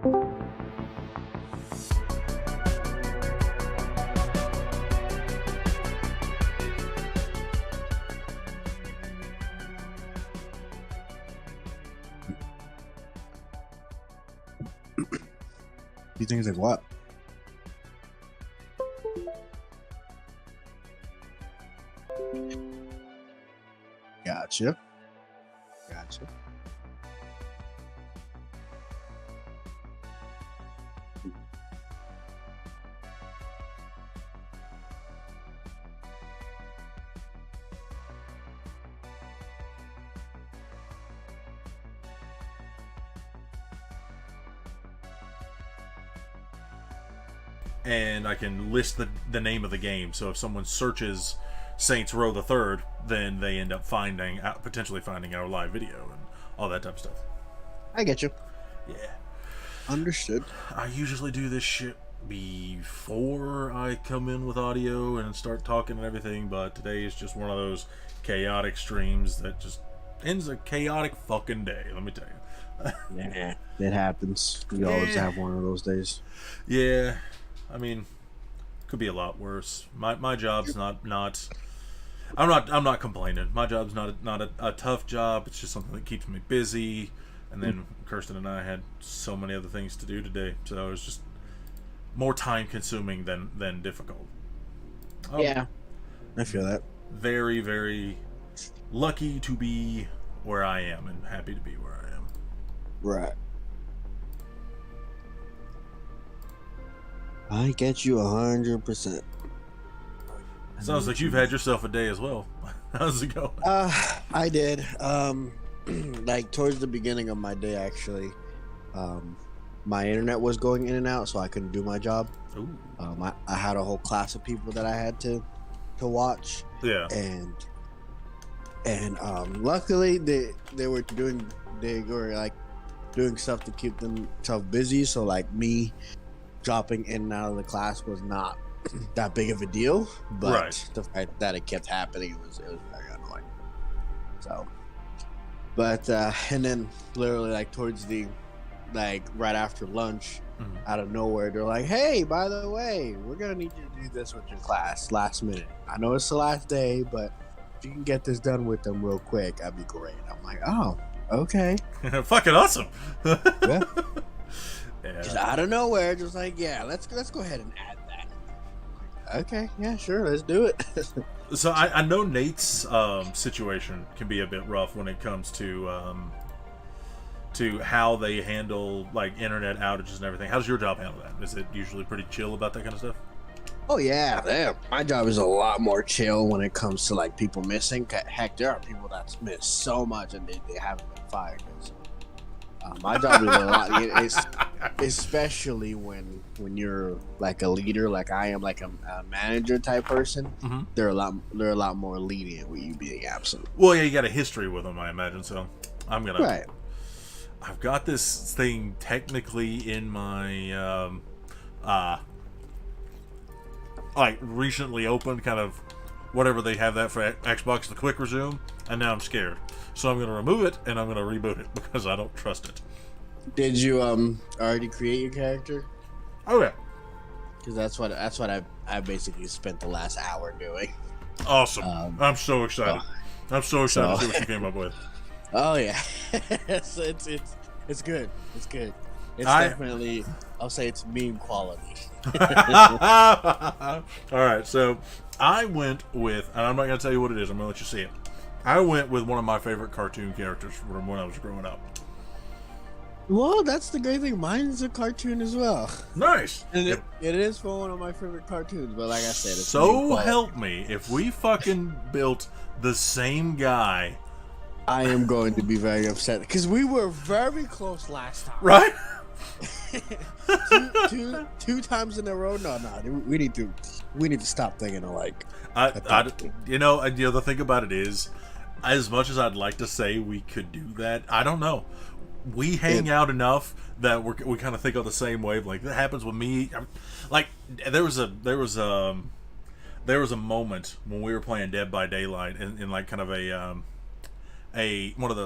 You think it's like what? Gotcha. And I can list the name of the game. So if someone searches Saints Row the Third, then they end up potentially finding our live video and all that type of stuff. I get you. Yeah. Understood. I usually do this shit before I come in with audio and start talking and everything, but today is just one of those chaotic streams that just ends a chaotic fucking day, let me tell you. Yeah, it happens. You always have one of those days. Yeah. I mean, could be a lot worse. My job's not. I'm not complaining. My job's not a tough job. It's just something that keeps me busy. And then Kirsten and I had so many other things to do today, so it was just more time consuming than difficult. Yeah, I feel that. Very, very lucky to be where I am and happy to be where I am. Right. I get you 100%. Sounds like you've had yourself a day as well. How's it going? I did. Like towards the beginning of my day, actually, my internet was going in and out, so I couldn't do my job. Ooh. I had a whole class of people that I had to watch. Yeah. And luckily they were like doing stuff to keep themselves busy. So like me dropping in and out of the class was not that big of a deal, but the fact that it kept happening, it was very annoying. So, but and then literally like towards the right after lunch, out of nowhere, they're like, "Hey, by the way, we're gonna need you to do this with your class last minute. I know it's the last day, but if you can get this done with them real quick, that'd be great." I'm like, "Oh, okay." Fucking awesome. Yeah. Yeah. Just out of nowhere, just like, yeah, let's go ahead and add that. Okay, yeah, sure, let's do it. So I know Nate's situation can be a bit rough when it comes to how they handle like internet outages and everything. How does your job handle that? Is it usually pretty chill about that kind of stuff? Oh yeah, my job is a lot more chill when it comes to like people missing. Heck, there are people that's missed so much and they haven't been fired. So, my job is a lot, especially when you're like a leader, like I am, like a manager type person. Mm-hmm. They're a lot more lenient with you being absent. Well, yeah, you got a history with them, I imagine. So I'm gonna. Right. I've got this thing technically in my like recently opened, kind of whatever they have that for Xbox, the quick resume, and now I'm scared. So I'm going to remove it and I'm going to reboot it because I don't trust it. Did you already create your character? Oh yeah, because that's what I basically spent the last hour doing. Awesome! I'm so excited. I'm so excited to see what you came up with. Oh yeah, it's good. It's good. It's definitely, I'll say it's meme quality. All right, so I went with, and I'm not going to tell you what it is. I'm going to let you see it. I went with one of my favorite cartoon characters from when I was growing up. Well, that's the great thing. Mine's a cartoon as well. Nice. And it is for one of my favorite cartoons, but like I said, it's so help me, if we fucking built the same guy, I am going to be very upset because we were very close last time. Right? two times in a row. No, we need to stop thinking alike. The thing about it is, as much as I'd like to say we could do that, I don't know. We hang out enough that we kind of think on the same wave. Like that happens with me. Like there was a moment when we were playing Dead by Daylight in like kind of a one of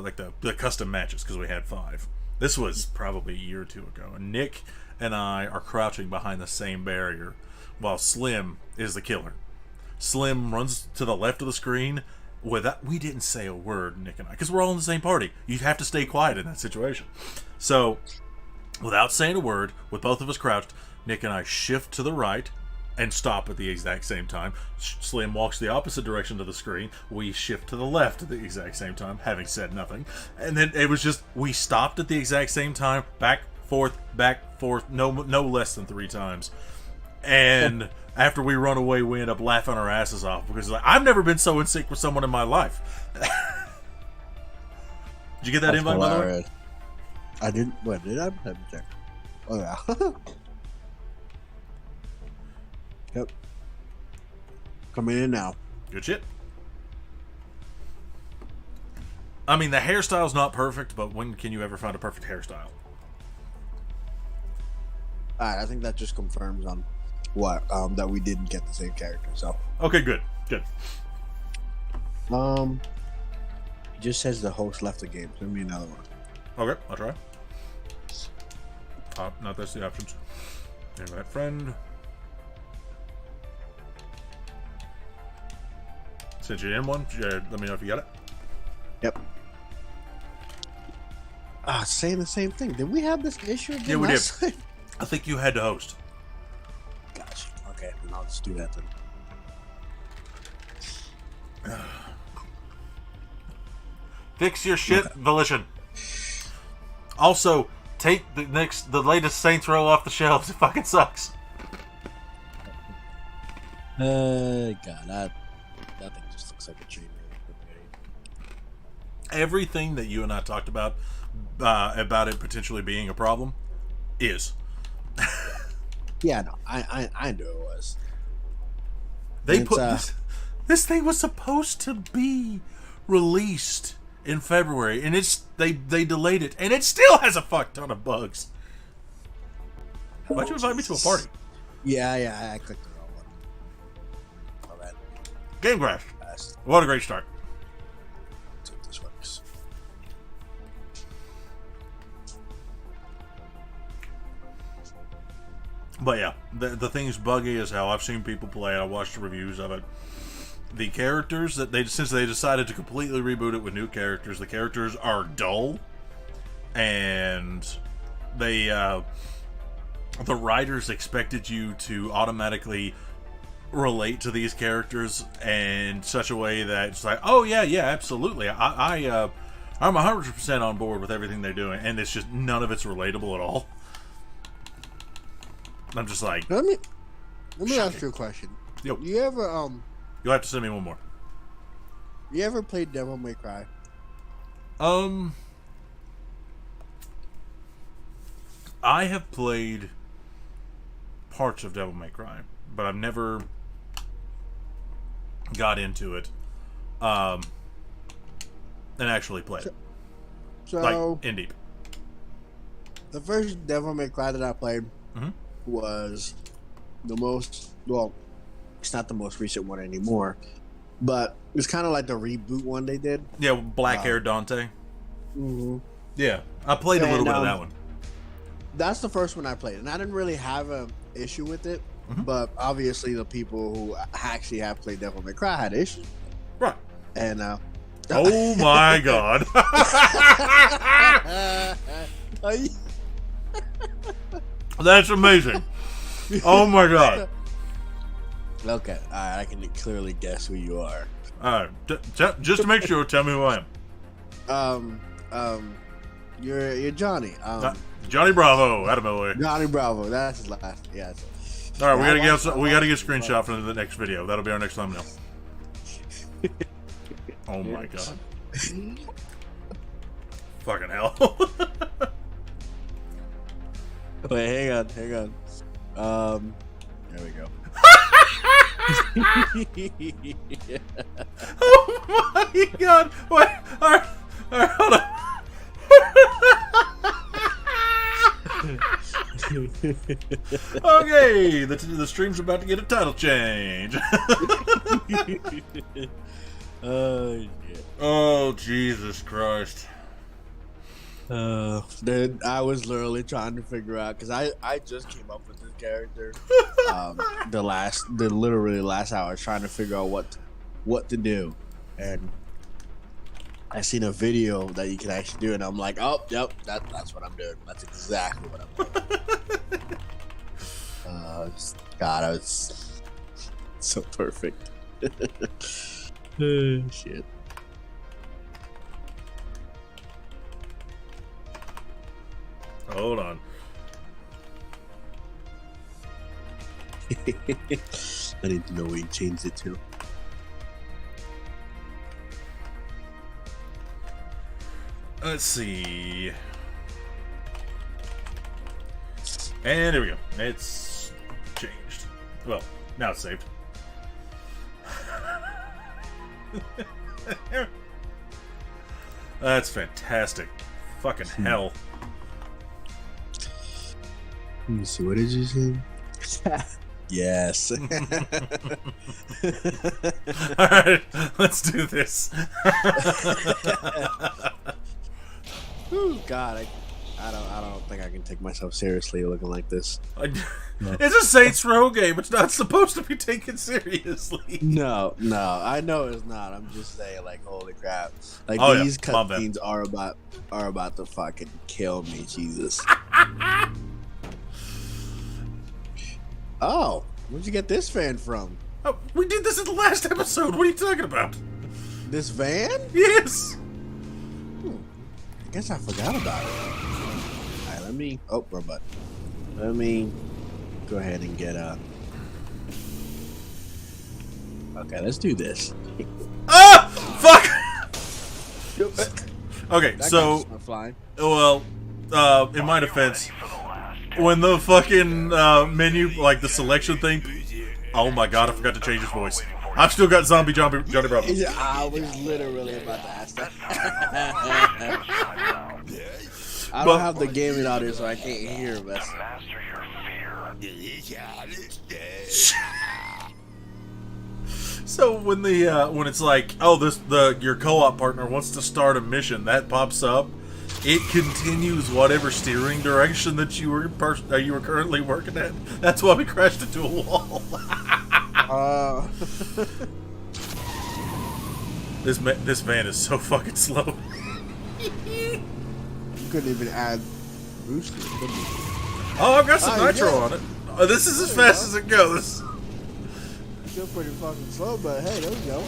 the custom matches, because we had 5, This was probably a year or two ago, and Nick and I are crouching behind the same barrier while Slim is the killer. Slim runs to the left of the screen without... We didn't say a word, Nick and I, because we're all in the same party. You have to stay quiet in that situation. So, without saying a word, with both of us crouched, Nick and I shift to the right and stop at the exact same time. Slim walks the opposite direction to the screen. We shift to the left at the exact same time, having said nothing. And then it was just, we stopped at the exact same time, back, forth, no less than 3 times. And after we run away, we end up laughing our asses off because like, I've never been so in sync with someone in my life. Did you get that invite, by the way? I didn't. What did I? Let me check. Oh yeah. Yep. Coming in now. Good shit. I mean, the hairstyle's not perfect, but when can you ever find a perfect hairstyle? Alright, I think that just confirms on what that we didn't get the same character. So okay, good. Just says the host left the game. Send me another one. Okay, I'll try. Not that's the options. Invite friend. Sent you in one. Let me know if you got it. Yep. Saying the same thing. Did we have this issue again? Yeah, we did. Time? I think you had to host. Gotcha. Okay, then I'll just do that then. Fix your shit, okay. Volition. Also, take the latest Saints Row off the shelves. It fucking sucks. God, that thing just looks like a train. Everything that you and I talked about it potentially being a problem is. Yeah, no, I knew it was. They put this thing was supposed to be released in February, and they delayed it, and it still has a fuck ton of bugs. Why'd you invite me to a party? Yeah, I clicked the wrong one. All right. Game crash. What a great start. Let's see if this works. But yeah, the thing's buggy as hell. I've seen people play it. I watched the reviews of it. The characters since they decided to completely reboot it with new characters, the characters are dull, and the writers expected you to automatically relate to these characters in such a way that it's like, oh yeah, absolutely, I'm 100% on board with everything they're doing, and it's just none of it's relatable at all. I'm just like, let me ask you a question. Yo. You ever You'll have to send me one more. You ever played Devil May Cry? I have played parts of Devil May Cry, but I've never got into it and actually played it. So like in deep. The first Devil May Cry that I played was the most, well, it's not the most recent one anymore, but it's kind of like the reboot one they did. Yeah, Black Hair Dante. Mm-hmm. Yeah, I played a little bit of that one. That's the first one I played, and I didn't really have an issue with it, but obviously the people who actually have played Devil May Cry had issues. Right. And oh my god. That's amazing. Oh my god. Okay, alright, I can clearly guess who you are. Alright, just to make sure, tell me who I am. You're Johnny. Johnny Bravo, out of my way. Johnny Bravo, that's his last. Yeah. Alright, we gotta get a screenshot for the next video. That'll be our next thumbnail. Oh my god. Fucking hell. Wait, hang on. There we go. Oh my god! Wait, alright, hold on. Okay, the stream's about to get a title change. Oh shit. Oh Jesus Christ. Then I was literally trying to figure out because I just came up with this character. The literally last hour, I was trying to figure out what to do, and I seen a video that you can actually do, and I'm like, oh, yep, that's what I'm doing. That's exactly what I'm doing. God, I was so perfect. Shit. Hold on. I need to know where you changed it to. Let's see. And there we go. It's changed. Well, now it's saved. That's fantastic. Fucking hell. Let me see. What did you say? Yes. All right, let's do this. Ooh, God, I don't think I can take myself seriously looking like this. It's a Saints Row game. It's not supposed to be taken seriously. No, I know it's not. I'm just saying, like, holy crap! Like these cutscenes are about to fucking kill me, Jesus. Oh, where'd you get this van from? Oh, we did this in the last episode. What are you talking about? This van? Yes. I guess I forgot about it. All right, let me. Oh, wrong button. Let me go ahead and get Okay, let's do this. Ah! Fuck! Okay, That so. guy's not flying. Well, in my defense, when the fucking menu, like the selection thing. Oh my god, I forgot to change his voice. I've still got Zombie Johnny Bravo. I was literally about to ask that. I don't have the gaming audio, so I can't hear him. So when the when it's like, oh, your co-op partner wants to start a mission, that pops up. It continues whatever steering direction that you were currently working at. That's why we crashed into a wall. This van is so fucking slow. You couldn't even add boosters, could you? Oh, I've got some nitro on it. Oh, this is as fast as it goes. Still pretty fucking slow, but hey, there we go.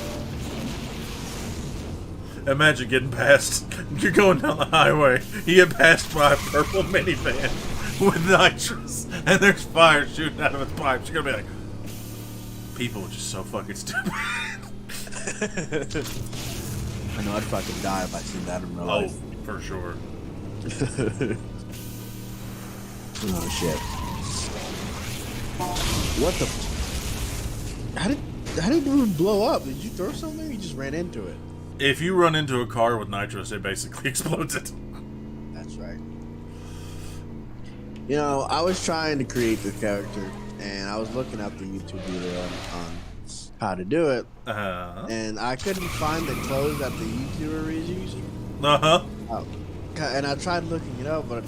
Imagine getting past. You're going down the highway. You get passed by a purple minivan with nitrous, and there's fire shooting out of its pipes. You're gonna be like, people are just so fucking stupid. I know I'd fucking die if I seen that in real life. Oh, for sure. Oh shit! What the? How did it even blow up? Did you throw something? Or you just ran into it. If you run into a car with nitrous, it basically explodes it. That's right. You know, I was trying to create this character, and I was looking up the YouTube video on how to do it, and I couldn't find the clothes that the YouTuber is using. Oh. And I tried looking it up, but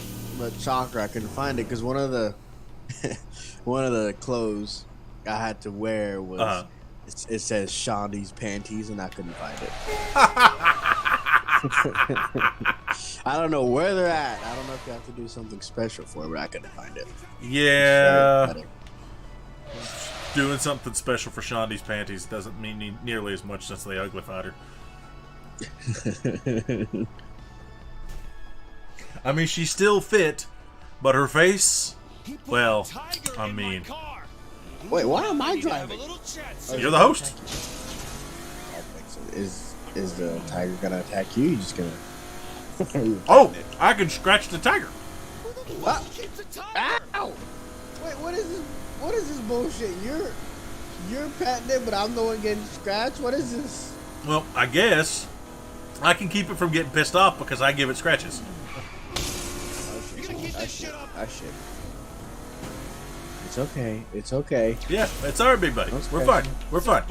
shocker, I couldn't find it because one of the clothes I had to wear was it says Shondi's panties, and I couldn't find it. I don't know where they're at. I don't know if you have to do something special for it, but I couldn't find it. Yeah. Doing something special for Shondi's panties doesn't mean nearly as much since they uglified her. I mean, she's still fit, but her face, well, I mean... Wait, why am I driving? You're the host. Is the tiger gonna attack you? You just gonna... Oh, I can scratch the tiger. Ow! Wait, what is this? What is this bullshit? You're patting it, but I'm the one getting scratched? What is this? Well, I guess I can keep it from getting pissed off because I give it scratches. I should. It's okay. It's okay. Yeah, it's alright, big buddy. We're fine. We're fine.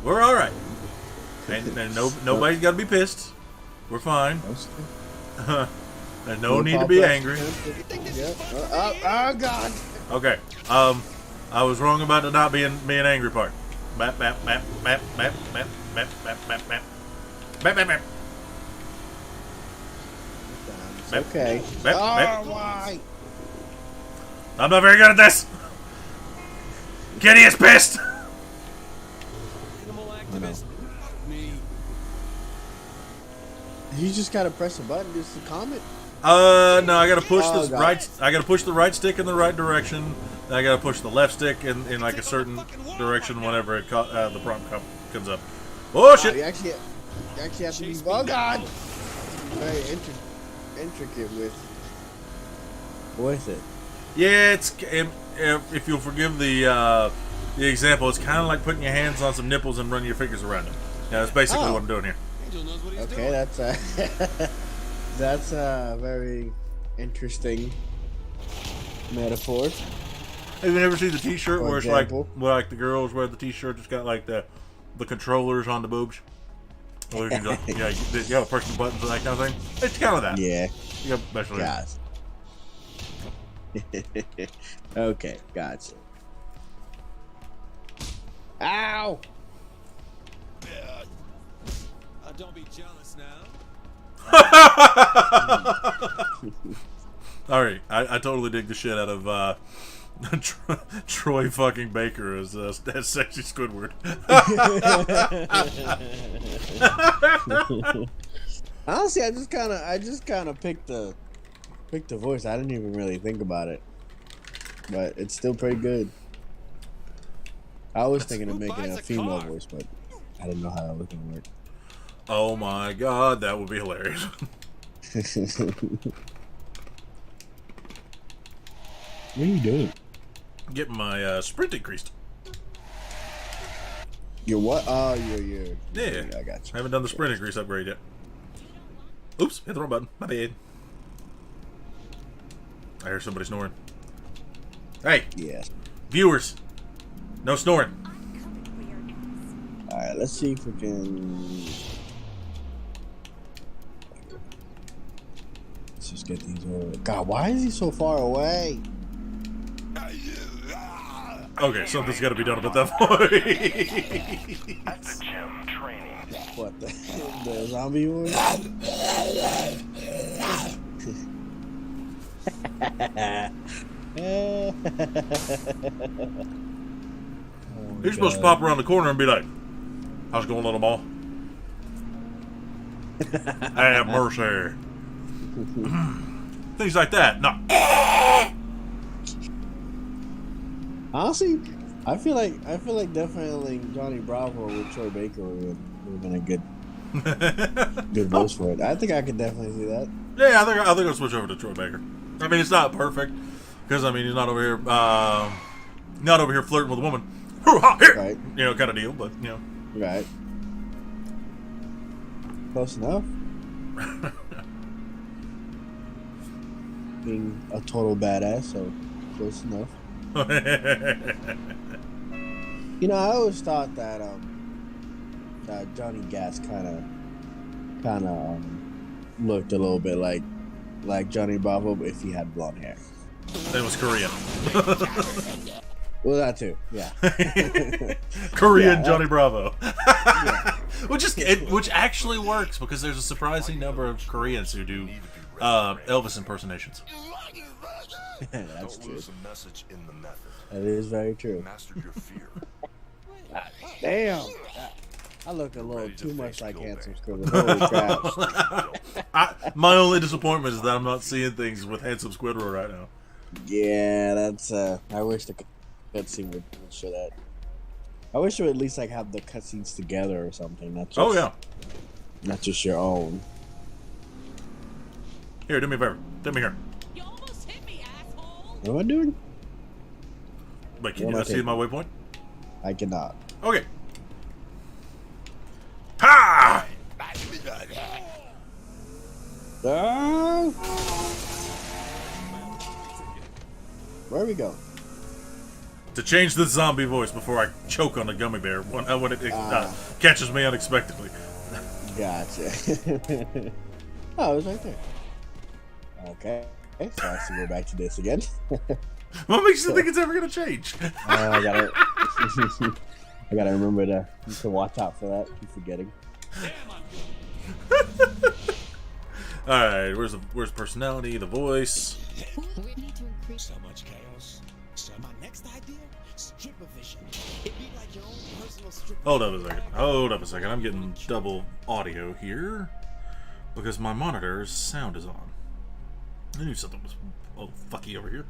We're alright. And nobody's got to be pissed. We're fine. There's no need to be angry. Yep. Oh God. Okay. I was wrong about the not being angry part. Map, map, map, map, map, map, map, map, map, map. Map, map, map. Okay. Map, Oh, map. why? I'm not very good at this. Kitty is pissed. You just gotta press a button just to comment. No, I gotta push Oh, this God. right. I gotta push the right stick in the right direction. Then I gotta push the left stick in like a certain direction whenever the prompt comes up. Oh shit! You actually have to be. Oh God! Very intricate with it. Yeah, it's if you'll forgive the example, it's kind of like putting your hands on some nipples and running your fingers around them. Yeah, that's basically what I'm doing here. Okay, that's a very interesting metaphor. Have you ever seen the T-shirt For where example? it's like the girls wear the T-shirt that's got like the controllers on the boobs? Or you can just, you have a push the buttons and that kind of thing. It's kind of that. Yeah. You got special. Guys. Okay, gotcha. Ow! Don't be jealous now. Alright, I totally dig the shit out of Troy fucking Baker as sexy Squidward. Honestly, I just kind of picked the voice. I didn't even really think about it, but it's still pretty good. I was thinking of making a female voice, but I didn't know how that was gonna work. Oh my god, that would be hilarious. What are you doing? Getting my sprint increased. You're what? Oh, you're. Yeah, I got you. I haven't done the sprint increase upgrade yet. Oops, hit the wrong button. My bad. I hear somebody snoring. Hey, Yeah. viewers, no snoring. All right. Let's see if we can. Let's just get these over. God, why is he so far away? Okay, something's got to be done about that voice. What the zombie voice? You're supposed to pop around the corner and be like, "How's it going, little ball?" Have mercy. Things like that. No. Honestly, I feel like definitely Johnny Bravo with Troy Baker would have been a good voice for it. I think I could definitely see that. Yeah, I think I'll switch over to Troy Baker. I mean, it's not perfect because I mean he's not over here flirting with a woman. Here, Right. you know, kind of deal. But you know, Right. Close enough. Being a total badass, so close enough. You know, I always thought that that Johnny Gas kind of looked a little bit like Johnny Bravo if he had blonde hair. it was Korean. Well, that too, yeah. Korean Yeah, Johnny Bravo. Yeah. Which actually works because there's a surprising number of Koreans who do Elvis impersonations. That's true. Lose a message in the method. That is very true. Mastered your fear. Damn. I look a little too much like Handsome Squidward. Holy crap. My only disappointment is that I'm not seeing things with Handsome Squidward right now. Yeah, that's I wish the cutscene would show that. I wish it would at least like have the cutscenes together or something. Not just, Oh yeah. not just your own. Here, do me a favor. Take me here. You almost hit me, asshole! What am I doing? Wait, can What you am I not see taking? my waypoint? I cannot. Okay. Ha! Ah! Where are we going? To change the zombie voice before I choke on a gummy bear when it catches me unexpectedly. Gotcha. Oh, it was right there. Okay. So I have to go back to this again. What makes you think it's ever gonna change? I gotta, I gotta remember to watch out for that. Keep forgetting. All right, where's personality, the voice? We need to increase. So much chaos. So my next idea, stripper vision. It'd be like your own personal stripper. Hold up a second. I'm getting double audio here because my monitor's sound is on. I knew something was a little fucky over here.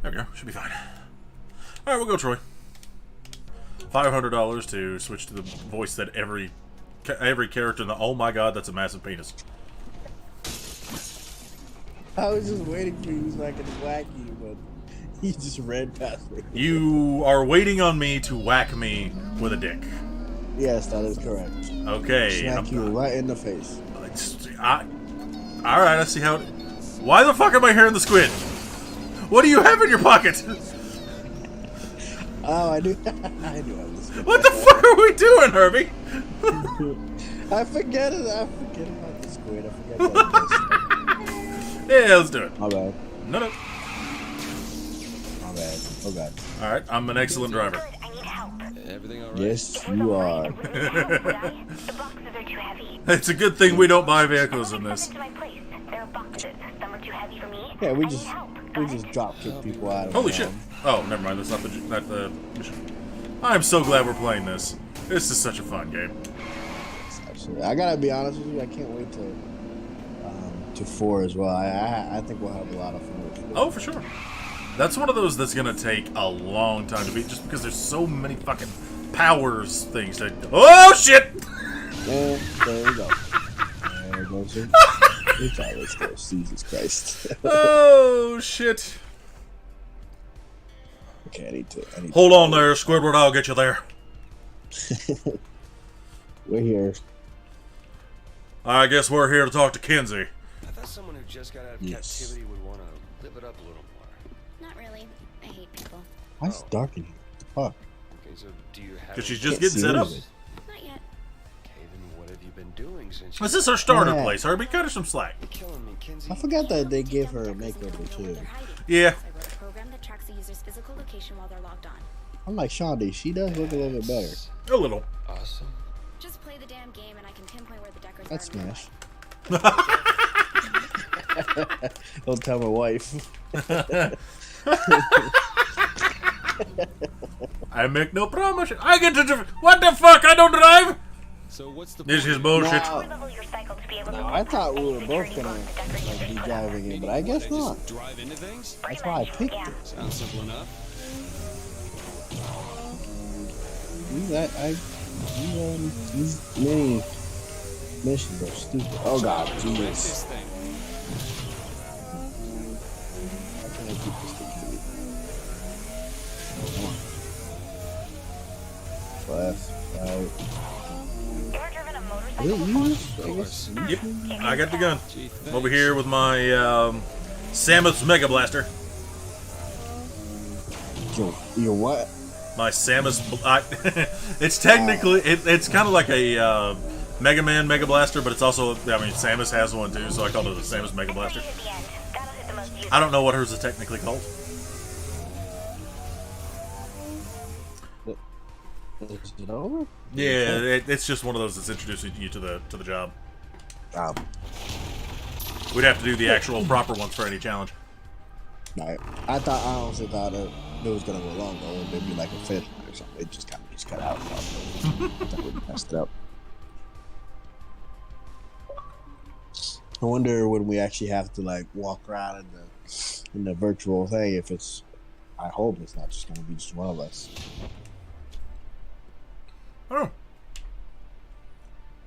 There we go. Should be fine. All right, we'll go, Troy. $500 to switch to the voice that every character in the. Oh my God, that's a massive penis. I was just waiting for you so I could whack you, but he just ran past me. You are waiting on me to whack me with a dick. Yes, that is correct. Okay. Smack you right in the face. All right, I see how. Why the fuck am I hearing the squid? What do you have in your pocket? Oh, I knew. I knew I was. What the fuck are we doing, Herbie? I forget it. I forget about the squid. I forget about Yeah, let's do it. My bad. No. My bad. Oh God. All right, I'm an excellent driver. I need help. Everything all right? Yes, you are. The boxes are too heavy. It's a good thing we don't buy vehicles in this. To my place. There are boxes. Some are too heavy for me. Yeah, I need help. Go we ahead. just drop kick people out of. Holy shit! Oh, never mind. That's not the mission. I'm so glad we're playing this. This is such a fun game. Actually, I gotta be honest with you. I can't wait to 4 as well. I think we'll have a lot of fun with 4. Oh, for sure. That's one of those that's gonna take a long time to beat, just because there's so many fucking powers things that. Oh shit! And there we go. There goes it. It's always close. Jesus Christ. Oh shit! Okay, I need to. Hold on there, Squidward. I'll get you there. We're here. I guess we're here to talk to Kenzie. I thought someone who just got out of Yes. captivity would want to live it up a little more. Not really. I hate people. Why is it dark in here? What the fuck? Okay, so do you have... Because she's Can't just getting see set up. anything. Not yet. Okay, then what have you been doing since This you... is her starter Yeah. place, Herbie. Cut her some slack. You're killing me, Kinsey. I forgot that they gave her a makeover too. Yeah. I wrote a program that tracks the user's physical location while they're logged on. I'm like Shonda. She does look a little bit better. A little. Awesome. Just play the damn game and I can pinpoint where the deckers That's are. Smash. Don't tell my wife. I make no promise. I get to drive. What the fuck? I don't drive. So what's the This point? is bullshit. Now, Level your cycle to be able to I thought we were both security gonna on the deckers like, be user's driving it, but I guess They not. just drive into things? That's why I picked it. Sounds simple enough. These many missions are stupid. Oh God, Wreck jeez. this thing. How can I keep this thing moving? Come on. Left, right. Ever driven a motorcycle Is it before? used? I guess. Yep. I got the gun. Gee, thanks. Over here with my Samus Mega Blaster. Your what? My Samus. It's technically it's kind of like a Mega Man Mega Blaster, but it's also Samus has one too, so I called it a Samus Mega Blaster. At the end. That'll hit the most users. I don't know what hers is technically called. Is it over? Yeah, it's just one of those that's introducing you to the job. We'd have to do the actual proper ones for any challenge. Right. I honestly thought it was gonna go long though. It'd be like a fifth or something. It just kind of cut out. That would messed it up. I wonder when we actually have to like walk around in the virtual thing. If it's, I hope it's not just gonna be just one of us. Oh,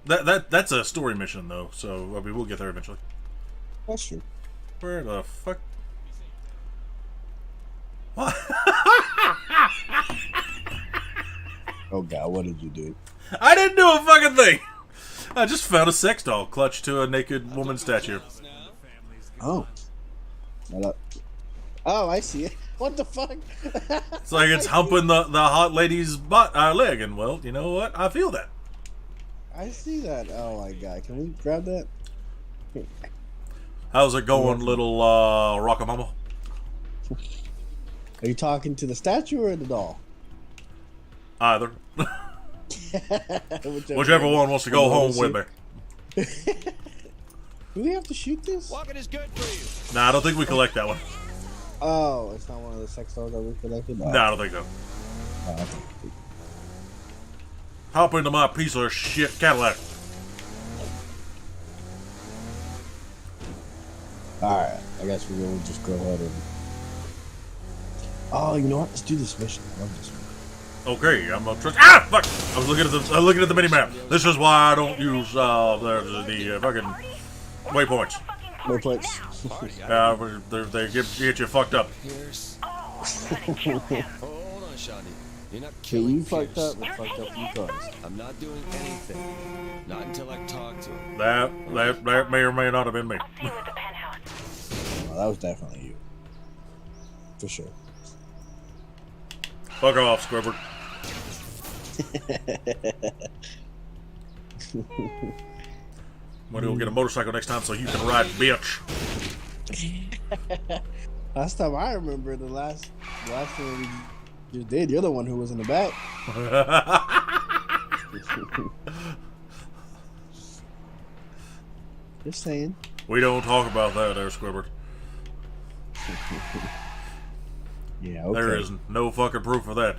that's a story mission though, so we'll get there eventually. That's true. Where the fuck? What? Oh God, what did you do? I didn't do a fucking thing. I just found a sex doll clutched to a naked woman statue. Oh. Oh, I see it. What the fuck? It's like it's humping the hot lady's butt leg, and well, you know what? I feel that. I see that. Oh my God, can we grab that? How's it going, little Rockamama? Are you talking to the statue or the doll? Either. Whichever one wants to go home with me. Do we have to shoot this? Walking is good for you. Nah, I don't think we collect that one. Oh, it's not one of the sex dolls that we collected? No, I don't think so. Oh, okay. Hop into my piece of shit Cadillac. Alright, I guess we will just go ahead and... Oh, you know what? Let's do this mission. I love this one. Okay, I'm gonna trust. Ah, fuck! I was looking at the mini map. This is why I don't use the fucking waypoints. Waypoints. They get you fucked up. Pierce. Hold on, Shani. You're not Okay, killing you fucked Pierce. up and fucked up you caused. I'm not doing anything. Not until I talk to him. That may or may not have been me. See you at the penthouse. Oh, that was definitely you. For sure. Fuck off, Squidward. I'm gonna go get a motorcycle next time so you can ride, bitch. Last time I remember, the last one we just did, you're the one who was in the back. Just saying. We don't talk about that there, Squidward. Yeah, okay. There is no fucking proof of that.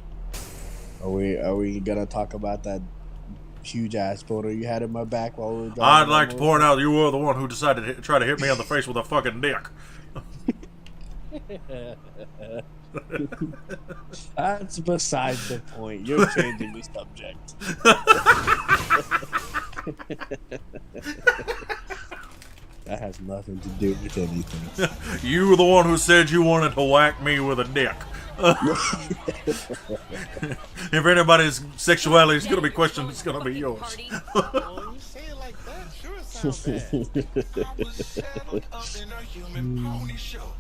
Are we gonna talk about that huge ass photo you had in my back while we were driving? I'd like to point out you were the one who decided to try to hit me on the face with a fucking dick. That's beside the point. You're changing the subject. That has nothing to do with anything. You were the one who said you wanted to whack me with a dick. If anybody's sexuality is going to be questioned, it's going to be yours. Oh, you say it like that, sure it sounds bad. I was saddled up in a human pony show.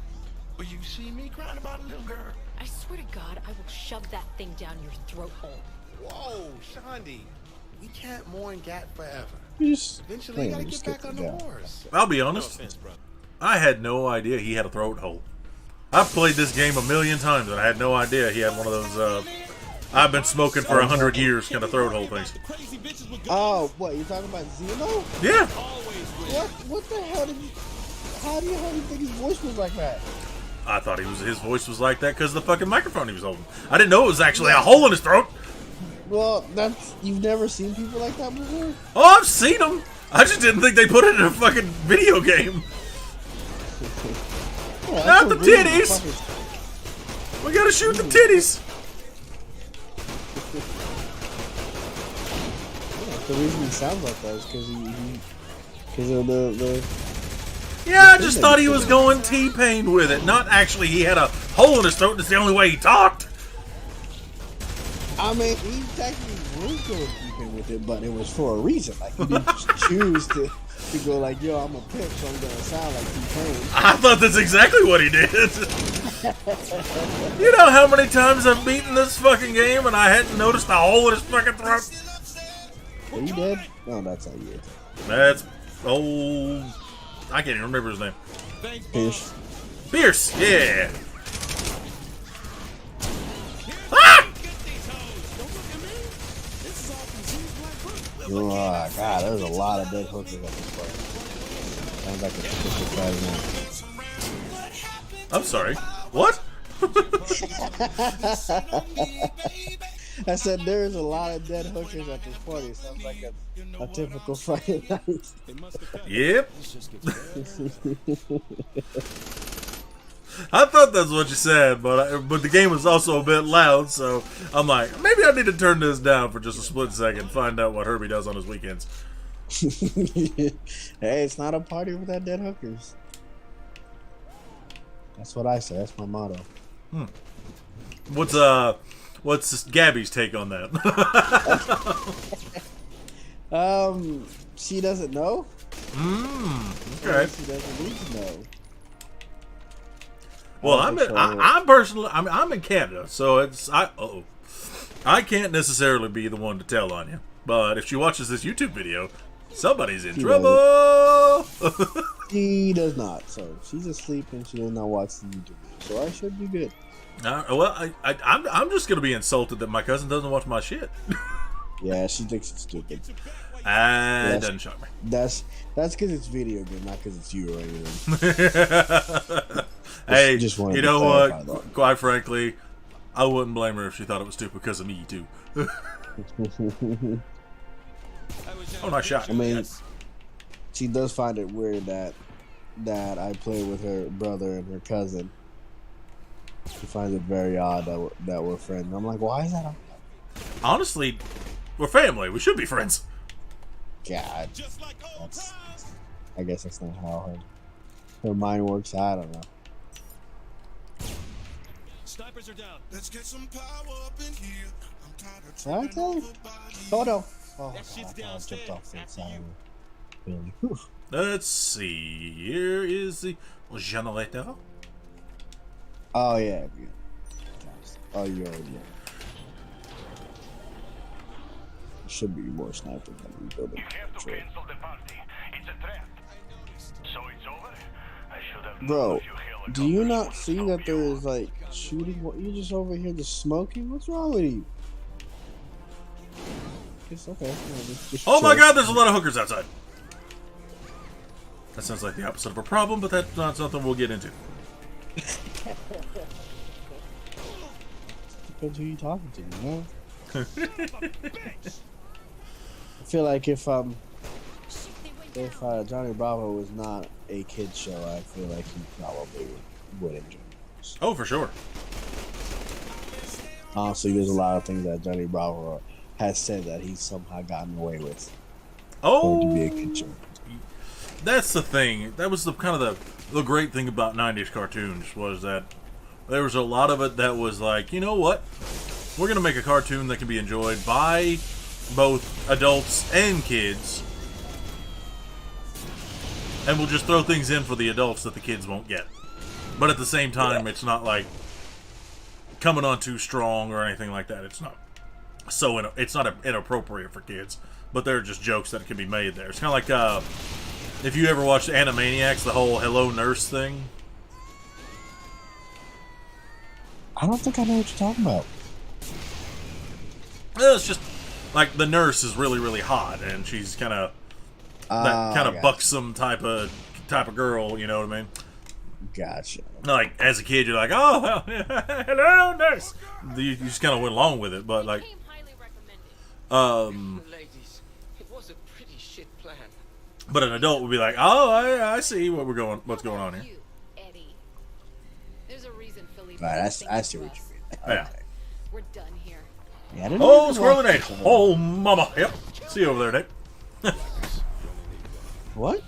But you see me crying about a little girl. I swear to God, I will shove that thing down your throat hole. Whoa, Shandi. We can't mourn Gat forever. Just Eventually, you gotta just get back on the down. horse. I'll be honest. I had no idea he had a throat hole. I've played this game a million times and I had no idea he had one of those, I've been smoking for 100 years kind of throat hole things. Oh, what? You talking about Zeno? Yeah. What the hell did you... How do you think his voice was like that? I thought his voice was like that because of the fucking microphone he was holding. I didn't know it was actually a hole in his throat. Well, you've never seen people like that before? Oh, I've seen them. I just didn't think they put it in a fucking video game. Yeah, Not the that's a reason titties. fucking- We gotta shoot the titties. Yeah, the reason he sounds like that is because of the Yeah, I just thought he was going T-Pain with it. Not actually he had a hole in his throat. That's the only way he talked. I mean, he technically was going keeping with it, but it was for a reason. Like, he didn't just choose to go like, yo, I'm a pimp, so I'm going to sound like T-Pain. I thought that's exactly what he did. You know how many times I've beaten this fucking game and I hadn't noticed the hole in his fucking throat? Are you dead? No, that's how you That's old. I can't even remember his name. Pierce. Pierce, yeah. Ah! Oh, God, there's a lot of dead hookers at this party. Sounds like a typical Friday night. I'm sorry. What? I said there's a lot of dead hookers at this party. Sounds like a typical Friday night. Yep. I thought that's what you said, but the game was also a bit loud, so I'm like, maybe I need to turn this down for just a split second, find out what Herbie does on his weekends. Hey, it's not a party without dead hookers. That's what I say. That's my motto. What's Gabby's take on that? She doesn't know. Okay. She doesn't need to know. Well, I'm personally, I'm in Canada, so I can't necessarily be the one to tell on you. But if she watches this YouTube video, Somebody's in She trouble. She does not. So she's asleep and she does not watch the YouTube video. So I should be good. Well, I'm just gonna be insulted that my cousin doesn't watch my shit. Yeah, she thinks it's stupid. It doesn't shock me. That's because it's video game, not because it's you or anything. Hey, just wanted you to know clarify what? that. Quite frankly, I wouldn't blame her if she thought it was stupid because of me too. Oh, nice shot. I mean, she does find it weird that I play with her brother and her cousin. She finds it very odd that we're friends. I'm like, why is that? Honestly, we're family. We should be friends. God, I guess that's not how her mind works. I don't know. Snipers are down. Let's get some power up in here. I'm tired of Did I tripping tell you? over bodies. Oh no! Oh, That shit's I downstairs. jumped off the After side. you. Really? Whew. Let's see. Here is the generator. Oh yeah. Oh, you already know. There should be more snipers than we building. You have to cancel the party. It's a trap. So it's over? I should have known Bro, a few helicopters do you not would see stop that there you. is like shooting? What you just over here just smoking? What's wrong with you? It's okay. Yeah, just Oh my chill. god, there's a lot of hookers outside. That sounds like the opposite of a problem, but that's not something we'll get into. Depends who you talking to, you know? I feel like if Johnny Bravo was not a kid show, I feel like he probably would enjoy this. Oh, for sure. Honestly, there's a lot of things that Johnny Bravo has said that he's somehow gotten away with for it to be a Oh, kid show. that's the thing. That was the kind of the great thing about 90s cartoons was that there was a lot of it that was like, you know what? We're going to make a cartoon that can be enjoyed by both adults and kids. And we'll just throw things in for the adults that the kids won't get. But at the same time, it's not like coming on too strong or anything like that. It's not it's not inappropriate for kids, but there are just jokes that can be made there. It's kind of like if you ever watched Animaniacs, the whole "Hello Nurse" thing. I don't think I know what you're talking about. Well, it's just like the nurse is really, really hot, and she's kind of that kind of buxom type of girl. You know what I mean? Gotcha. Like as a kid, you're like, "Oh, well, hello, nurse." You just kind of went along with it, but like, Ladies, it was a pretty shit plan. but an adult would be like, "Oh, I see what's going on here." You, Eddie. There's a reason Philly. Right, doesn't I think see of what us. you mean. Yeah. We're done here. Yeah, I didn't Oh, even squirrel watch grenade. this. Oh, mama. Yep. See you over there, Nate. What?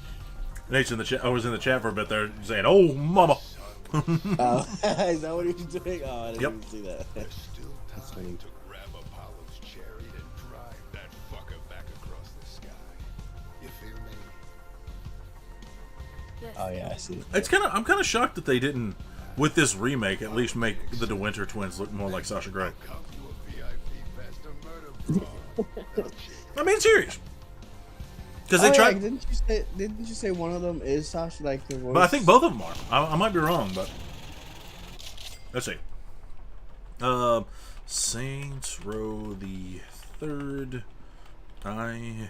Nate's in the chat. I was in the chat for a bit there saying, "Oh, mama." Oh, is that what he was doing? Oh, I didn't Yep. even see that. Still That's time funny. to grab Apollo's chariot and drive that fucker back across the sky. You feel me? Oh yeah, I see it. I'm kind of shocked that they didn't, with this remake, at least make the DeWinter twins look more like Sasha Grey. Come to a VIP faster murder bro. I mean, serious. Because they Oh, tried, yeah, didn't you say one of them is Sasha? Like the voice? but I think both of them are. I might be wrong, but let's see. Saints Row the Third, IMDb.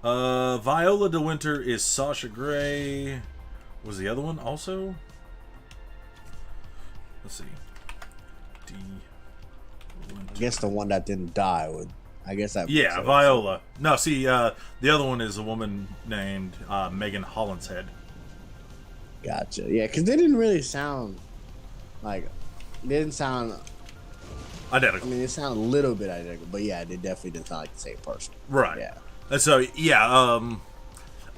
Viola DeWinter is Sasha Grey. Was the other one also? Let's see. I guess the one that didn't die would. I guess that. Yeah, makes sense. Viola. No, see, the other one is a woman named Megan Hollinshead. Gotcha. Yeah, because they didn't really sound like. They didn't sound. I Identical. mean, they sound a little bit identical, but yeah, they definitely didn't sound like the same person. Right. Yeah. And so, yeah,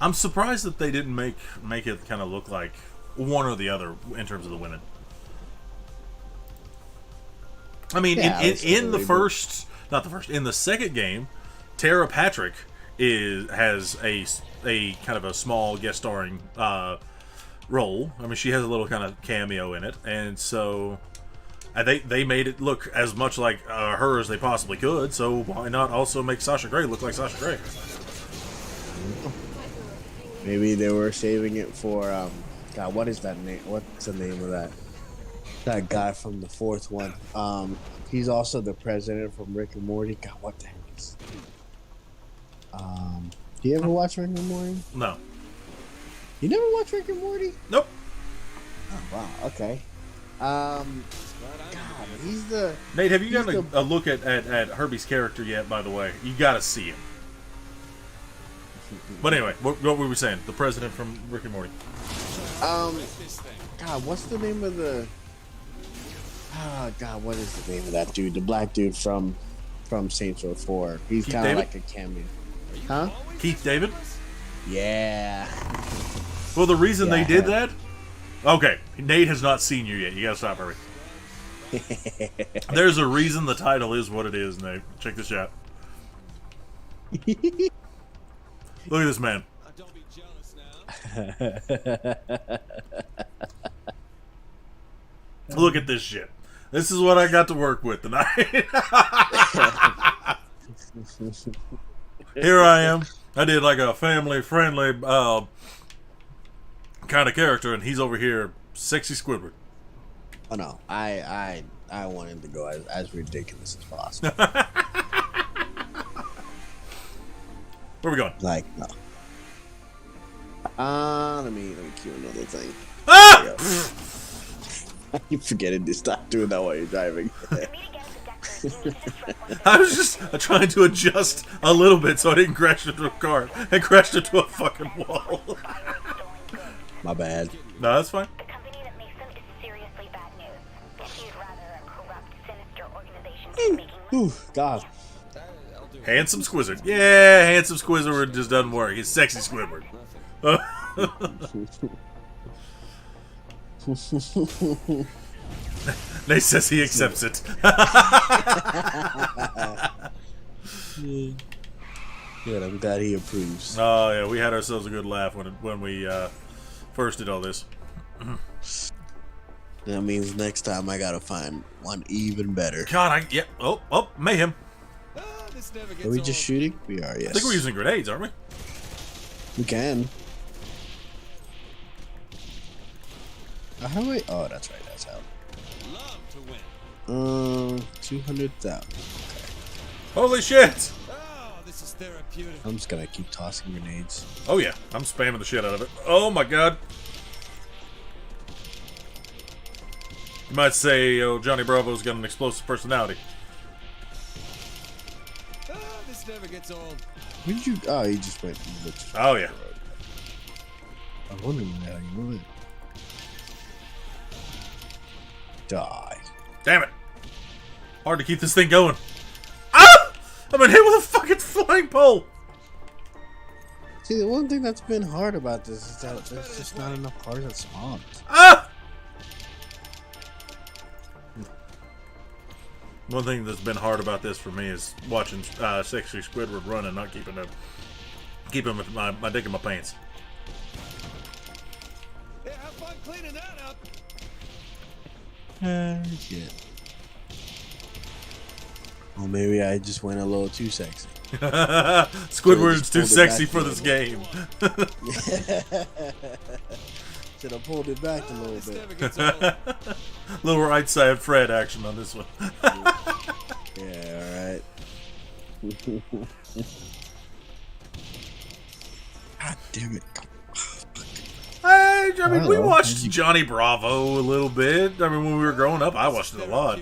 I'm surprised that they didn't make it kind of look like one or the other in terms of the women. I mean, Yeah, it's in the unbelievable. in the second game, Tara Patrick has a kind of a small guest starring role. I mean, she has a little kind of cameo in it, and so And they made it look as much like her as they possibly could, so why not also make Sasha Grey look like Sasha Grey? Maybe they were saving it for God, what is that name? What's the name of that guy from the fourth one? He's also the president from Rick and Morty. God, what the heck is? Do you ever watch Rick and Morty? No. You never watch Rick and Morty? Nope. Oh wow. Okay. God, he's the Nate, have you gotten a look at Herbie's character yet? By the way, you got to see him. But anyway, what were we saying? The president from Rick and Morty. God, what's the name of the? God, what is the name of that dude? The black dude from Saints Row 4. He's kind of like a cameo. Huh? Keith David? Yeah. Well, the reason they did that. Okay, Nate has not seen you yet. You gotta stop, Herbie. There's a reason the title is what it is, Nate. Check this out. Look at this man. Don't be jealous now. Look at this shit. This is what I got to work with tonight. Here I am. I did like a family-friendly kind of character, and he's over here, sexy Squidward. Oh no, I wanted to go as ridiculous as possible. Where we going? Like no. Let me cue another thing. Ah! You forgetting to stop doing that while you're driving. I was just trying to adjust a little bit so I didn't crash into a car and crashed into a fucking wall. My bad. No, that's fine. The company that makes them is seriously bad news. She's rather a corrupt, sinister organization making Ooh, God. Handsome Squidward. Yeah, handsome Squidward just doesn't work. He's sexy Squidward. Nate says he accepts it. Good, I'm glad he approves. Oh yeah, we had ourselves a good laugh when we first did all this. That means next time I gotta find one even better. God, oh, mayhem. This never gets Are we old. just shooting? We are, yes. I think we're using grenades, aren't we? We can. How do I? Oh, that's right. That's how. Love to win. 200,000. Holy shit! Oh, this is therapeutic. I'm just gonna keep tossing grenades. Oh yeah, I'm spamming the shit out of it. Oh my god. You might say, oh, Johnny Bravo's got an explosive personality. Oh, this never gets old. Where did you? Oh, you just went. Oh yeah. I was wondering how you move it. Die. Damn it. Hard to keep this thing going. Ah! I've been hit with a fucking flying pole. See, the one thing that's been hard about this is that there's just not enough cars that spawn. Ah! One thing that's been hard about this for me is watching sexy Squidward run and not keeping my dick in my pants. Yeah, have fun cleaning that up. Shit. Well, maybe I just went a little too sexy. Squidward's too Hold it sexy back for a this little. game. Should have pulled it back a little This bit. never gets old. Little right side Fred action on this one. Yeah, alright. God damn it. I mean, we Hello. watched Johnny Bravo a little bit. I mean, when we were growing up, I watched it a lot.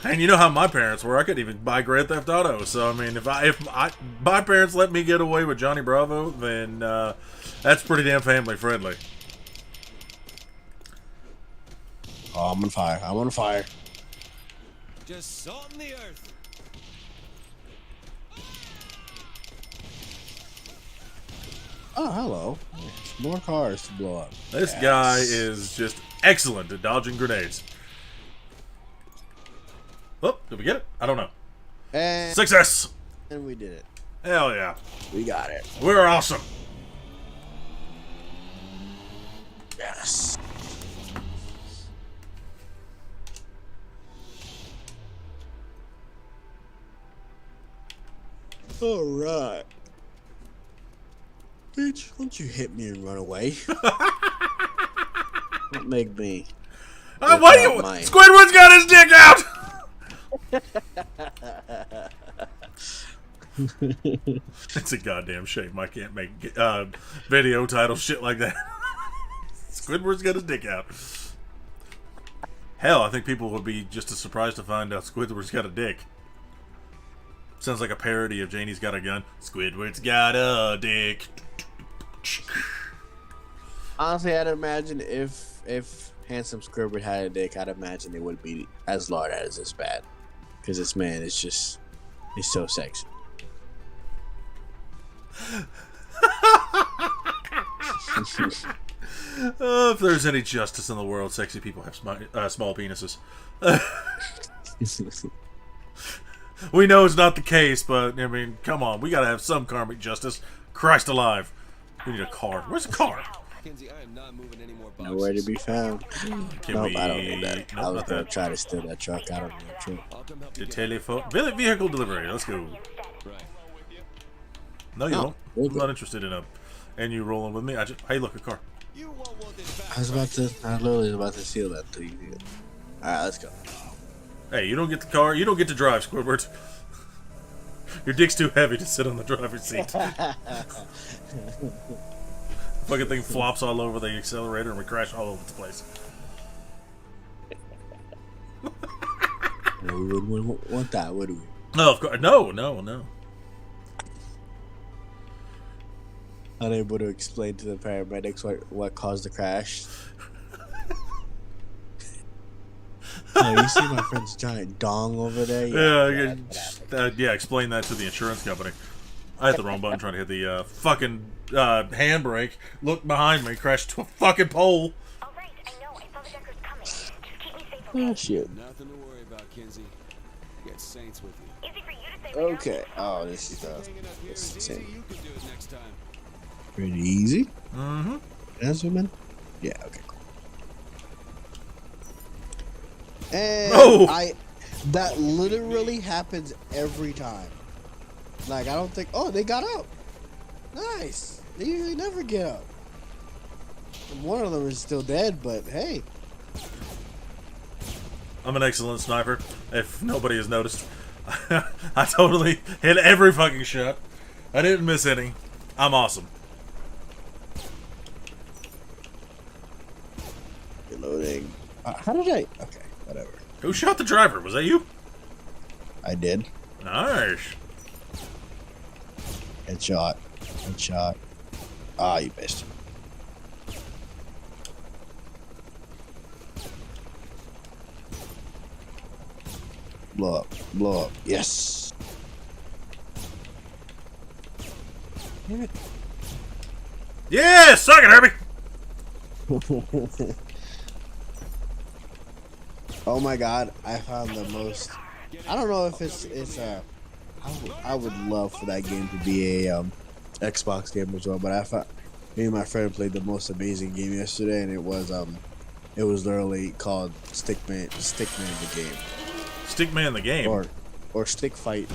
And you know how my parents were. I couldn't even buy Grand Theft Auto. So I mean, if my parents let me get away with Johnny Bravo, then that's pretty damn family friendly. Oh, I'm on fire. I'm on fire. Just salt in the earth. Oh, hello. There's more cars to blow up. This Yes. guy is just excellent at dodging grenades. Oh, did we get it? I don't know. And Success! we did it. Hell yeah. We got it. We're awesome. Yes. All right. Bitch, don't you hit me and run away. Don't make me. Why do you? Squidward's got his dick out! It's a goddamn shame I can't make video title shit like that. Squidward's got his dick out. Hell, I think people would be just as surprised to find out Squidward's got a dick. Sounds like a parody of Janie's Got a Gun. Squidward's got a dick. Honestly, I'd imagine if handsome Squidward had a dick, I'd imagine it would be as large as this bad. Because this man is just, he's so sexy. If there's any justice in the world, sexy people have small penises. We know it's not the case, but I mean, come on, we gotta have some karmic justice. Christ alive, we need a car. Where's the car? Kenzie, I am not moving any more boxes. Nowhere to be found. Nope, I don't need that. Nope, I was not gonna that. try to steal that truck. I don't need that truck. I'll come help The you get telephone vehicle delivery. Let's go. right. No, you No, don't. we're I'm good. not interested in and you rolling with me. Hey, look, a car. You won't want this back. I literally was about to steal that to you. Alright, let's go. Hey, you don't get the car. You don't get to drive, Squidward. Your dick's too heavy to sit on the driver's seat. Fucking thing flops all over the accelerator and we crash all over the place. No, we wouldn't want that, would we? No, of course. No. Unable to explain to the paramedics what caused the crash. Oh, you see my friend's giant dong over there? Yeah, explain that to the insurance company. I hit the wrong button trying to hit the fucking handbrake. Look behind me, crashed to a fucking pole. Alright, I know. I saw the deckers coming. Just keep me safe, Oh, okay? shit. Nothing to worry about, Kenzie. You got saints with you. Easy for you to say. right now. Okay. Oh, this is Hanging up here this is is easy. You can do it next time. pretty easy. Mm-hmm. Answer, man. Yeah. Okay. Cool. And Oh! that literally happens every time. Like I don't think. Oh, they got up. Nice. They usually never get up. And one of them is still dead, but hey. I'm an excellent sniper, if nobody has noticed. I totally hit every fucking shot. I didn't miss any. I'm awesome. Reloading. How did I? Okay, whatever. Who shot the driver? Was that you? I did. Nice. Headshot. Headshot. Ah, you missed. Blow up. Blow up. Yes. Damn it. Yeah, suck it, Herbie. Oh my god, I found the most. I don't know if it's I would love for that game to be a Xbox game as well, but I found me and my friend played the most amazing game yesterday, and it was literally called Stickman the game, Stickman the game. or Stick Fight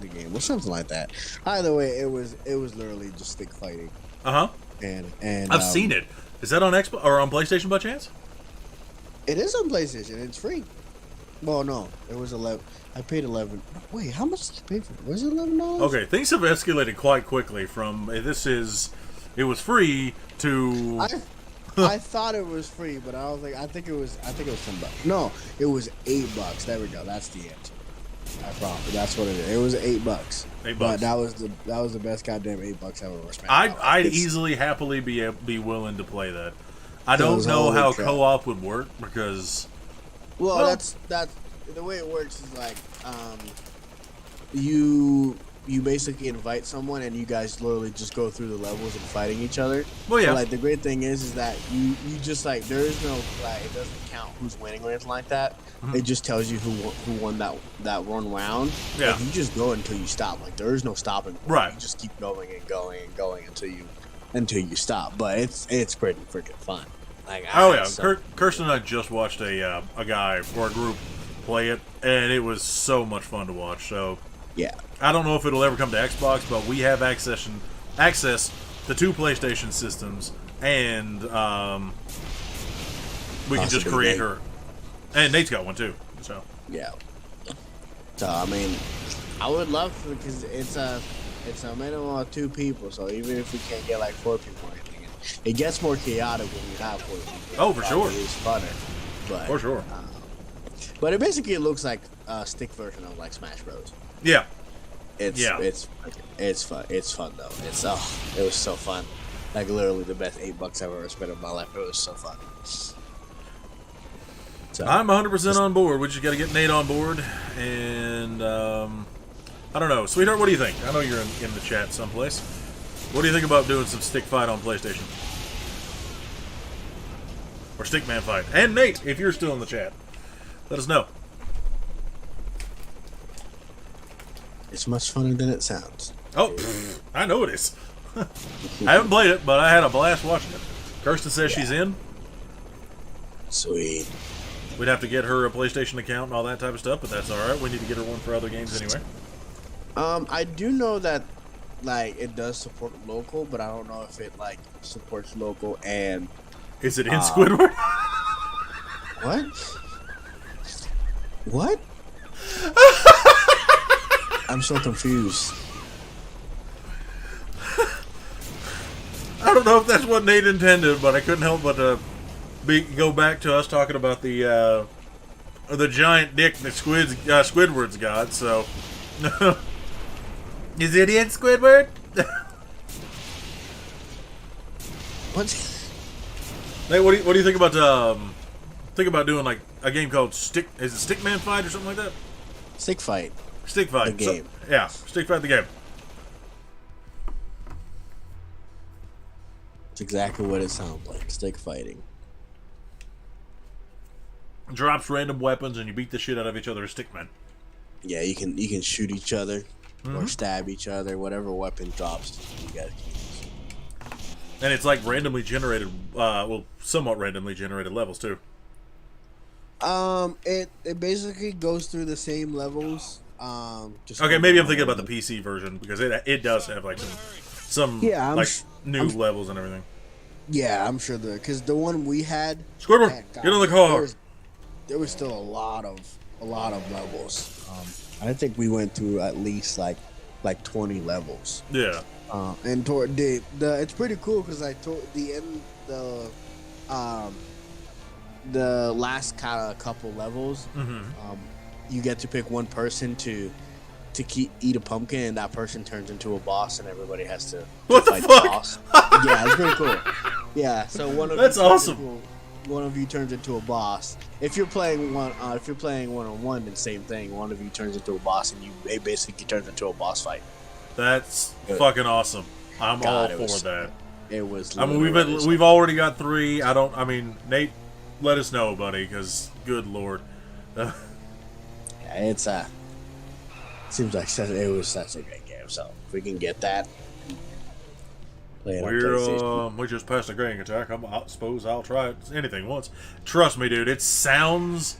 the game, or something like that. Either way, it was literally just stick fighting, Uh huh. and I've seen it. Is that on Xbox or on PlayStation by chance? It is on PlayStation. It's free. Well, no, it was 11. I paid 11. Wait, how much did I pay for it? Was it $11? Okay, things have escalated quite quickly from it was free to I thought it was free, but I was like, I think it was $10. No, it was $8. There we go. That's the answer. I promise. That's what it is. It was $8. $8. But that was the best goddamn $8 I've ever spent. I'd easily happily be willing to play that. I don't Those know how holy crap. co-op would work because Well, that's the way it works is like you basically invite someone and you guys literally just go through the levels and fighting each other. Well, yeah. So, like the great thing is that you just like there is no like it doesn't count who's winning or anything like that. Mm-hmm. It just tells you who won that one round. Yeah. Like, you just go until you stop. Like there is no stopping. Point. Right. You just keep going and going and going until you stop. But it's pretty freaking fun. Like Kirsten and I just watched a guy or a group play it, and it was so much fun to watch. So Yeah. I don't know if it'll ever come to Xbox, but we have access to 2 PlayStation systems, and we can just create her. And Nate's got one too. So yeah. So I mean, I would love to, because it's a minimum of 2 people. So even if we can't get like 4 people or anything, it gets more chaotic when you have 4 people. Oh, for sure. It's funner. But, for sure. But it basically looks like a stick version of like Smash Bros. Yeah. It's fun. It's fun though. It was so fun. Like literally the best $8 I've ever spent in my life. It was so fun. So, I'm 100% on board. We just got to get Nate on board, and I don't know, sweetheart. What do you think? I know you're in the chat someplace. What do you think about doing some stick fight on PlayStation or Stickman fight? And Nate, if you're still in the chat, let us know. It's much funner than it sounds. Oh, I know it is. I haven't played it, but I had a blast watching it. Kirsten says she's in. Sweet. We'd have to get her a PlayStation account and all that type of stuff, but that's alright. We need to get her one for other games anyway. I do know that like it does support local, but I don't know if it like supports local and is it in Squidward? What? What? I'm so confused. I don't know if that's what Nate intended, but I couldn't help but go back to us talking about the giant dick that Squidward's got. So, is it in Squidward? What? Nate, what do you think about doing like a game called Stick? Is it Stickman Fight or something like that? Stick Fight. Stick Fight. The game. So, yeah, Stick Fight the game. It's exactly what it sounds like. Stick fighting. Drops random weapons and you beat the shit out of each other as Stickmen. Yeah, you can shoot each other or stab each other. Whatever weapon drops, you gotta use. And it's like randomly generated, somewhat randomly generated levels too. It basically goes through the same levels. Just okay, maybe I'm thinking about the PC version because it does have like some new levels and everything. Yeah, I'm sure because the one we had, Squidward, get in the car. There was still a lot of levels. I think we went through at least like 20 levels. Yeah. And toward the it's pretty cool because I told the last kind of couple levels, you get to pick one person to eat a pumpkin, and that person turns into a boss, and everybody has to what fight the fuck? The boss. Yeah, it's pretty cool. Yeah, so that's awesome. One of you turns into a boss. If you're playing one-on-one, then same thing. One of you turns into a boss, and it basically turns into a boss fight. That's fucking awesome. I'm all for that. It was. I mean, we've already got 3. Nate, let us know, buddy, because good lord. Yeah, it's seems like it was such a great game. So if we can get that, play it on PlayStation. We just passed a gang attack. I suppose I'll try it anything once. Trust me, dude. It sounds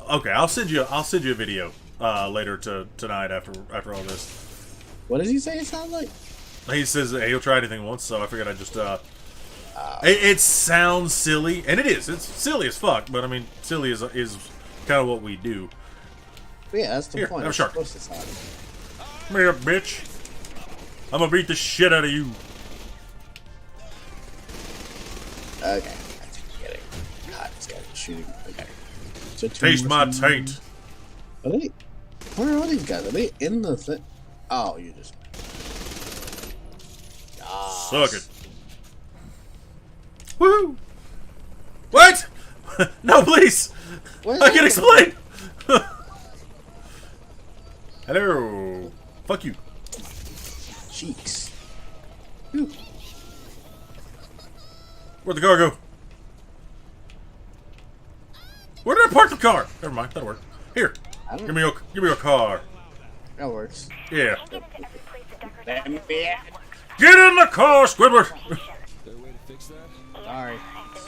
okay. I'll send you a video later tonight after all this. What does he say it sounds like? He says he'll try anything once, so I figured I'd just it sounds silly, and it is. It's silly as fuck, but I mean, silly is kind of what we do. Yeah, that's the Here, point. have a shark. Come here, bitch. I'm gonna beat the shit out of you. Okay, I think you get it. God, this guy's shooting. Okay. So Taste my taint. Where are all these guys? Are they in the thing? Oh, you just. Suck it. Woo! What? No, please. I can explain. Hello. Fuck you. Cheeks. Where'd the car go? Where did I park the car? Never mind, that'll work. Here, give me your car. That works. Yeah. Let me Get in the car, Squidward. Is there a way to fix that? Sorry.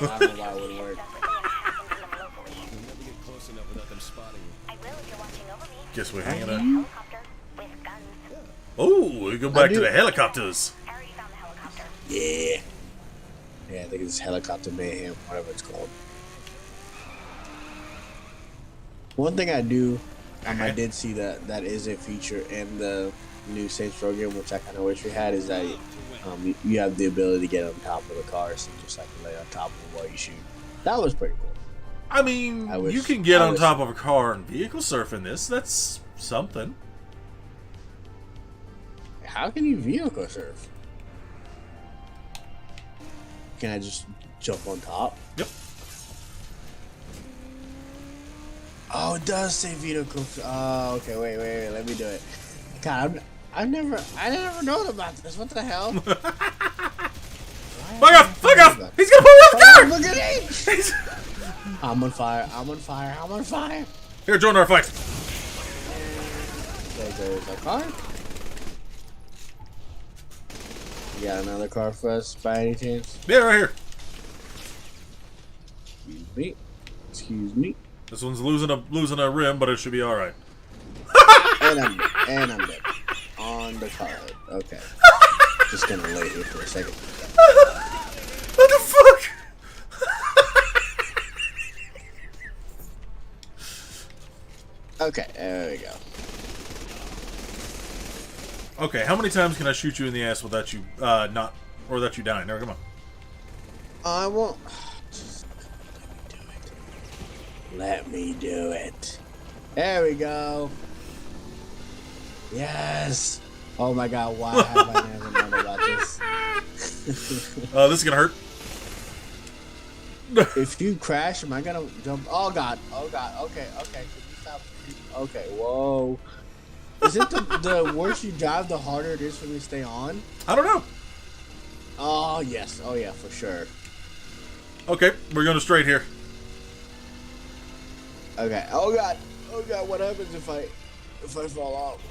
I don't know why it wouldn't work. You'll never get close enough without them spotting you. Guess we're hanging out. Oh, we go back to do- the helicopters. I already found the helicopter. Yeah. Yeah, I think it's Helicopter Mayhem, whatever it's called. One thing I did see that is a feature in the new Saints Row game, which I kind of wish we had, is that you have the ability to get on top of the cars and just like lay on top of them while you shoot. That was pretty cool. I mean, you can get on top of a car and vehicle surf in this. That's something. How can you vehicle surf? Can I just jump on top? Yep. Oh, it does say vehicle. Oh, okay. Wait. Let me do it. God, I never known about this. What the hell? Fuck off! He's gonna pull me off guard! Look at him! I'm on fire. Here, join our fight. There goes our car. You got another car for us by any chance? Yeah, right here. Excuse me. This one's losing a rim, but it should be all right. And I'm dead. On the car. Okay. Just gonna lay here for a second. What the fuck? Okay, there we go. Okay, how many times can I shoot you in the ass without you without you dying? There, come on. I won't. Just let me do it. There we go. Yes. Oh my God! Why have I never known about this? This is gonna hurt. If you crash, am I gonna jump? Oh God! Okay. Can you stop? Okay. Whoa. Is it the worse you drive, the harder it is for me to stay on? I don't know. Oh yes. Oh yeah, for sure. Okay, we're going straight here. Okay. Oh God. What happens if I fall off?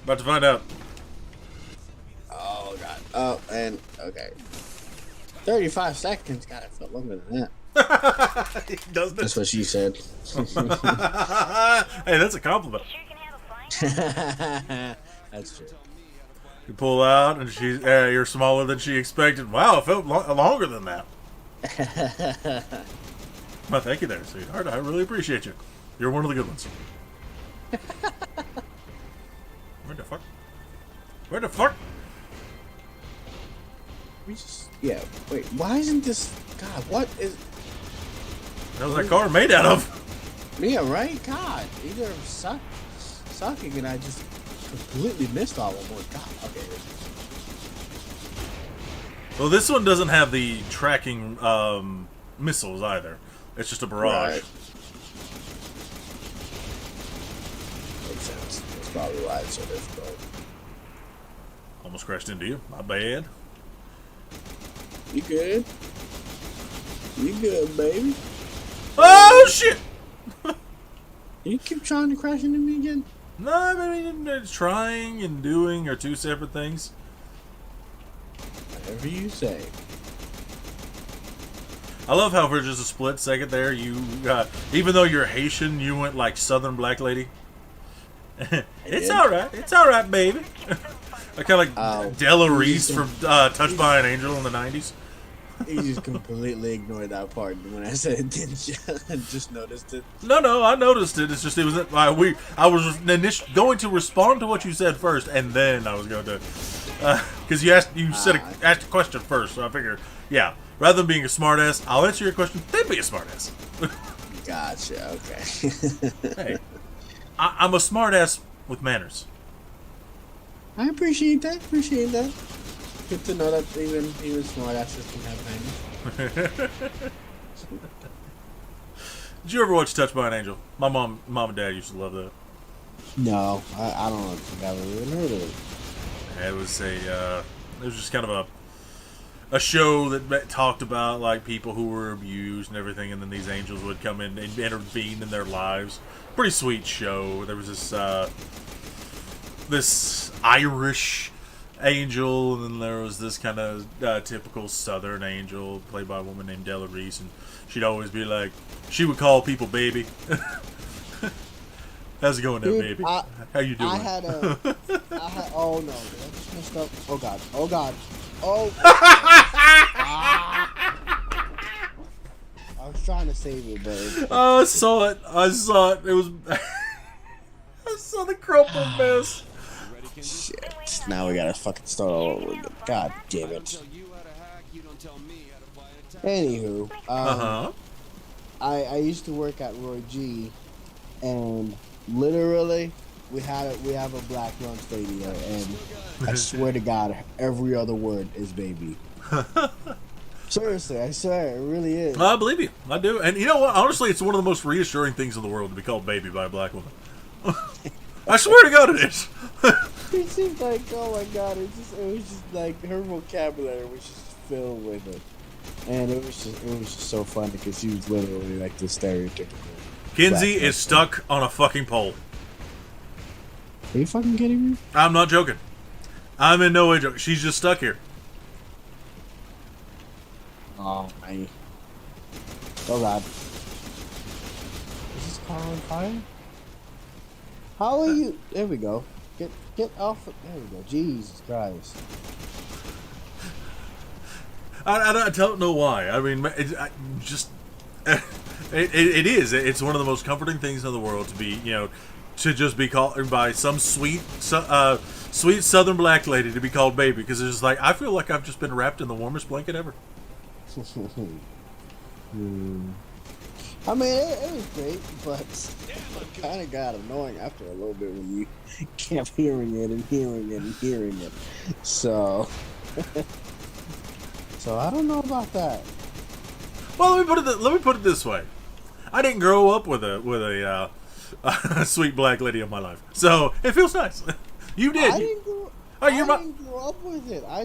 About to find out. Oh God. Oh, and okay. 35 seconds. God, I felt longer than that. Doesn't it? That's what she said. Hey, that's a compliment. Sure you can handle flying? That's true. You pull out, and you're smaller than she expected. Wow, it felt longer than that. Well, thank you there, sweetheart. I really appreciate you. You're one of the good ones. Where the fuck? Yeah. Wait. Why isn't this? God. What is? That was that car made out of? Yeah. Right. God. Either I'm sucking, and I just completely missed all of them. God. Okay. Well, this one doesn't have the tracking missiles either. It's just a barrage. Right. Makes sense. That's probably why it's so difficult. Almost crashed into you. My bad. You good? You good, baby? Oh shit! You keep trying to crash into me again? No, I mean, trying and doing are two separate things. Whatever you say. I love how for just a split second there, you, even though you're Haitian, you went like Southern black lady. It's alright, baby. I kind of like Della Reese from Touched by an Angel in the 90s. You just completely ignored that part when I said it, didn't you? Just noticed it. No, I noticed it. It's just I was going to respond to what you said first, and then I was going to, because asked a question first, so I figured, yeah, rather than being a smartass, I'll answer your question, then be a smartass. Gotcha. Okay. Hey, I'm a smartass with manners. I appreciate that. Good to know that even smartasses can have manners. Did you ever watch Touched by an Angel? My mom and dad used to love that. No, I don't know if I've ever even heard of it. It was just kind of a show that talked about like people who were abused and everything, and then these angels would come in and intervene in their lives. Pretty sweet show. There was this Irish angel, and then there was this kind of typical Southern angel played by a woman named Della Reese, and she'd always be like, she would call people baby. How's it going now, Dude, baby? How you doing? I had oh no, I just messed up. Oh god, oh god, oh. I was trying to save it, but Oh, I saw it. It was. I saw the crumpled mess. shit. Now we gotta fucking start all over again. God damn it. Anywho, I used to work at Roy G, and literally we have a black lunch lady there, and I swear to God, every other word is baby. Seriously, I swear, it really is. I believe you. I do. And you know what? Honestly, it's one of the most reassuring things in the world to be called baby by a black woman. I swear to God, it is. It seems like, oh my God, it was just like her vocabulary was just filled with it, and it was just so funny because she was literally like the stereotypical. Kinsey is stuck on a fucking pole. Are you fucking kidding me? I'm not joking. I'm in no way joking. She's just stuck here. Oh my. Oh God. Is this car on fire? How are you? There we go. Get off. There we go. Jesus Christ. I don't know why. I mean, it is. It's one of the most comforting things in the world to be, to just be called by some sweet Southern black lady to be called baby, because it's just like, I feel like I've just been wrapped in the warmest blanket ever. I mean, it was great, but it kind of got annoying after a little bit when you kept hearing it and hearing it and hearing it. So, I don't know about that. Well, let me put it this way: I didn't grow up with a sweet black lady in my life, so it feels nice. You did. I didn't grow up with it. I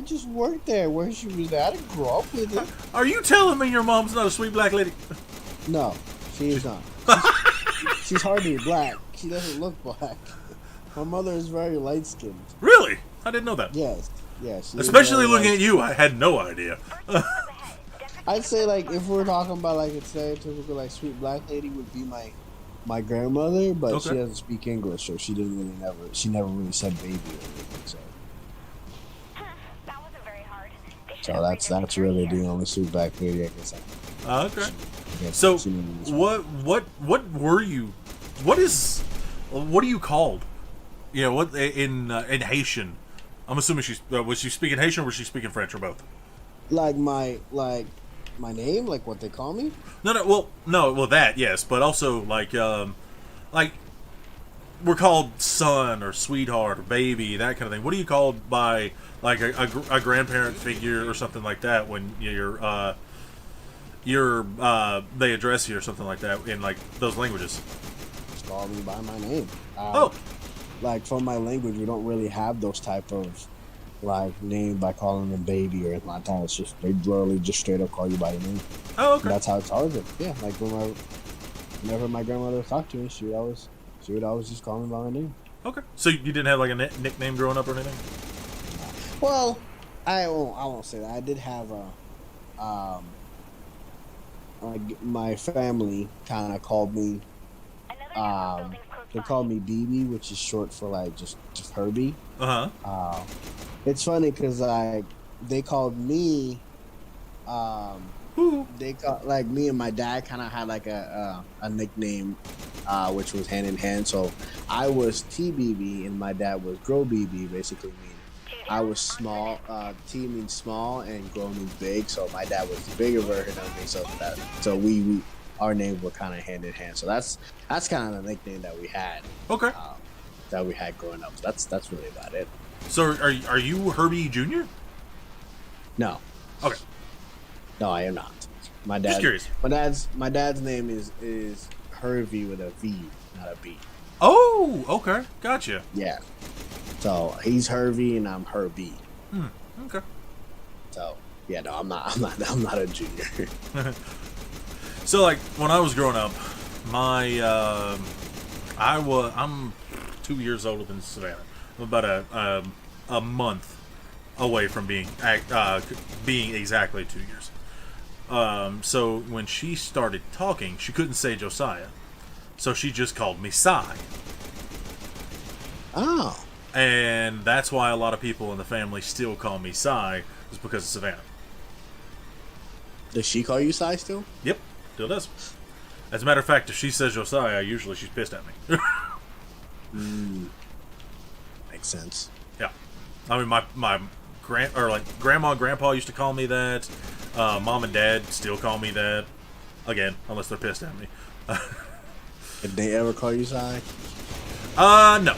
just worked there where she was at. I didn't grow up with it. Are you telling me your mom's not a sweet black lady? No, she is not. She's hardly black. She doesn't look black. My mother is very light skinned. Really? I didn't know that. Yes. Especially looking at you, I had no idea. I'd say, like, if we're talking about like a stereotypical like sweet black lady, would be my grandmother, but she doesn't speak English, so she never really said baby or anything. So. That wasn't very hard. So that's really the only sweet black lady I guess. Okay. So what were you? What are you called? What in Haitian? I'm assuming was she speaking Haitian or was she speaking French or both? Like my name, like what they call me? No, that yes, but also like we're called son or sweetheart or baby, that kind of thing. What are you called by like a grandparent figure or something like that when they address you or something like that in like those languages? Just call me by my name. Like for my language, we don't really have those type of like name by calling them baby or anything like that. It's just they literally just straight up call you by your name. Oh, okay. And that's how it's always. Yeah, like whenever my grandmother talked to me, she would always just call me by my name. Okay. So you didn't have like a nickname growing up or anything? Well, I won't say that. I did have my family kind of called me. They called me BB, which is short for like just Herbie. It's funny because they called me. They call like me and my dad kind of had like a nickname, which was hand in hand. So I was TBB and my dad was Grow BB, basically mean I was small. T means small and Grow means big. So my dad was the bigger version of me. So we our names were kind of hand in hand. So that's kind of the nickname that we had. Okay. That we had growing up. So that's really about it. So are you Herbie Jr.? No. Okay. No, I am not. My dad. Just curious. My dad's name is Hervey with a V, not a B. Oh, okay, gotcha. Yeah. So he's Hervey and I'm Herbie. Okay. So yeah, no, I'm not a junior. So like when I was growing up, I'm 2 years older than Savannah. I'm about a month away from being exactly 2 years. So when she started talking, she couldn't say Josiah. So she just called me Sai. Oh. And that's why a lot of people in the family still call me Sai, is because of Savannah. Does she call you Sai still? Yep, still does. As a matter of fact, if she says Josiah, usually she's pissed at me. Makes sense. Yeah. I mean, my grandma and grandpa used to call me that. Mom and dad still call me that. Again, unless they're pissed at me. Did they ever call you Sai? No.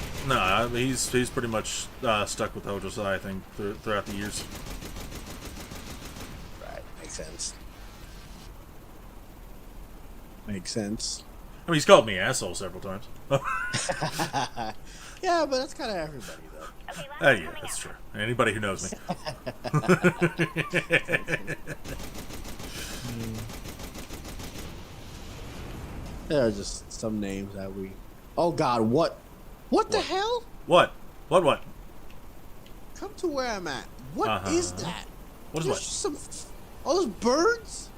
He's pretty much stuck with the whole Josiah thing throughout the years. Right. Makes sense. Makes sense. I mean, he's called me asshole several times. Yeah, but that's kind of everybody, though. Yeah, that's true. Anybody who knows me. There are just some names that we... Oh, God, what? What the hell? What? What? Come to where I'm at. What is that? What is There's what? some... All those birds?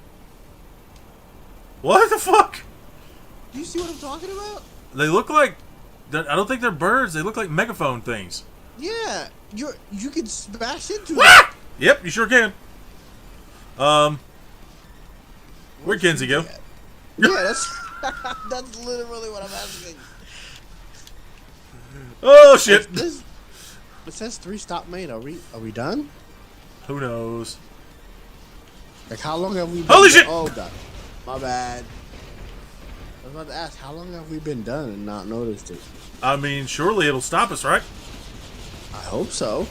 What the fuck? Do you see what I'm talking about? They look like... I don't think they're birds. They look like megaphone things. Yeah. You can smash into Ah! them. Yep, you sure can. Where'd Kenzie go? Yeah, that's... that's literally what I'm asking. Oh, shit. It says 3 stop made. Are we done? Who knows? Like, how long have we been... Holy shit! Oh, God. My bad. I was about to ask, how long have we been done and not noticed it? I mean, surely it'll stop us, right? I hope so.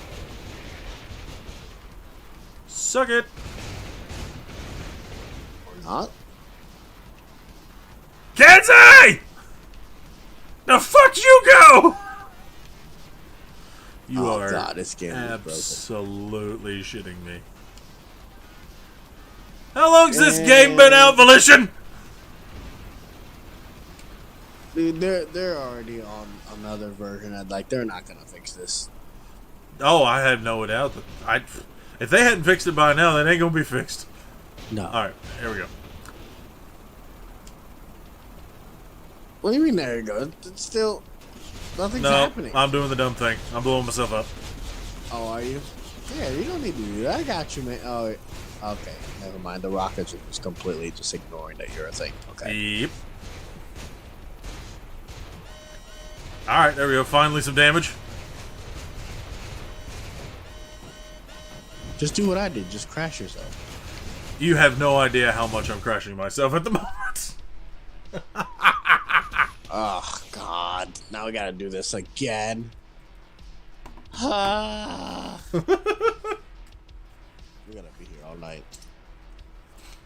Suck it. Or not. Kenzie! The fuck you go! You Oh, are God, this game is broken. absolutely shitting me. How long's this game been out, Volition? Dude, they're already on another version. They're not gonna fix this. Oh, I have no doubt that if they hadn't fixed it by now, that ain't gonna be fixed. No. All right, here we go. What do you mean? There you go. It's still nothing's No, happening. I'm doing the dumb thing. I'm blowing myself up. Oh, are you? Yeah, you don't need to do that. I got you, man. Oh, okay. Never mind. The rockets are just completely just ignoring that you're a thing. Okay. Yep. All right, there we go. Finally, some damage. Just do what I did. Just crash yourself. You have no idea how much I'm crashing myself at the moment. Oh, God. Now we gotta do this again. We're gonna be here all night.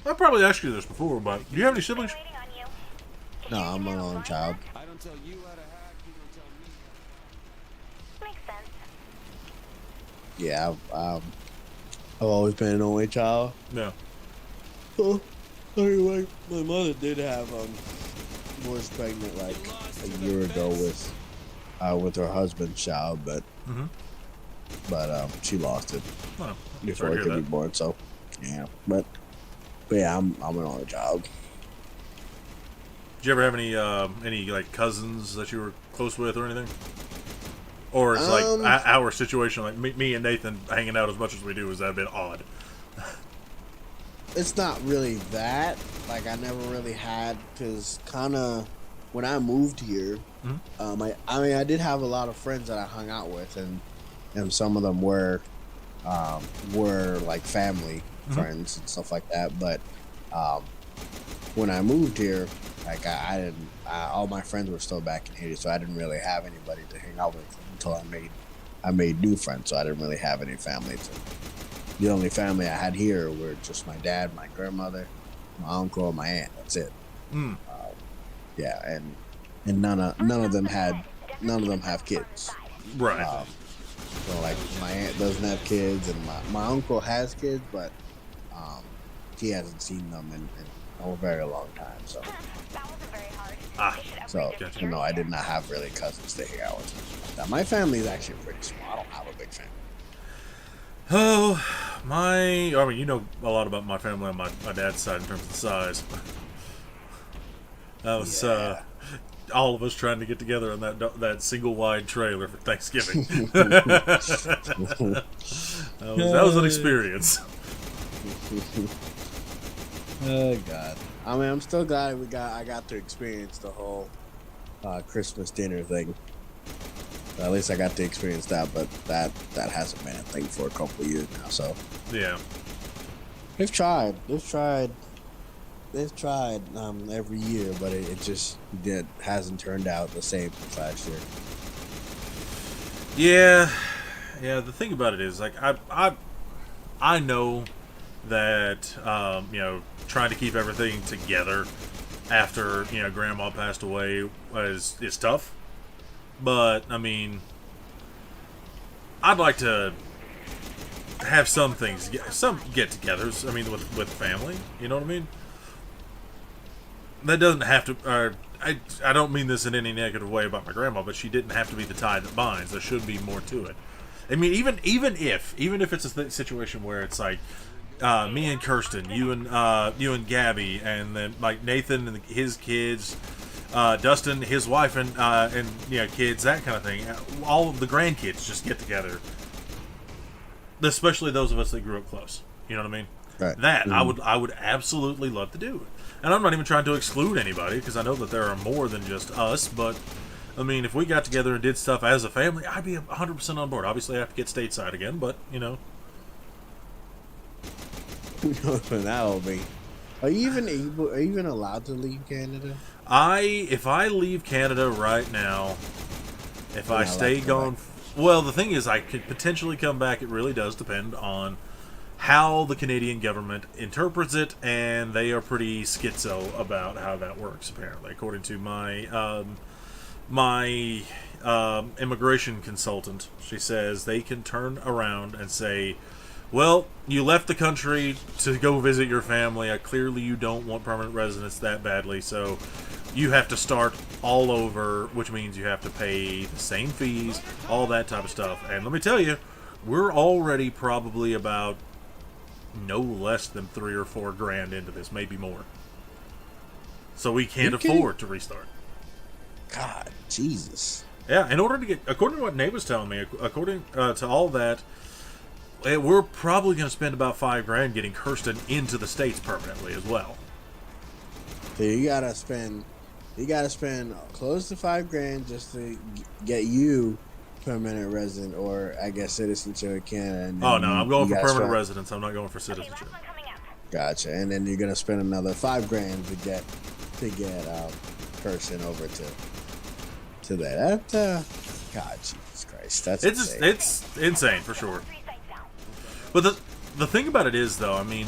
I probably asked you this before, but do you have any siblings? Waiting on you. No, I'm my own child. I don't tell you how to hack, you don't tell me. Makes sense. Yeah, I've always been an only child. No. Oh, anyway, my mother did have was pregnant like a year ago with her husband's child, but she lost it Oh, before sorry it to could hear be born. So yeah, but yeah, I'm an only child. Did you ever have any like cousins that you were close with or anything? Or is like our situation, like me and Nathan hanging out as much as we do, is that a bit odd? It's not really that. Like, I never really had, because kind of when I moved here, I did have a lot of friends that I hung out with, and some of them were like family friends and stuff like that. But when I moved here, like I didn't, all my friends were still back in Haiti, so I didn't really have anybody to hang out with until I made new friends. So I didn't really have any family the only family I had here were just my dad, my grandmother, my uncle, and my aunt. That's it. Yeah, and none of them have kids. Right. So like my aunt doesn't have kids, and my uncle has kids, but he hasn't seen them in a very long time. So That wasn't very hard. so I did not have really cousins to hang out with. Now, my family is actually pretty small. I don't have a big family. Oh, I mean, you know a lot about my family on my dad's side in terms of the size. That was, all of us trying to get together on that single wide trailer for Thanksgiving. that was an experience. Oh God! I mean, I'm still glad I got to experience the whole Christmas dinner thing. At least I got to experience that, but that hasn't been a thing for a couple of years now. So yeah, they've tried every year, but it just hasn't turned out the same as last year. Yeah. The thing about it is, like, I know that trying to keep everything together after Grandma passed away is tough. But I mean, I'd like to have some get-togethers. I mean, with family. You know what I mean? That doesn't have to. I don't mean this in any negative way about my grandma, but she didn't have to be the tie that binds. There should be more to it. I mean, even if it's a situation where it's like me and Kirsten, you and Gabby, and then like Nathan and his kids, Dustin, his wife, and kids, that kind of thing. All of the grandkids just get together, especially those of us that grew up close. You know what I mean? Right. That I would absolutely love to do it. And I'm not even trying to exclude anybody, because I know that there are more than just us, but I mean, if we got together and did stuff as a family, I'd be 100% on board. Obviously, I have to get stateside again, but, that will be. Are you even allowed to leave Canada? If I leave Canada right now, if I stay gone... Well, the thing is, I could potentially come back. It really does depend on how the Canadian government interprets it, and they are pretty schizo about how that works, apparently, according to my immigration consultant. She says they can turn around and say, well, you left the country to go visit your family. Clearly you don't want permanent residence that badly, so you have to start all over, which means you have to pay the same fees, all that type of stuff. And let me tell you, we're already probably about no less than $3,000 or $4,000 into this, maybe more. So we can't afford to restart. God, Jesus. Yeah, in order to get, according to what Nate was telling me, according to all that, we're probably going to spend about $5,000 getting Kirsten into the States permanently as well. So you gotta spend close to $5,000 just to get you permanent resident, or I guess citizenship in Canada. And oh no, I'm going for permanent residence. I'm not going for citizenship. Gotcha. And then you're gonna spend another $5,000 to get Kirsten over to that. God, Jesus Christ, that's insane. It's insane for sure. But the thing about it is, though, I mean,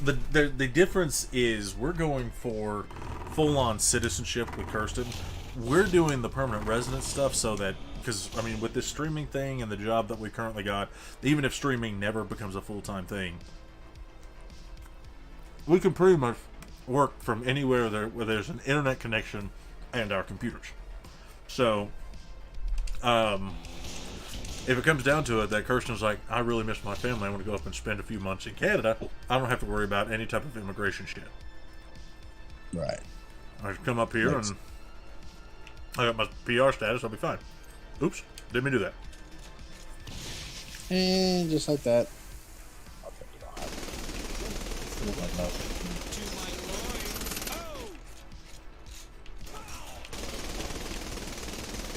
the difference is we're going for full-on citizenship with Kirsten. We're doing the permanent residence stuff so that, because, I mean, with this streaming thing and the job that we currently got, even if streaming never becomes a full-time thing, we can pretty much work from anywhere where there's an internet connection and our computers. So, if it comes down to it, that Kirsten's like, I really miss my family, I want to go up and spend a few months in Canada, I don't have to worry about any type of immigration shit. Right. I just come up here and I got my PR status, I'll be fine. Oops, didn't mean to do that. And just like that. Okay, you don't have it.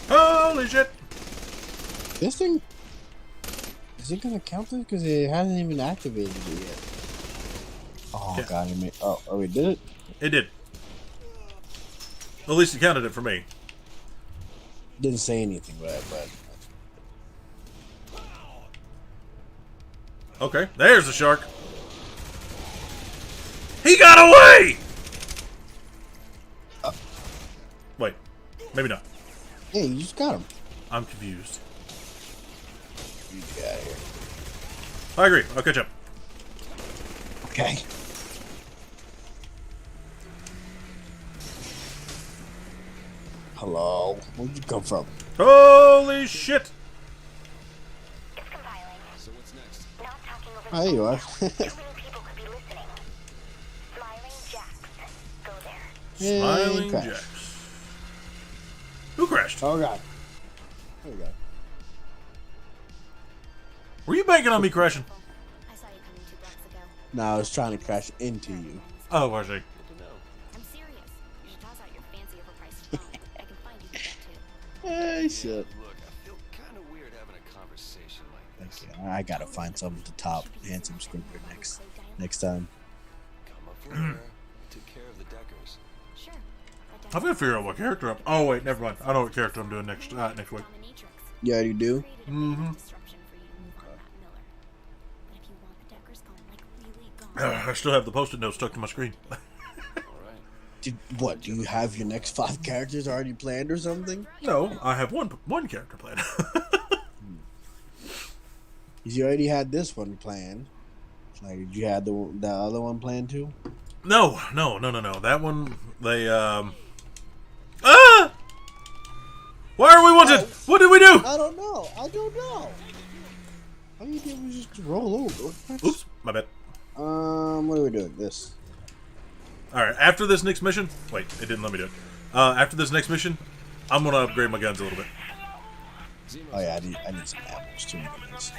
Holy shit! This thing, is it gonna count this? Because it hasn't even activated it yet. Oh Yeah. God! We did it. It did. At least it counted it for me. Didn't say anything, but Okay, there's the shark. He got away! Wait, maybe not. hey, you just got him. I'm confused. You get out of here. I agree. I'll catch up. Okay. Hello. Where'd you come from? Holy shit! It's compiling. So what's next? Not talking over Oh, there you are. Too many people could be listening. Smiling Jacks. Go there. Smiling crash. Jacks. Who crashed? Oh god. Oh god. Were you banking on me crashing? I saw you coming 2 blocks ago. No, I was trying to crash into you. Oh, was I? I'm serious. You should toss out your fancy overpriced phone. I can find you that too. Hey, shit. Look, I feel kind of weird having a conversation like this. Okay, I gotta find something to top handsome Squidward next time. Come up from there. Took care of the Deckers. Sure. I've got to figure out what character I'm. Oh wait, never mind. I know what character I'm doing next week. You already do? Mm-hmm. I still have the post-it note stuck to my screen. All right. What? Do you have your next 5 characters already planned or something? No, I have one character planned. You already had this one planned. Like, did you have the other one planned too? No. That one, they Ah! Why are we wanted? What did we do? I don't know. All you did was just roll over. Oops, my bad. What are we doing? This. All right, after this next mission, wait, it didn't let me do it. After this next mission, I'm gonna upgrade my guns a little bit. Oh yeah, I need some ammo. It's too many guns.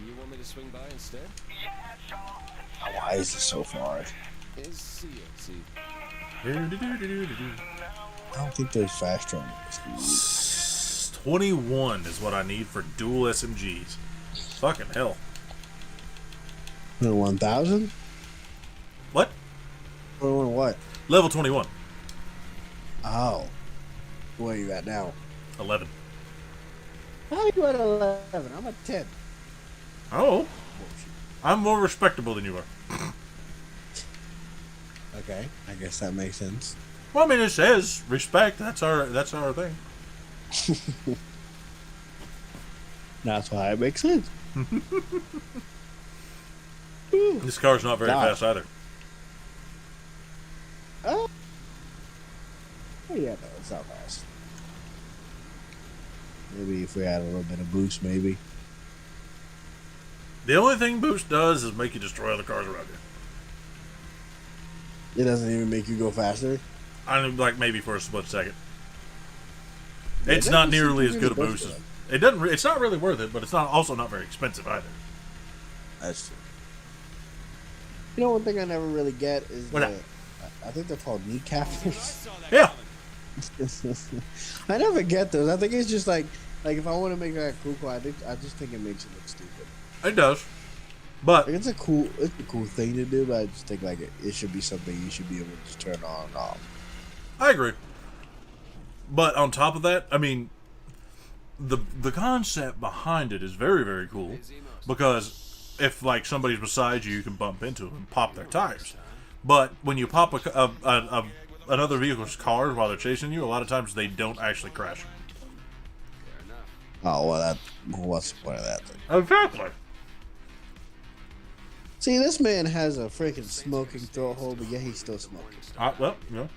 You want me to swing by instead? Why is this so far? See ya. I don't think there's fast travel. 21 is what I need for dual SMGs. Fucking hell. 1,000? What? 21 what? Level 21. Oh. Where are you at now? 11. How are you at 11? I'm at 10. Oh. I'm more respectable than you are. Okay, I guess that makes sense. Well, I mean, it says respect. That's our thing. That's why it makes sense. This car's not very fast either. Oh yeah, no, it's not fast. Maybe if we had a little bit of boost, maybe. The only thing boost does is make you destroy other cars around you. It doesn't even make you go faster. I mean, like maybe for a split second. Yeah, It's that not was nearly as something good a really boost. good It doesn't. It's not really worth it, but it's not also not very expensive either. That's true. You know, one thing I never really get is What I think they're called kneecappers. Yeah. I never get those. I think it's just like if I want to make that cool, I just think it makes it look stupid. It does, but Like, it's a cool thing to do, but I just think like it should be something you should be able to turn on and off. I agree. But on top of that, I mean, the concept behind it is very, very cool, because if like somebody's beside you, you can bump into them and pop their tires. But when you pop another vehicle's cars while they're chasing you, a lot of times they don't actually crash. Oh well, what's the point of that thing? Exactly. See, this man has a freaking smoking throat hole, but yet he's still smoking. Well, you know,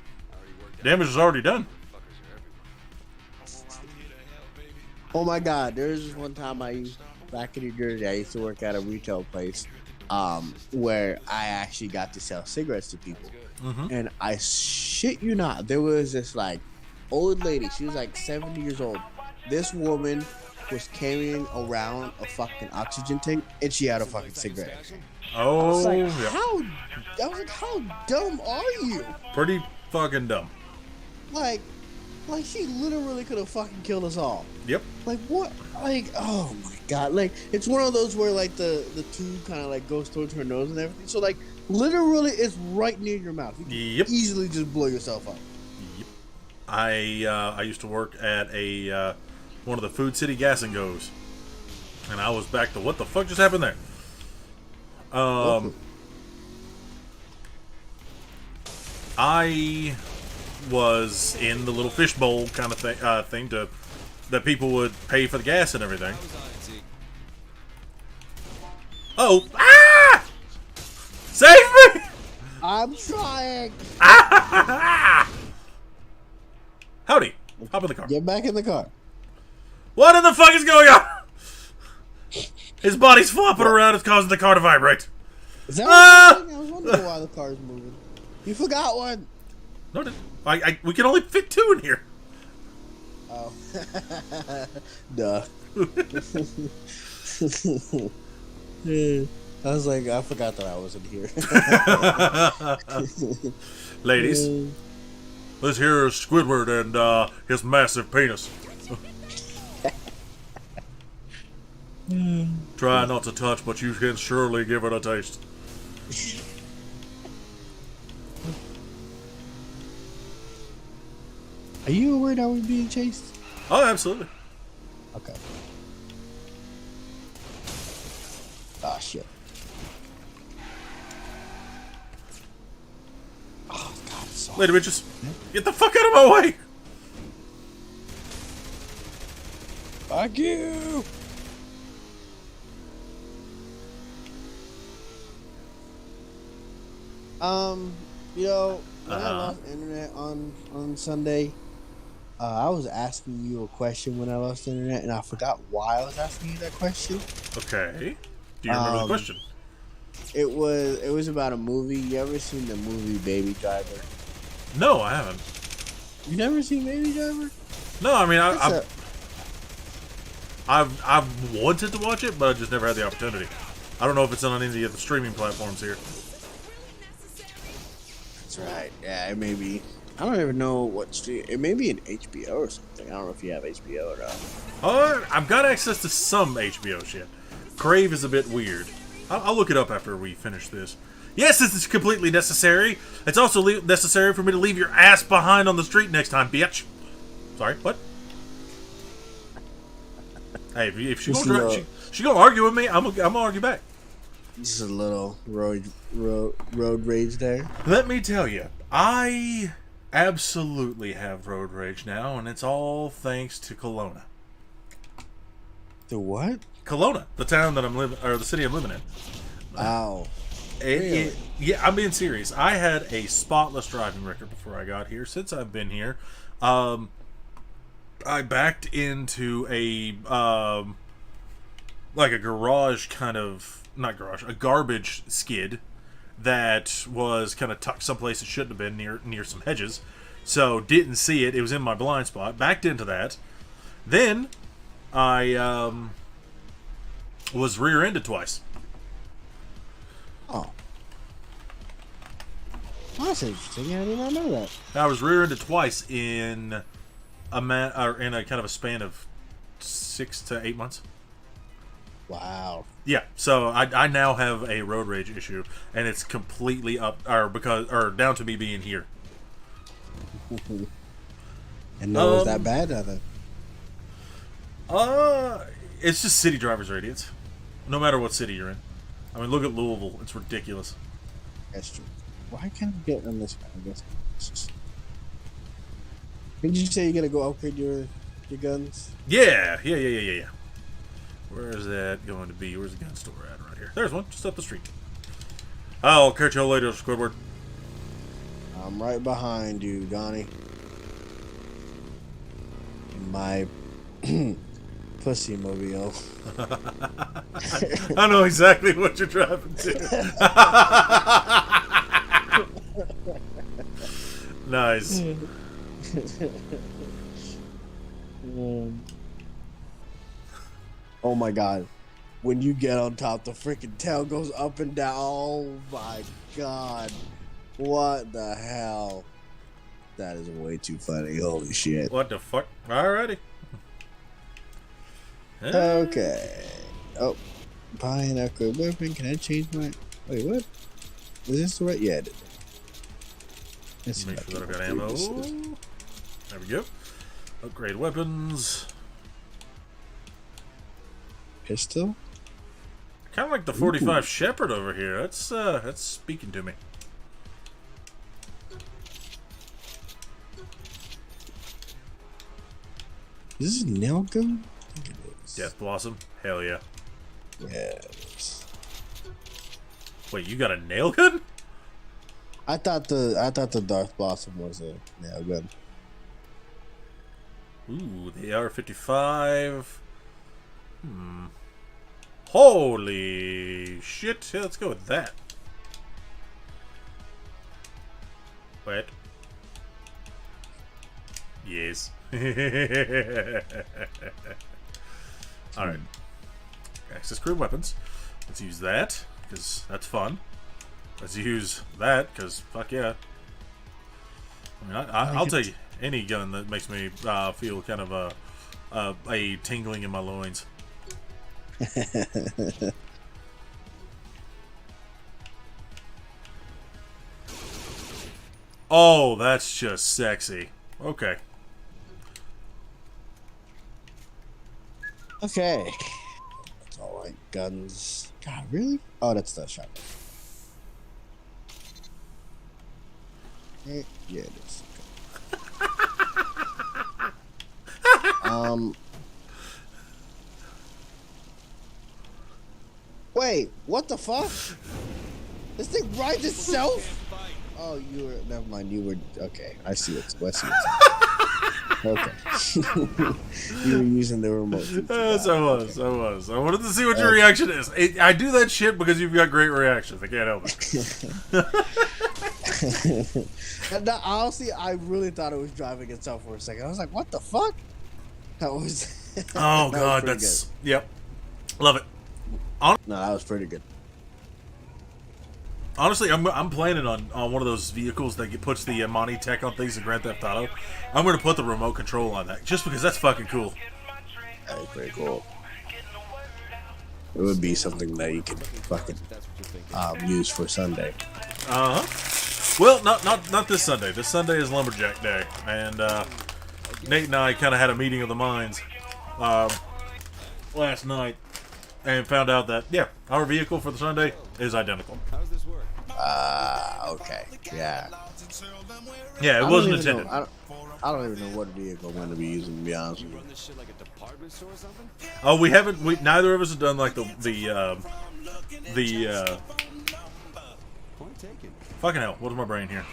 damage is already done. Oh my God! There was this one time back in New Jersey, I used to work at a retail place, where I actually got to sell cigarettes to people, and I shit you not, there was this like old lady. She was like 70 years old. This woman was carrying around a fucking oxygen tank, and she had a fucking cigarette. Oh, Like, yeah. how dumb are you? Pretty fucking dumb. Like she literally could have fucking killed us all. Yep. Like what? Like, oh my God! Like, it's one of those where like the tube kind of like goes towards her nose and everything. So like literally, it's right near your mouth. You can Yep. easily just blow yourself up. Yep. I used to work at a one of the Food City Gas and Goes, and I was back to what the fuck just happened there. I was in the little fishbowl kind of thing that people would pay for the gas and everything. Oh! Ah! Save me! I'm trying. Howdy. Hop in the car. Get back in the car. What in the fuck is going on? His body's flopping around. It's causing the car to vibrate. Is that what you're saying? I was wondering why the car's moving. You forgot one. No, I didn't. We can only fit 2 in here. Oh. Duh. I was like, I forgot that I wasn't here. Ladies, let's hear Squidward and his massive penis. Try not to touch, but you can surely give it a taste. Are you aware that we're being chased? Oh, absolutely. Okay. Ah, shit. Oh, God, it's so Lady bitches, get the fuck out of my way! Fuck you! You know, when I lost internet on Sunday, I was asking you a question when I lost internet, and I forgot why I was asking you that question. Okay. Do you remember the question? It was about a movie. You ever seen the movie Baby Driver? No, I haven't. You never seen Baby Driver? No, I mean, I've wanted to watch it, but I just never had the opportunity. I don't know if it's on any of the streaming platforms here. That's right. Yeah, it may be. I don't even know what stream. It may be an HBO or something. I don't know if you have HBO or not. I've got access to some HBO shit. Crave is a bit weird. I'll look it up after we finish this. Yes, this is completely necessary. It's also necessary for me to leave your ass behind on the street next time, bitch. Sorry, what? Hey, if she gonna argue with me, I'm gonna argue back. Just a little road rage there. Let me tell you, I absolutely have road rage now, and it's all thanks to Kelowna. The what? Kelowna, the town that I'm living, or the city I'm living in. Wow. Really? Yeah, I'm being serious. I had a spotless driving record before I got here. Since I've been here, I backed into a like a garage kind of, not garage, a garbage skid that was kind of tucked someplace it shouldn't have been, near some hedges. So didn't see it. It was in my blind spot. Backed into that. Then I was rear-ended twice. Oh. That's interesting. I did not know that. I was rear-ended twice in a kind of a span of 6 to 8 months. Wow. Yeah, so I now have a road rage issue, and it's completely down to me being here. And no, was that bad? It's just city drivers are idiots. No matter what city you're in. I mean, look at Louisville. It's ridiculous. That's true. Why can't I get on this one? I guess. Did you say you're gonna go upgrade your guns? Yeah. Where is that going to be? Where's the gun store at? Right here. There's one, just up the street. I'll catch you later, Squidward. I'm right behind you, Donnie. In my pussy mobile. I know exactly what you're driving to. Nice. Oh my god. When you get on top, the freaking tail goes up and down. Oh my god. What the hell? That is way too funny. Holy shit. What the fuck? Alrighty. Okay. Oh. Buying a good weapon. Can I change my... Wait, what? Is this the right... Yeah, it is. Let's Make sure that I've got ammo. There we go. Upgrade weapons. Pistol? Kind of like the 45 Shepherd over here. That's speaking to me. Is this a nail gun? I think it is. Death Blossom? Hell yeah. Yeah, it is. Wait, you got a nail gun? I thought the Darth Blossom was a nail gun. Ooh, the AR-55. Holy shit. Yeah, let's go with that. Wait. Yes. Alright. Access group weapons. Let's use that, because that's fun. Let's use that, because fuck yeah. I mean, I'll take any gun that makes me feel kind of a tingling in my loins. Oh, that's just sexy. Okay. Okay. That's all right. Guns. God, really? Oh, that's the shotgun. Yeah, it is. Wait, what the fuck? This thing rides itself? Oh, you were. Never mind. You were. Okay, I see it. Okay. You were using the remote. Yes, I was. I wanted to see what your reaction is. I do that shit because you've got great reactions. I can't help it. And honestly, I really thought it was driving itself for a second. I was like, what the fuck? That was. Oh, God, that's. Good. Yep. Love it. No, that was pretty good. Honestly, I'm planning on one of those vehicles that puts the Monty Tech on things in Grand Theft Auto. I'm going to put the remote control on that, just because that's fucking cool. That is pretty cool. It would be something that you could fucking use for Sunday. Well, not this Sunday. This Sunday is Lumberjack Day, and Nate and I kind of had a meeting of the minds last night, and found out that our vehicle for the Sunday is identical. How's this work? Okay. Yeah. Yeah, it wasn't intended. I don't even know what vehicle I'm going to be using, to be honest with you. Run this shit like a department store or something? Oh, we haven't. Neither of us have done like the Point taken. fucking hell. What is my brain here?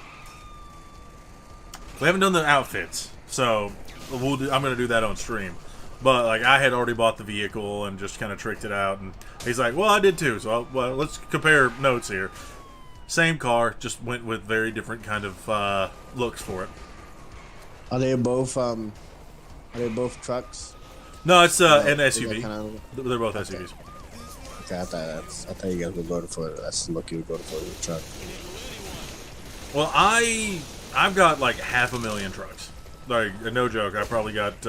We haven't done the outfits, so I'm gonna do that on stream. But like, I had already bought the vehicle and just kind of tricked it out, and he's like, "Well, I did too." So let's compare notes here. Same car, just went with very different kind of looks for it. Are they both trucks? No, it's an SUV. They're both okay. SUVs. Okay, I thought you guys were going for it. That's lucky to go for the truck. Well, I've got like 500,000 trucks. Like, no joke. I probably got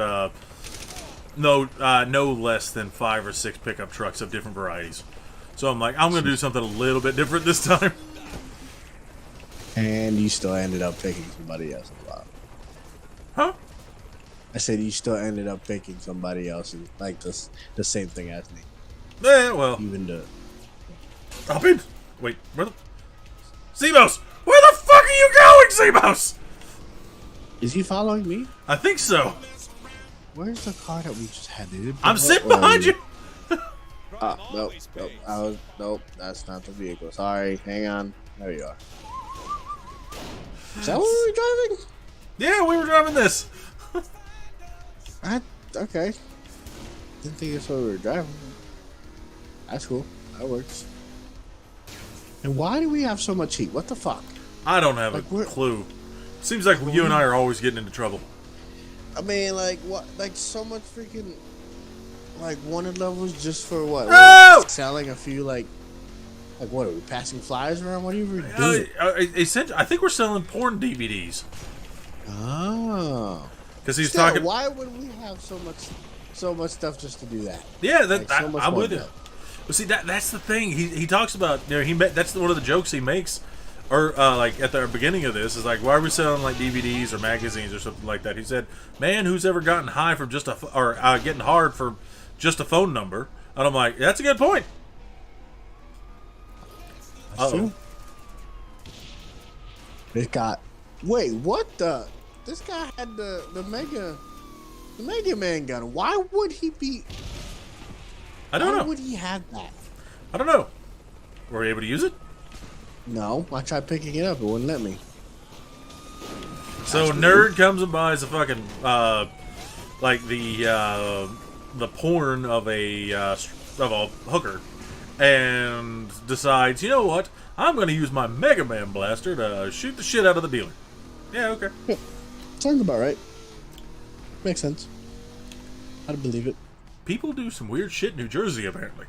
no less than 5 or 6 pickup trucks of different varieties. So I'm like, I'm gonna do something a little bit different this time. And you still ended up picking somebody else as well. Huh? I said you still ended up picking somebody else, and like the same thing as me. Yeah, well. Even the. Stop it! Wait, where the. Zebos! Where the fuck are you going, Zebos? Is he following me? I think so. Where's the car that we just had? I'm sitting behind you! Nope. Nope, that's not the vehicle. Sorry, hang on. There you are. Is that what we were driving? Yeah, we were driving this. Okay. Didn't think that's what we were driving. That's cool. That works. And why do we have so much heat? What the fuck? I don't have a clue. Seems like you and I are always getting into trouble. I mean, like, what? Like, so much freaking. Like, wanted levels just for what? Oh! Like, selling a few, like, what are we passing flyers around? What are you doing? Essentially, I think we're selling porn DVDs. Oh. Because he's talking. Why would we have so much stuff just to do that? Yeah, like, I'm with you. But see, that's the thing. He talks about. That's one of the jokes he makes, or like at the beginning of this is like, why are we selling like DVDs or magazines or something like that? He said, "Man, who's ever gotten high from just getting hard for just a phone number?" And I'm like, that's a good point. Uh-oh. This guy. Wait, what the? This guy had the Mega Man gun. Why would he be? I don't know. Why would he have that? I don't know. Were we able to use it? No, I tried picking it up. It wouldn't let me. So nerd comes and buys a fucking like the porn of a hooker, and decides, you know what? I'm going to use my Mega Man blaster to shoot the shit out of the dealer. Yeah, okay. Yeah, sounds about right. makes sense. I'd believe it. People do some weird shit in New Jersey, apparently.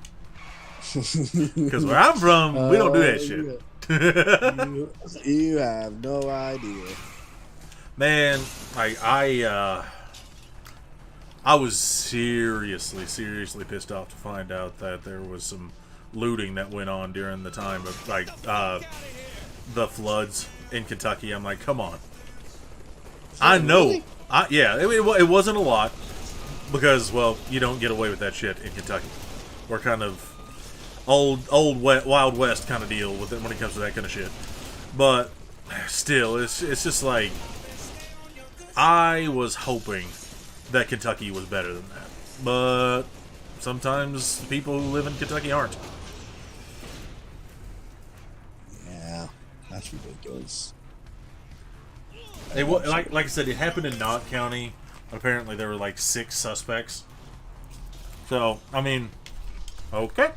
Because where I'm from, we don't do that shit. You have no idea. Man, I was seriously pissed off to find out that there was some looting that went on during the time of the floods in Kentucky. I'm like, come on. I know. Really? Yeah, it wasn't a lot because, well, you don't get away with that shit in Kentucky. We're kind of old Wild West kind of deal with it when it comes to that kind of shit. But still, it's just like I was hoping that Kentucky was better than that. But sometimes people who live in Kentucky aren't. Yeah, that's ridiculous. Like I said, it happened in Knott County. Apparently, there were like 6 suspects. So, I mean, okay.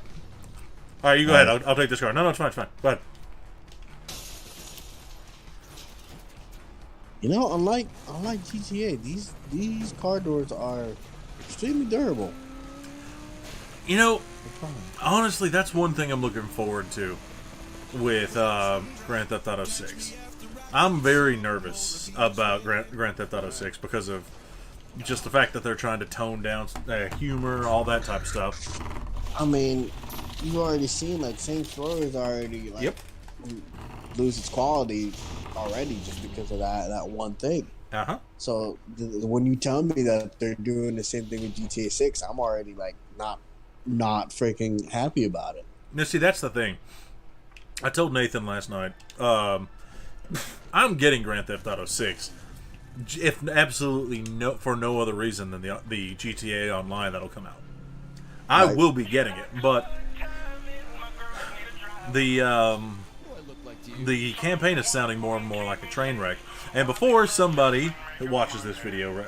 All right, you go ahead. I'll take this car. No, it's fine. Go ahead. You know, unlike GTA, these car doors are extremely durable. You know, honestly, that's one thing I'm looking forward to with Grand Theft Auto 6. I'm very nervous about Grand Theft Auto 6 because of just the fact that they're trying to tone down humor, all that type of stuff. I mean, you've already seen, like, Saints Row is already, like, lose its quality already just because of that one thing. So when you tell me that they're doing the same thing with GTA 6, I'm already, like, not freaking happy about it. Now, see, that's the thing. I told Nathan last night, I'm getting Grand Theft Auto 6, if absolutely for no other reason than the GTA Online that'll come out. I will be getting it, but the campaign is sounding more and more like a train wreck. And before somebody that watches this video,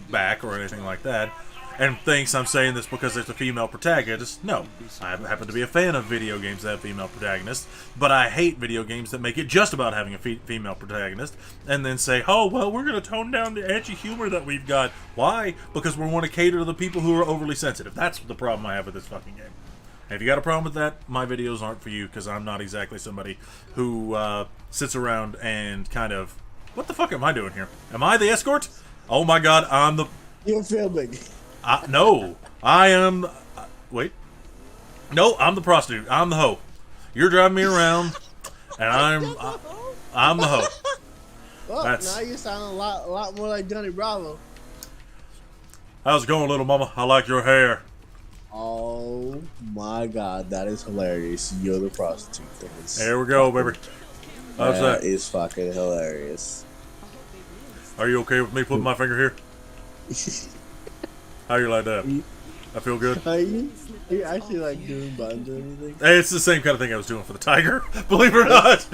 back or anything like that, and thinks I'm saying this because there's a female protagonist, no. I happen to be a fan of video games that have female protagonists, but I hate video games that make it just about having a female protagonist, and then say, oh, well, we're going to tone down the edgy humor that we've got. Why? Because we want to cater to the people who are overly sensitive. That's the problem I have with this fucking game. And if you got a problem with that, my videos aren't for you, because I'm not exactly somebody who sits around and kind of, what the fuck am I doing here? Am I the escort? Oh my god, I'm the... You're filming. No, I am... wait. No, I'm the prostitute. I'm the hoe. You're driving me around, and I'm the hoe. Well, now you sound a lot more like Johnny Bravo. How's it going, little mama? I like your hair. Oh my god, that is hilarious. You're the prostitute. There we go, baby. How's that? That is fucking hilarious. Are you okay with me putting my finger here? How you like that? I feel good. Are you actually like doing buttons or anything? Hey, it's the same kind of thing I was doing for the tiger. Believe it or not.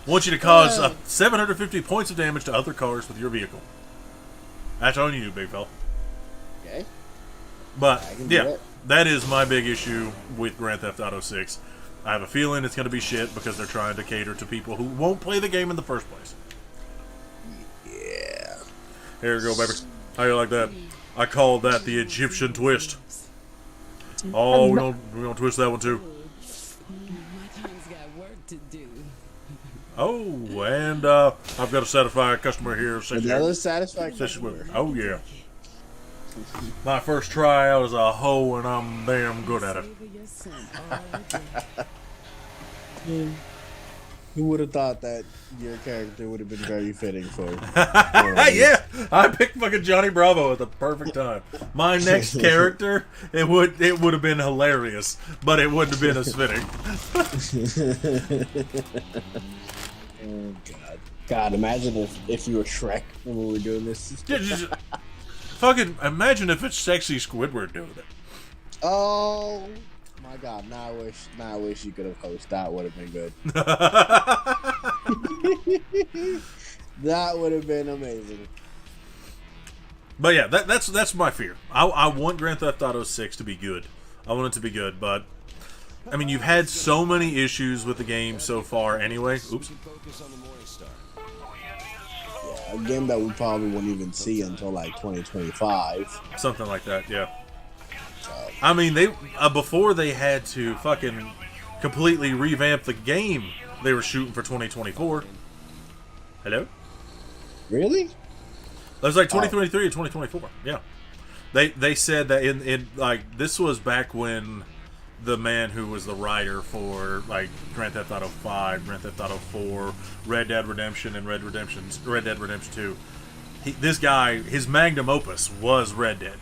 Want you to cause 750 points of damage to other cars with your vehicle. That's on you, big fella. Okay. But yeah, that is my big issue with Grand Theft Auto 6. I have a feeling it's going to be shit because they're trying to cater to people who won't play the game in the first place. Yeah. Here we go, baby. How you like that? I call that the Egyptian twist. Oh, we're gonna twist that one too. My time's got work to do. Oh, and I've got a satisfied customer here. Another satisfied customer. Oh yeah. My first try out as a hoe, and I'm damn good at it. Who would have thought that your character would have been very fitting for? Yeah, I picked fucking Johnny Bravo at the perfect time. My next character, it would have been hilarious, but it wouldn't have been as fitting. Oh God, imagine if you were Shrek when we were doing this. Fucking imagine if it's sexy Squidward doing it. Oh my God! Now I wish you could have hosted. That would have been good. That would have been amazing. But yeah, that's my fear. I want Grand Theft Auto 6 to be good. I want it to be good, but I mean, you've had so many issues with the game so far anyway. Oops. a game that we probably won't even see until like 2025. Something like that, yeah. I mean, they before they had to fucking completely revamp the game, they were shooting for 2024. Hello? Really? It was like 2023 or 2024. Yeah. They said that in like this was back when the man who was the writer for like Grand Theft Auto 5, Grand Theft Auto 4, Red Dead Redemption, and Red Dead Redemption 2. This guy, his magnum opus was Red Dead,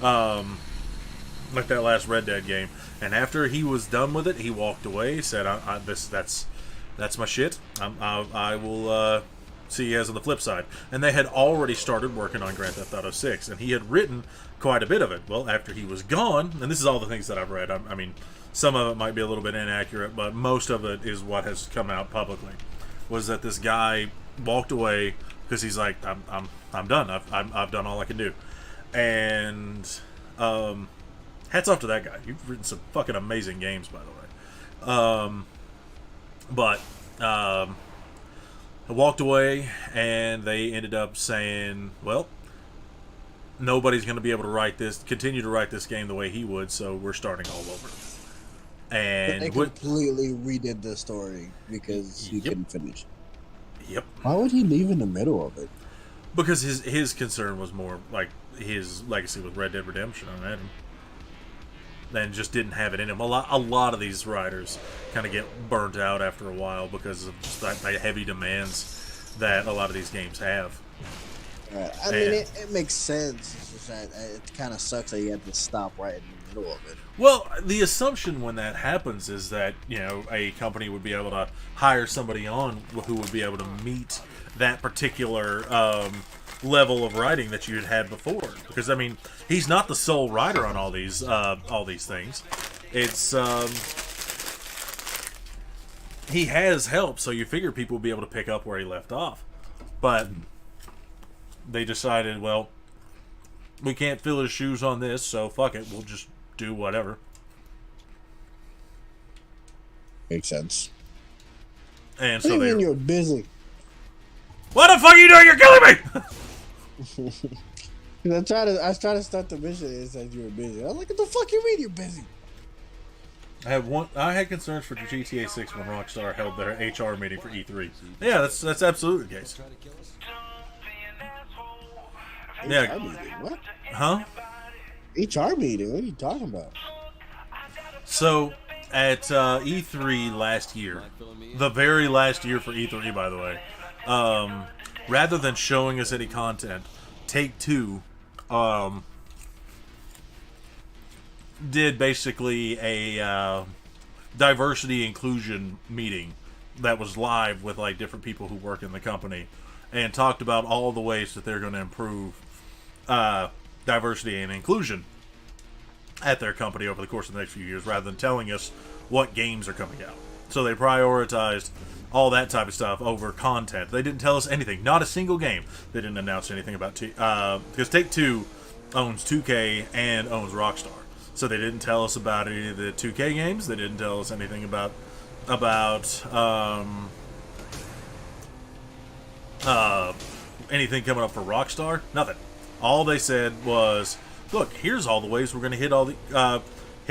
like that last Red Dead game. And after he was done with it, he walked away. Said, "That's my shit. I will see you guys on the flip side." And they had already started working on Grand Theft Auto 6, and he had written quite a bit of it. Well, after he was gone, and this is all the things that I've read. I mean, some of it might be a little bit inaccurate, but most of it is what has come out publicly. Was that this guy walked away because he's like, I'm done. I've done all I can do. And hats off to that guy. You've written some fucking amazing games, by the way. But I walked away, and they ended up saying, well, nobody's going to be able to continue to write this game the way he would, so we're starting all over. And they completely redid the story because he couldn't finish. Yep. Why would he leave in the middle of it? Because his concern was more like his legacy with Red Dead Redemption, I imagine. And just didn't have it in him. A lot of these writers kind of get burnt out after a while because of just the heavy demands that a lot of these games have. I mean, it makes sense. It's just that it kind of sucks that you have to stop right in the middle of it. Well, the assumption when that happens is that, you know, a company would be able to hire somebody on who would be able to meet that particular level of writing that you had before. Because, I mean, he's not the sole writer on all these things. It's he has help, so you figure people would be able to pick up where he left off. But they decided, well, we can't fill his shoes on this, so fuck it, we'll just do whatever. Makes sense. And What so do you they. mean you're busy? What the fuck are you doing? You're killing me! I was trying to start the mission and it said you were busy. I was like, what the fuck you mean you're busy? I had concerns for GTA 6 when Rockstar held their HR meeting for E3. Yeah, that's absolutely the case. Yeah. HR meeting? What? Huh? HR meeting? What are you talking about? So, at E3 last year, the very last year for E3, by the way, rather than showing us any content, Take-Two did basically a diversity inclusion meeting that was live with like different people who work in the company and talked about all the ways that they're going to improve diversity and inclusion at their company over the course of the next few years, rather than telling us what games are coming out. So they prioritized all that type of stuff over content. They didn't tell us anything, not a single game. They didn't announce anything about because Take-Two owns 2K and owns Rockstar, so they didn't tell us about any of the 2K games. They didn't tell us anything about anything coming up for Rockstar. Nothing. All they said was, look, here's all the ways we're going to hit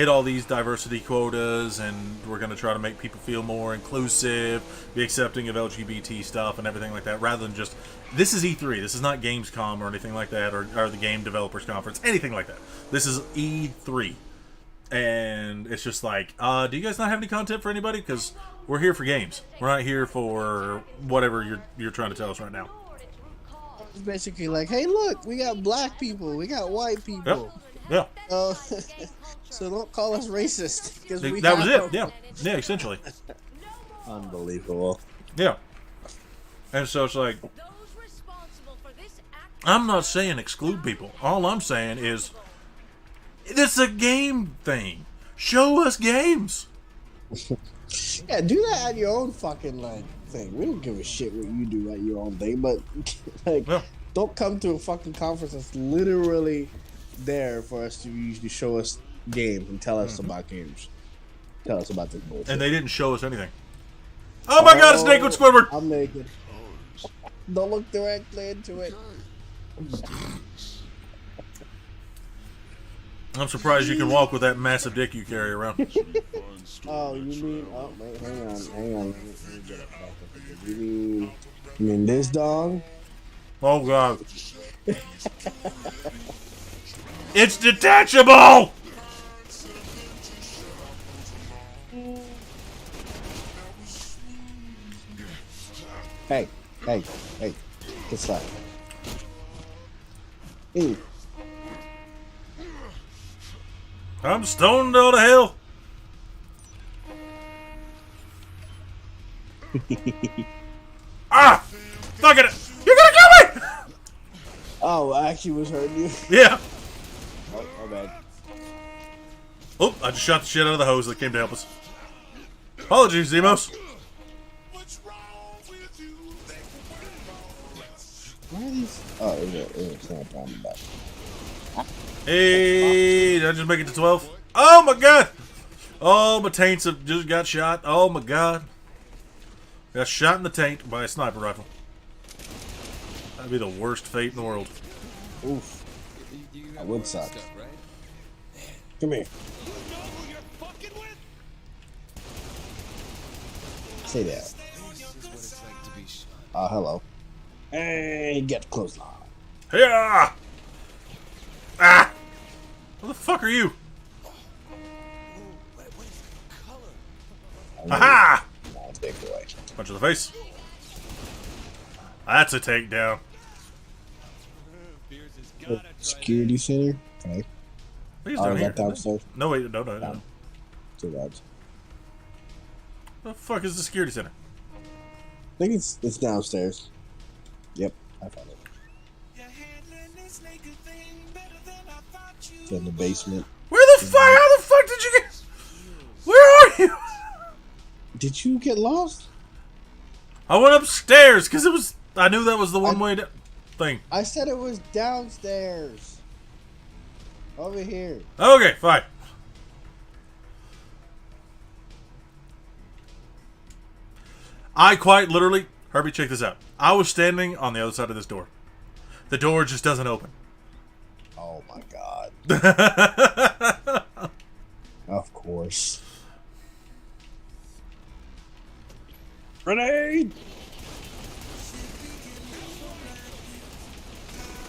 all these diversity quotas, and we're going to try to make people feel more inclusive, be accepting of LGBT stuff and everything like that, rather than just, this is E3, this is not Gamescom or anything like that, or the Game Developers Conference, anything like that. This is E3. And it's just like, do you guys not have any content for anybody? Because we're here for games. We're not here for whatever you're trying to tell us right now. It's basically like, hey, look, we got black people, we got white people. Yeah. So don't call us racist. Because that was it. Yeah, essentially. Unbelievable. Yeah. And so it's like, I'm not saying exclude people. All I'm saying is, it's a game thing. Show us games. Yeah, do that at your own fucking thing. We don't give a shit what you do at your own thing, but don't come to a fucking conference that's literally there for us to usually show us games and tell us about games. Tell us about this bullshit. And they didn't show us anything. Oh my god, it's naked Squidward! I'm naked. Don't look directly into it. I'm surprised you can walk with that massive dick you carry around. Oh, you mean? Oh, wait, hang on. Let me get it back up again. You mean this dog? Oh god. It's detachable! Hey, get slapped. Ooh. I'm stoned out of hell. Ah! Fuck it! You're gonna kill me! Oh, I actually was hurting you. Yeah. Oh, my bad. Oh, I just shot the shit out of the hose that came to help us. Apologies, Zemos. Why are these? Oh, it's not on the back. Hey, did I just make it to 12? Oh my god! Oh, my taints have just got shot. Oh my god. Got shot in the taint by a sniper rifle. That'd be the worst fate in the world. Oof. That would suck. Come here. Say that. Oh, hello. Hey, get close now. Yeah! Ah! What the fuck are you? Aha! Nah, take it away. Punch in the face. That's a takedown. Security center. Okay. Please Oh, down is here. that downstairs? No, wait, no. Too bad. The fuck is the security center? I think it's downstairs. Yep, I found it. It's in the basement. Where the fuck? How the fuck did you get? Where are you? Did you get lost? I went upstairs because it was. I knew that was the one-way thing. I said it was downstairs. Over here. Okay, fine. I quite literally, Herbie, check this out. I was standing on the other side of this door. The door just doesn't open. Oh my god. Of course. Grenade!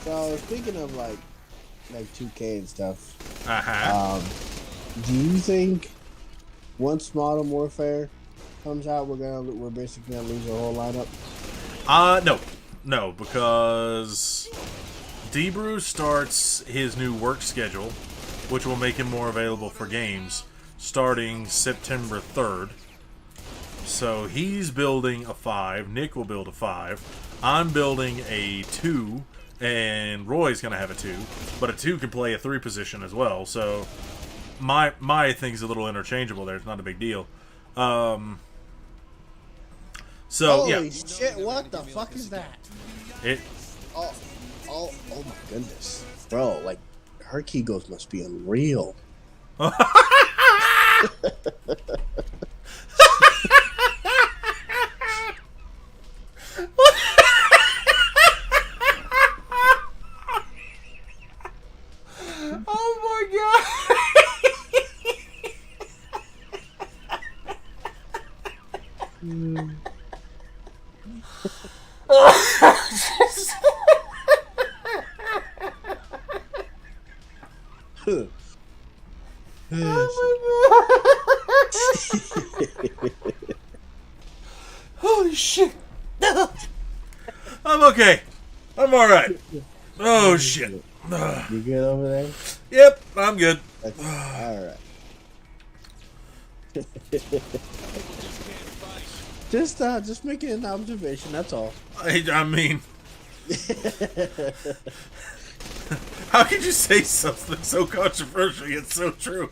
So speaking of like 2K and stuff, do you think once Modern Warfare comes out, we're basically gonna lose our whole lineup? No, because Debrew starts his new work schedule, which will make him more available for games, starting September 3rd. So he's building a 5, Nick will build a 5, I'm building a 2, and Roy's gonna have a 2, but a 2 can play a 3 position as well, so my thing's a little interchangeable there, it's not a big deal. So Holy yeah. shit, what the fuck is that? Oh my goodness. Bro, like, her Kegos must be unreal. Oh my god! Holy shit! I'm okay. I'm alright. Oh shit. You good over there? Yep, I'm good. Alright. Just making an observation, that's all. I mean... How could you say something so controversial yet so true?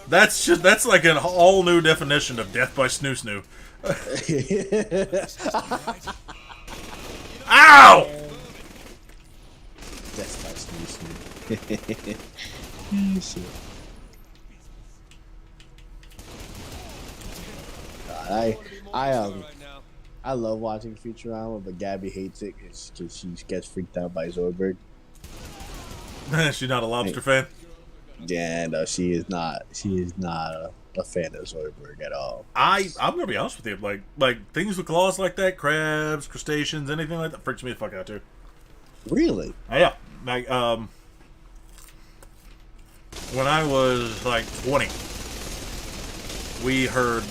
That's like an all new definition of death by snoo snoo. Ow! Death by snoo snoo. I love watching Futurama, but Gabby hates it because she gets freaked out by Zoidberg. She's not a lobster fan. Yeah, no, she is not. She is not a fan of Zoidberg at all. I'm gonna be honest with you. Like things with claws like that, crabs, crustaceans, anything like that, freaks me the fuck out too. Really? Yeah. Like when I was like 20, we heard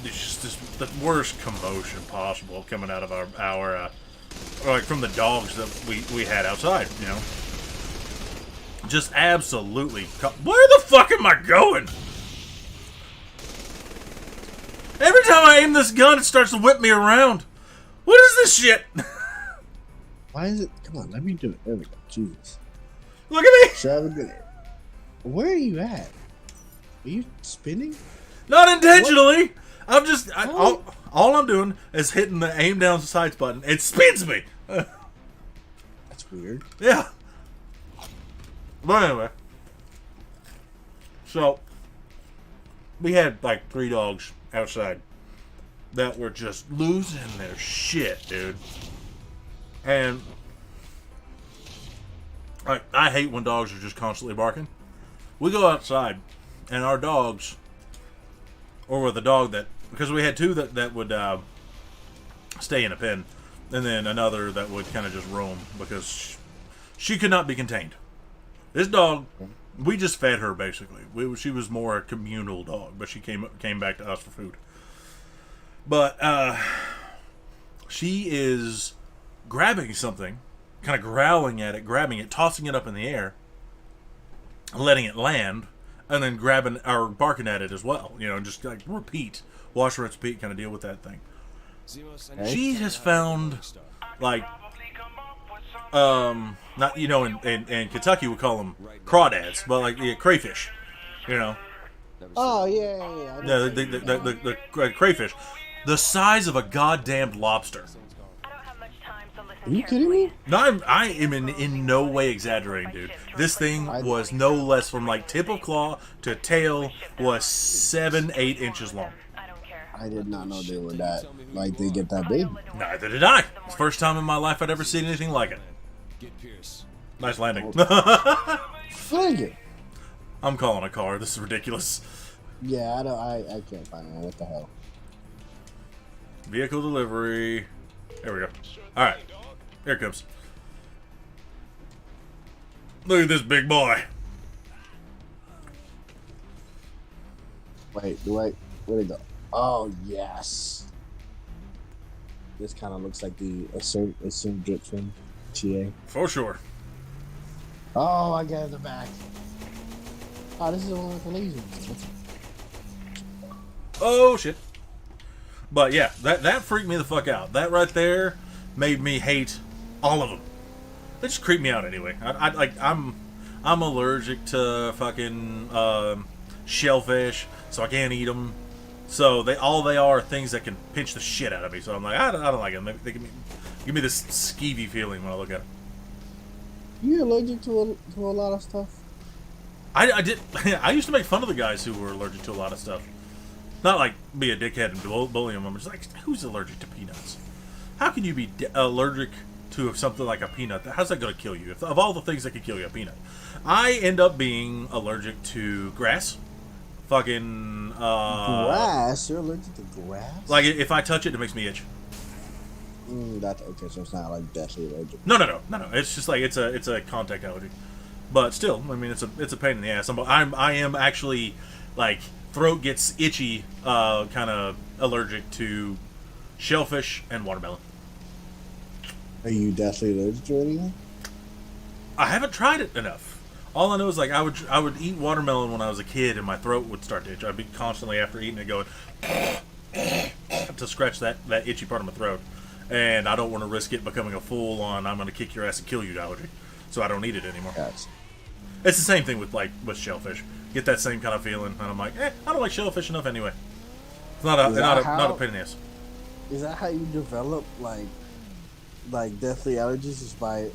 just the worst commotion possible coming out of our like from the dogs that we had outside. You know, just absolutely. Where the fuck am I going? Every time I aim this gun, it starts to whip me around. What is this shit? Why is it? Come on, let me do it. There we go. Jesus. Look at me. Shove it good. Where are you at? Are you spinning? Not intentionally. I'm just all I'm doing is hitting the aim down sights button. It spins me. That's weird. Yeah. But anyway, so we had like 3 dogs outside that were just losing their shit, dude. And I hate when dogs are just constantly barking. We go outside, and our dogs, or the dog that, because we had 2 that would stay in a pen, and then another that would kind of just roam because she could not be contained. This dog, we just fed her basically. She was more a communal dog, but she came back to us for food. But she is grabbing something, kind of growling at it, grabbing it, tossing it up in the air, letting it land, and then grabbing or barking at it as well. You know, just like repeat, wash, rinse, repeat, kind of deal with that thing. She has found like not, you know, in Kentucky we call them crawdads, but like the crayfish, you know. Oh yeah. The crayfish, the size of a goddamn lobster. Are you kidding me? No, I am in no way exaggerating, dude. This thing was no less from like tip of claw to tail was 7-8 inches long. I did not know they were that, like, they get that big. Neither did I. It's the first time in my life I'd ever seen anything like it. Nice landing. Flag it. I'm calling a car. This is ridiculous. Yeah, I can't find one. What the hell? Vehicle delivery. There we go. Alright. Here it comes. Look at this big boy. Wait, where'd it go? Oh, yes. This kind of looks like the assumed drip from TA. For sure. Oh, I got it in the back. Oh, this is the one with the laser. Oh, shit. But yeah, that freaked me the fuck out. That right there made me hate all of them. They just creep me out anyway. I'm allergic to fucking shellfish, so I can't eat them. So they are things that can pinch the shit out of me. So I'm like, I don't like them. They give me this skeevy feeling when I look at them. You allergic to a lot of stuff? I did. I used to make fun of the guys who were allergic to a lot of stuff. Not like be a dickhead and bully them. I'm just like, who's allergic to peanuts? How can you be allergic to something like a peanut? How's that going to kill you? Of all the things that could kill you, a peanut. I end up being allergic to grass. Fucking grass? You're allergic to grass? Like if I touch it, it makes me itch. That's okay. So it's not like deathly allergic. No. It's just like it's a contact allergy. But still, I mean, it's a pain in the ass. I am actually like throat gets itchy, kind of allergic to shellfish and watermelon. Are you deathly allergic to anything? I haven't tried it enough. All I know is like I would eat watermelon when I was a kid and my throat would start to itch. I'd be constantly after eating it going to scratch that itchy part of my throat. And I don't want to risk it becoming a full on I'm going to kick your ass and kill you allergy. So I don't eat it anymore. Gotcha. It's the same thing with shellfish. Get that same kind of feeling and I'm like, I don't like shellfish enough anyway. It's not a pain in the ass. Is that how you develop like deathly allergies, is by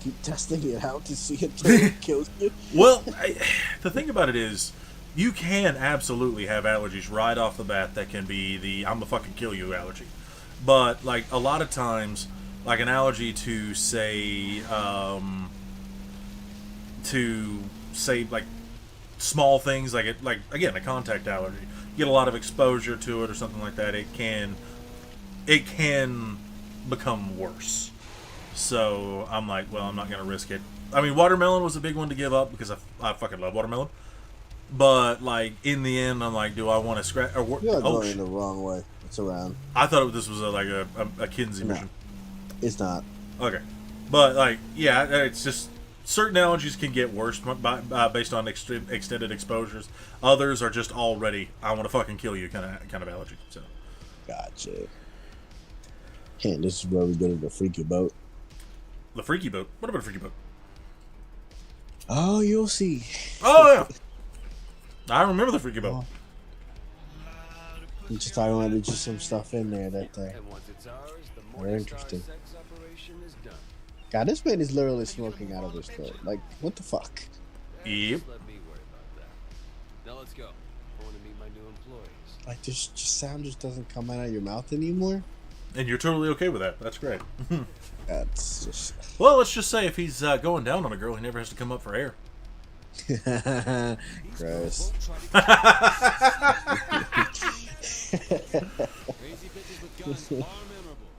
keep testing it out to see if it kills you? Well, the thing about it is, you can absolutely have allergies right off the bat that can be the I'm gonna fucking kill you allergy. But like a lot of times, like an allergy to say like small things, like again a contact allergy, you get a lot of exposure to it or something like that, it can become worse. So I'm like, well, I'm not gonna risk it. I mean, watermelon was a big one to give up because I fucking love watermelon. But like in the end, I'm like, do I want to scratch? You're going the wrong way. It's around. I thought this was a Kinsey mission. It's not. Okay, but like, yeah, it's just certain allergies can get worse based on extended exposures. Others are just already I want to fucking kill you kind of allergy. So, gotcha. And this is where we go to the freaky boat. The freaky boat. What about a freaky boat? Oh, you'll see. Oh yeah, I remember the freaky boat. I'm just talking about there's just some stuff in there that are interesting. God, this man is literally smoking out of his throat. Like, what the fuck? Yep. Now let's go. I want to meet my new employees. Like, this just sound just doesn't come out of your mouth anymore. And you're totally okay with that. That's great. That's just... Well, let's just say if he's going down on a girl, he never has to come up for air. Gross.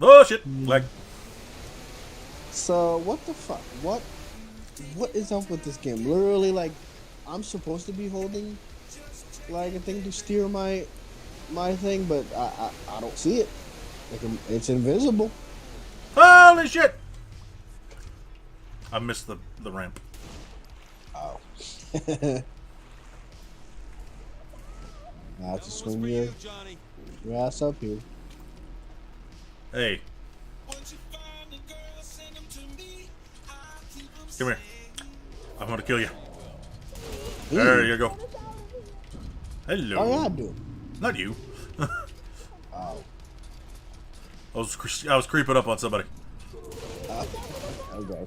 Oh shit! Like, so what the fuck? What is up with this game? Literally, like, I'm supposed to be holding like a thing to steer my thing, but I don't see it. Like, it's invisible. holy shit! I missed the ramp. Oh. Now to swing your ass up here. Hey. Come here. I'm gonna kill you. Ooh. There you go. Hello. Oh, yeah, I do. Not you. Oh. I was creeping up on somebody. Okay.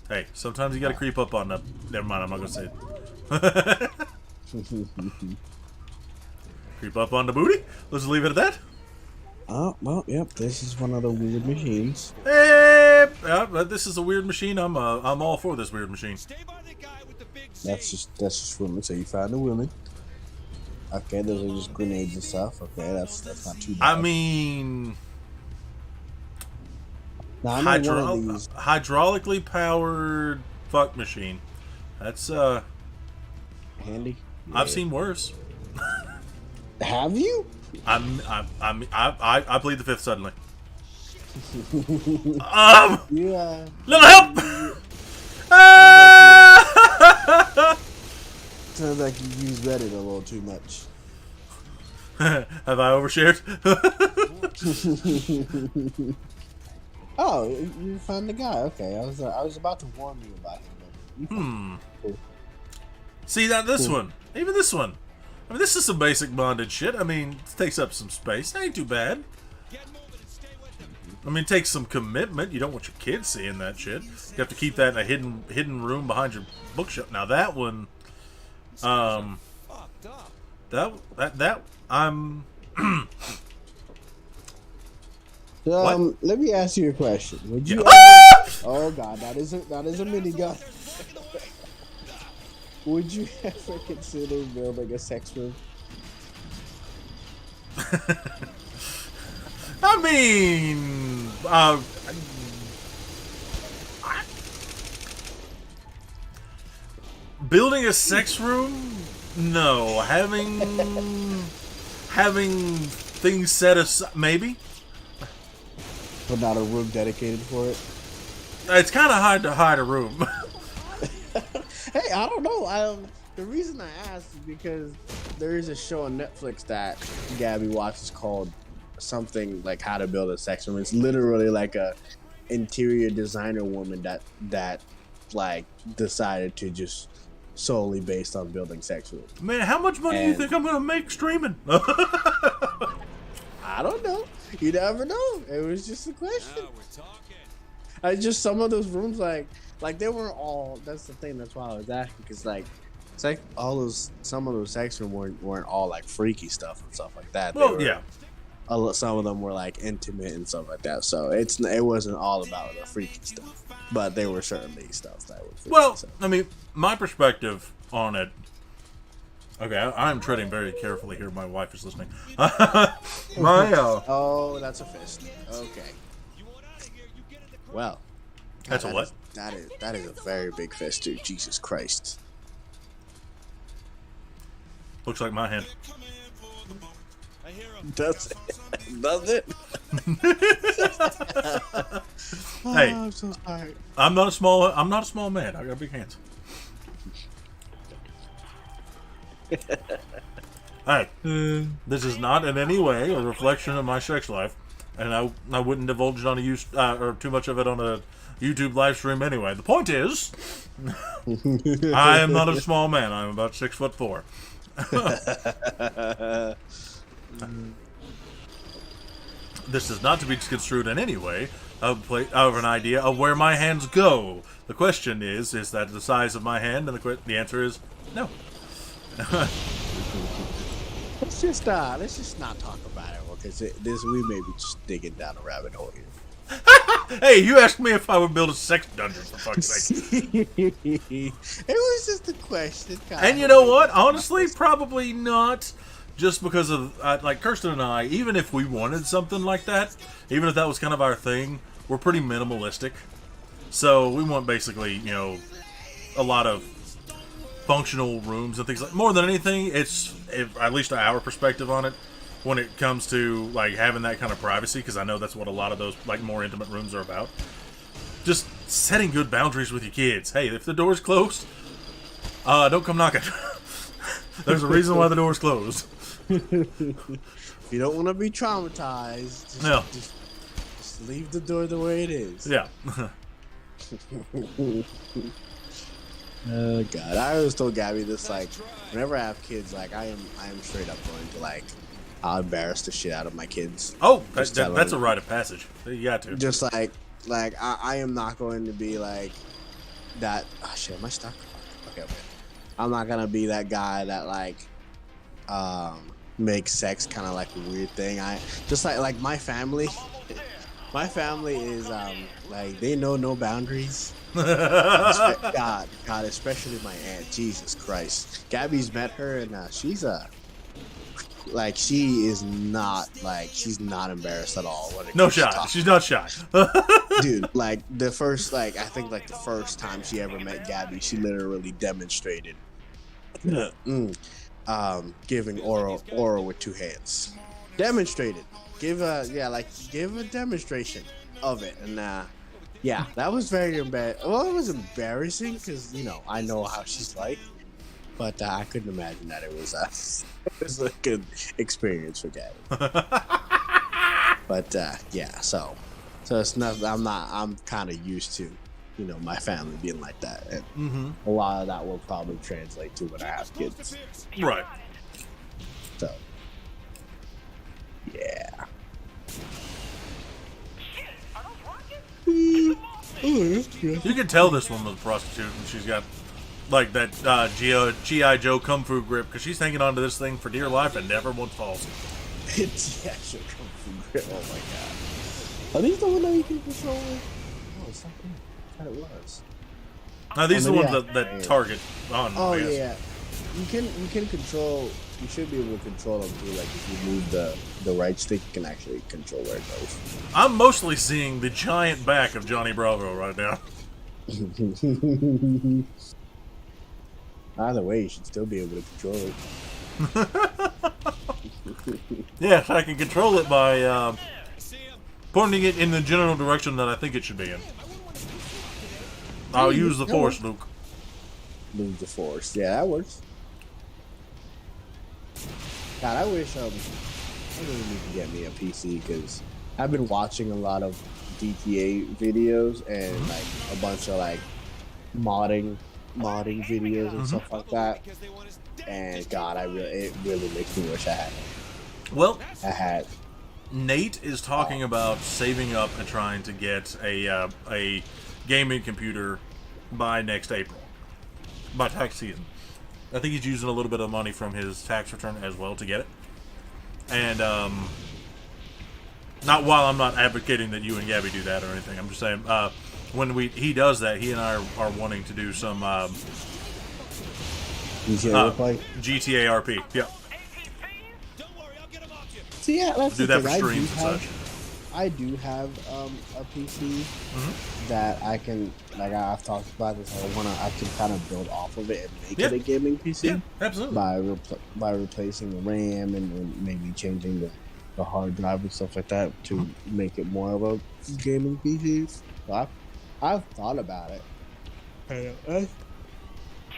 Hey, sometimes you gotta creep up on them. Never mind, I'm not gonna say it. Creep up on the booty? Let's leave it at that. Oh, well, yep, this is one of the weird machines. Hey, this is a weird machine. I'm all for this weird machine. That's just women. So you found a woman. Okay, those are just grenades and stuff. Okay, that's not too bad. I mean, now, I know one of these. Hydraulically powered fuck machine. That's handy. Yeah. I've seen worse. Have you? I plead the fifth suddenly. Yeah. Little help! Sounds like you use Reddit a little too much. Have I overshared? Oh, you found the guy. Okay, I was about to warn you about him. Cool. See that this one, even this one. I mean, this is some basic bonded shit. I mean, it takes up some space. It ain't too bad. I mean, it takes some commitment. You don't want your kids seeing that shit. You have to keep that in a hidden room behind your bookshelf. Now that one, that I'm. Let me ask you a question. Would you? Oh God, that is a minigun. Would you ever consider building a sex room? I mean, building a sex room? No. Having things set aside, maybe. But not a room dedicated for it. It's kind of hard to hide a room. Hey, I don't know. The reason I asked is because there is a show on Netflix that Gabby watches called something like How to Build a Sex Room. It's literally like a interior designer woman that like decided to just solely based on building sex rooms. Man, how much money do you think I'm gonna make streaming? I don't know. You never know. It was just a question. I just some of those rooms like they weren't all. That's the thing. That's why I was asking, because like some of those sex rooms weren't all like freaky stuff and stuff like that. Well, yeah. Some of them were like intimate and stuff like that. So it wasn't all about the freaky stuff, but there were certainly stuff that was freaky. Well, I mean, my perspective on it. Okay, I'm treading very carefully here. My wife is listening. Oh, that's a fist. Okay. Well, That's a what? That is a very big fist, dude. Jesus Christ. Looks like my hand. Does it? Does it? Hey, I'm so sorry. I'm not a small man. I got big hands. Hey, this is not in any way a reflection of my sex life, and I wouldn't divulge it on or too much of it on a YouTube live stream anyway. The point is, I am not a small man. I'm about 6'4". This is not to be construed in any way of an idea of where my hands go. The question is that the size of my hand? And the answer is no. Let's just not talk about it, because we may be just digging down a rabbit hole here. Hey, you asked me if I would build a sex dungeon, for fuck's sake. It was just a question. And you know what? Honestly, probably not. Just because of, like, Kirsten and I, even if we wanted something like that, even if that was kind of our thing, we're pretty minimalistic. So we want basically, a lot of functional rooms and things like. More than anything, at least our perspective on it, when it comes to like having that kind of privacy, because I know that's what a lot of those like more intimate rooms are about. Just setting good boundaries with your kids. Hey, if the door's closed, don't come knocking. There's a reason why the door's closed. If you don't want to be traumatized, just leave the door the way it is. Yeah. Oh God! I always told Gabby this, like, whenever I have kids, like I am straight up going to like, I'll embarrass the shit out of my kids. Oh, that's a rite of passage. You got to. Just like I am not going to be like that. Oh shit! Am I stuck? Okay. I'm not gonna be that guy that like makes sex kind of like a weird thing. I just like my family. My family is like they know no boundaries. God, especially my aunt. Jesus Christ, Gabby's met her and she's like she's not embarrassed at all. No shy. She's not shy. Dude, like the first the first time she ever met Gabby, she literally demonstrated giving oral with two hands. Demonstrated. Give a demonstration of it. And yeah, that was very embarrassing. Well, it was embarrassing because I know how she's like, but I couldn't imagine that it was a good experience for Gabby. But yeah, so it's not. I'm kind of used to my family being like that, and a lot of that will probably translate to when I have kids. Right. So yeah. You can tell this woman was a prostitute, and she's got like that G.I. Joe Kung Fu grip, because she's hanging onto this thing for dear life and never once falls. It's the actual Kung Fu grip. Oh my God. Are these the ones that you can control? Oh, it's not good. I thought it was. Now these are the ones that target on. Oh yeah, you can control. You should be able to control them too. Like if you move the right stick, you can actually control where it goes. I'm mostly seeing the giant back of Johnny Bravo right now. Either way, you should still be able to control it. Yes, I can control it by pointing it in the general direction that I think it should be in. I'll use the Force, Luke. Use the Force. Yeah, that works. God, I wish I really need to get me a PC, because I've been watching a lot of GTA videos and like a bunch of like modding videos and stuff like that. And God, it really makes me wish I had. Well, I had. Nate is talking about saving up and trying to get a gaming computer by next April, by tax season. I think he's using a little bit of money from his tax return as well to get it. And not while I'm not advocating that you and Gabby do that or anything. I'm just saying when he does that, he and I are wanting to do some GTA RP. Yep. So yeah, that's do the that thing. for streams and such. I do have a PC that I can, like I've talked about this. I can kind of build off of it and make it a gaming PC. Yeah, absolutely. By replacing the RAM and maybe changing the hard drive and stuff like that to make it more of a gaming PC. So I've thought about it.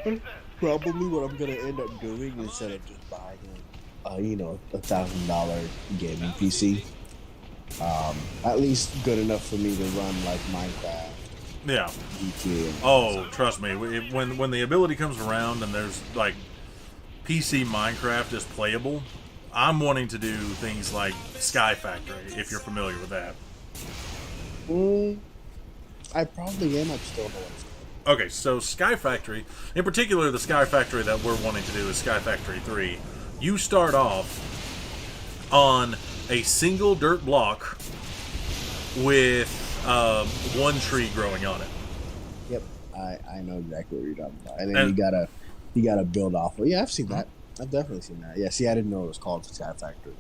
And probably what I'm gonna end up doing instead of just buying $1,000 gaming PC. At least good enough for me to run like Minecraft. Yeah. GTA. Oh, trust me. When the ability comes around and there's like PC Minecraft is playable, I'm wanting to do things like Sky Factory. If you're familiar with that. I probably am. I just don't know what it's called. Okay, so Sky Factory, in particular, the Sky Factory that we're wanting to do is Sky Factory 3. You start off on a single dirt block with one tree growing on it. Yep, I know exactly what you're talking about. And then you gotta build off. Well, yeah, I've seen that. I've definitely seen that. Yeah, see, I didn't know it was called Sky Factory.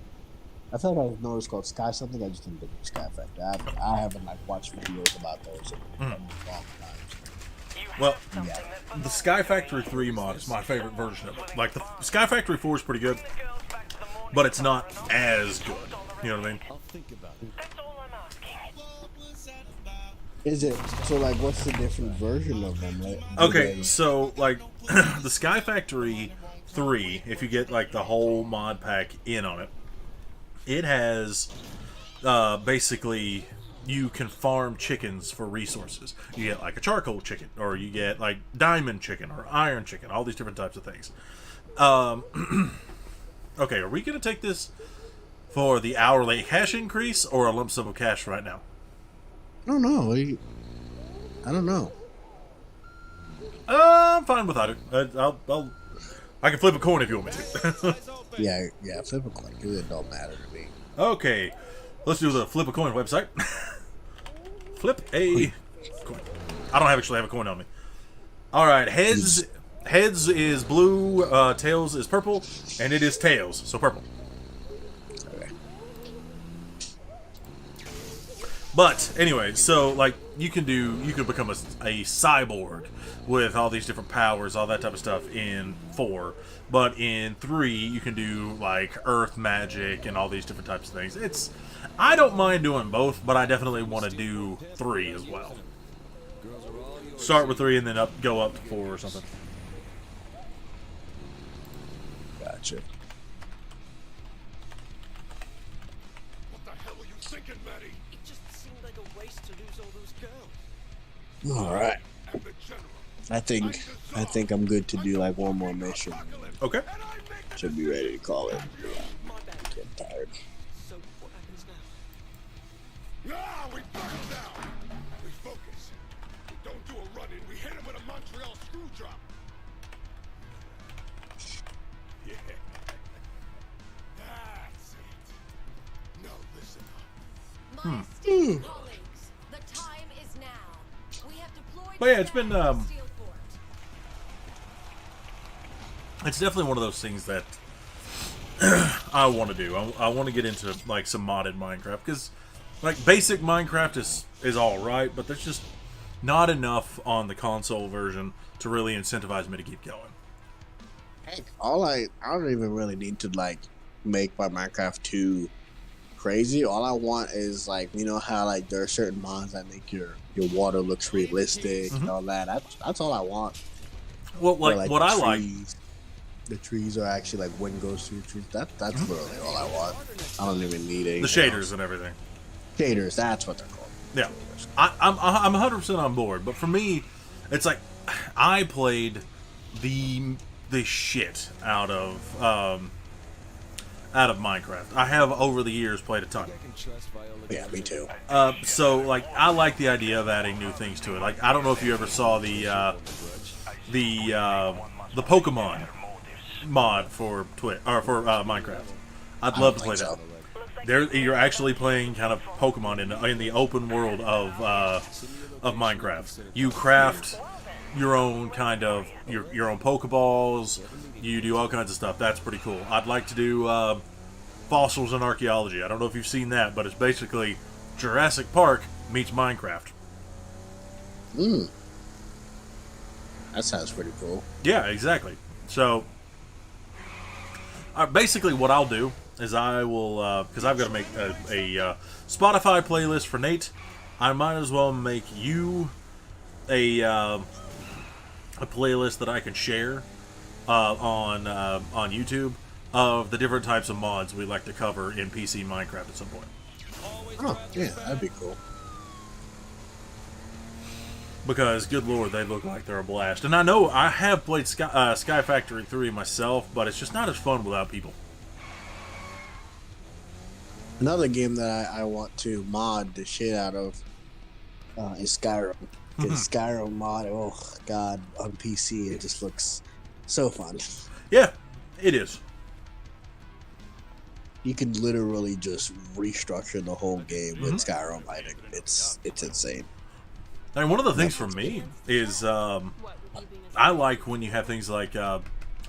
I thought I know it was called Sky something. I just didn't think it was Sky Factory. I haven't like watched videos about those in a long time. Well, the Sky Factory 3 mod is my favorite version of it. Like, the Sky Factory 4 is pretty good, but it's not as good. You know what I mean? I'll think about it. Is it so? Like, what's the different version of them? Like, okay, so like the Sky Factory 3, if you get like the whole mod pack in on it, it has basically you can farm chickens for resources. You get like a charcoal chicken, or you get like diamond chicken or iron chicken, all these different types of things. Okay, are we gonna take this for the hourly cash increase or a lump sum of cash right now? I don't know. I don't know. I'm fine without it. I can flip a coin if you want me to. yeah, flip a coin. It don't matter to me. Okay, let's do the flip a coin website. Flip a coin. I don't actually have a coin on me. All right, heads is blue, tails is purple, and it is tails, so purple. Okay. But anyway, so like you can become a cyborg with all these different powers, all that type of stuff in 4. But in 3, you can do like earth magic and all these different types of things. I don't mind doing both, but I definitely want to do 3 as well. Start with 3 and then go up to 4 or something. Gotcha. What the hell were you thinking, Maddie? It just seemed like a waste to lose all those girls. All right. And the general. I think I'm good to do like one more mission. Okay. Should be ready to call it. My bad. I'm tired. So what happens now? Ah, we buckle down. We focus. We don't do a run-in. We hit him with a Montreal screwdrop. Yeah. That's it. Now listen up. My esteemed colleagues, the time is now. We have deployed. But yeah, it's been Steelport. it's definitely one of those things that I want to do. I want to get into like some modded Minecraft, because like basic Minecraft is all right, but there's just not enough on the console version to really incentivize me to keep going. Heck, I don't even really need to like make my Minecraft too crazy. All I want is like, you know how like there are certain mods that make your water looks realistic and all that. That's all I want. Well, like what I like. The trees are actually like wind goes through the trees. That's really all I want. I don't even need anything The shaders else. and everything. Shaders, that's what they're called. Yeah, I'm 100% on board. But for me, it's like I played the shit out of Minecraft. I have over the years played a ton. Yeah, me too. So like I like the idea of adding new things to it. Like I don't know if you ever saw the Pokemon mod for Minecraft. I'd love to play that. You're actually playing kind of Pokemon in the open world of Minecraft. You craft your own kind of your own Pokeballs. You do all kinds of stuff. That's pretty cool. I'd like to do fossils and archaeology. I don't know if you've seen that, but it's basically Jurassic Park meets Minecraft. That sounds pretty cool. Yeah, exactly. So, basically what I'll do is I will, because I've got to make a Spotify playlist for Nate, I might as well make you a playlist that I can share on YouTube of the different types of mods we like to cover in PC Minecraft at some point. Oh, yeah, that'd be cool. Because, good lord, they look like they're a blast. And I know I have played Sky Factory 3 myself, but it's just not as fun without people. Another game that I want to mod the shit out of is Skyrim. Because Skyrim mod, oh god, on PC, it just looks so fun. Yeah, it is. You can literally just restructure the whole game with Skyrim. I think it's insane. And one of the things for me is I like when you have things like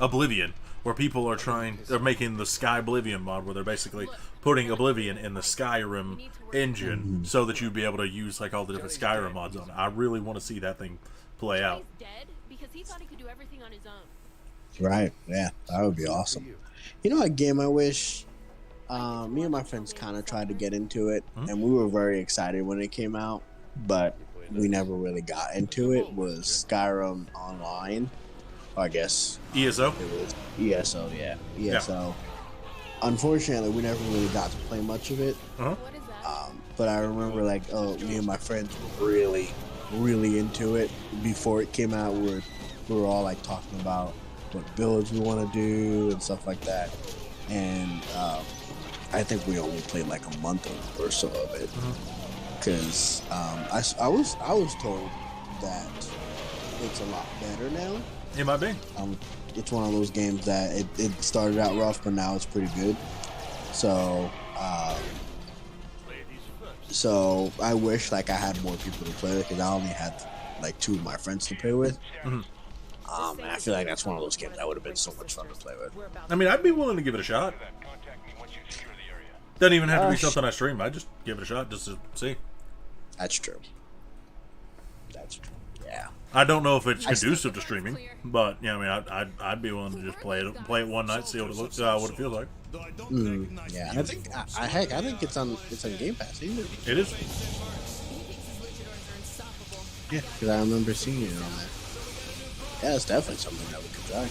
Oblivion, where people they're making the Sky Oblivion mod, where they're basically putting Oblivion in the Skyrim engine so that you'd be able to use like all the different Skyrim mods on it. I really want to see that thing play out. Right, yeah, that would be awesome. You know, a game I wish me and my friends kind of tried to get into it, and we were very excited when it came out, but we never really got into it, was Skyrim Online. I guess ESO? It was ESO, yeah. ESO. Yeah. Unfortunately, we never really got to play much of it. But I remember, like, me and my friends were really, really into it. Before it came out, we were all, like, talking about what builds we want to do and stuff like that. And I think we only played, like, a month or so of it. Because I was told that it's a lot better now. It might be. It's one of those games that it started out rough, but now it's pretty good. So I wish like I had more people to play with, because I only had like 2 of my friends to play with. And I feel like that's one of those games that would have been so much fun to play with. I mean, I'd be willing to give it a shot. Doesn't even have to be something I stream. I'd just give it a shot just to see. That's true. That's true. Yeah. I don't know if it's conducive to streaming, but yeah, I mean, I'd be willing to just play it one night, see what it looks, what it feels like. Yeah, I think I think it's on Game Pass, isn't it? It is. Yeah, because I remember seeing it on there. Yeah, it's definitely something that we could try.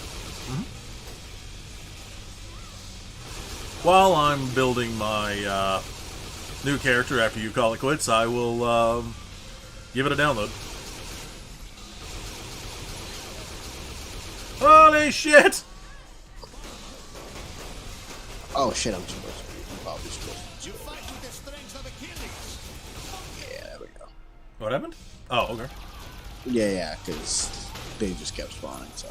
While I'm building my new character after you call it quits, I will give it a download. Holy shit! Oh shit, I'm probably supposed to. Yeah, there we go. What happened? Oh, okay. Yeah, because they just kept spawning, so.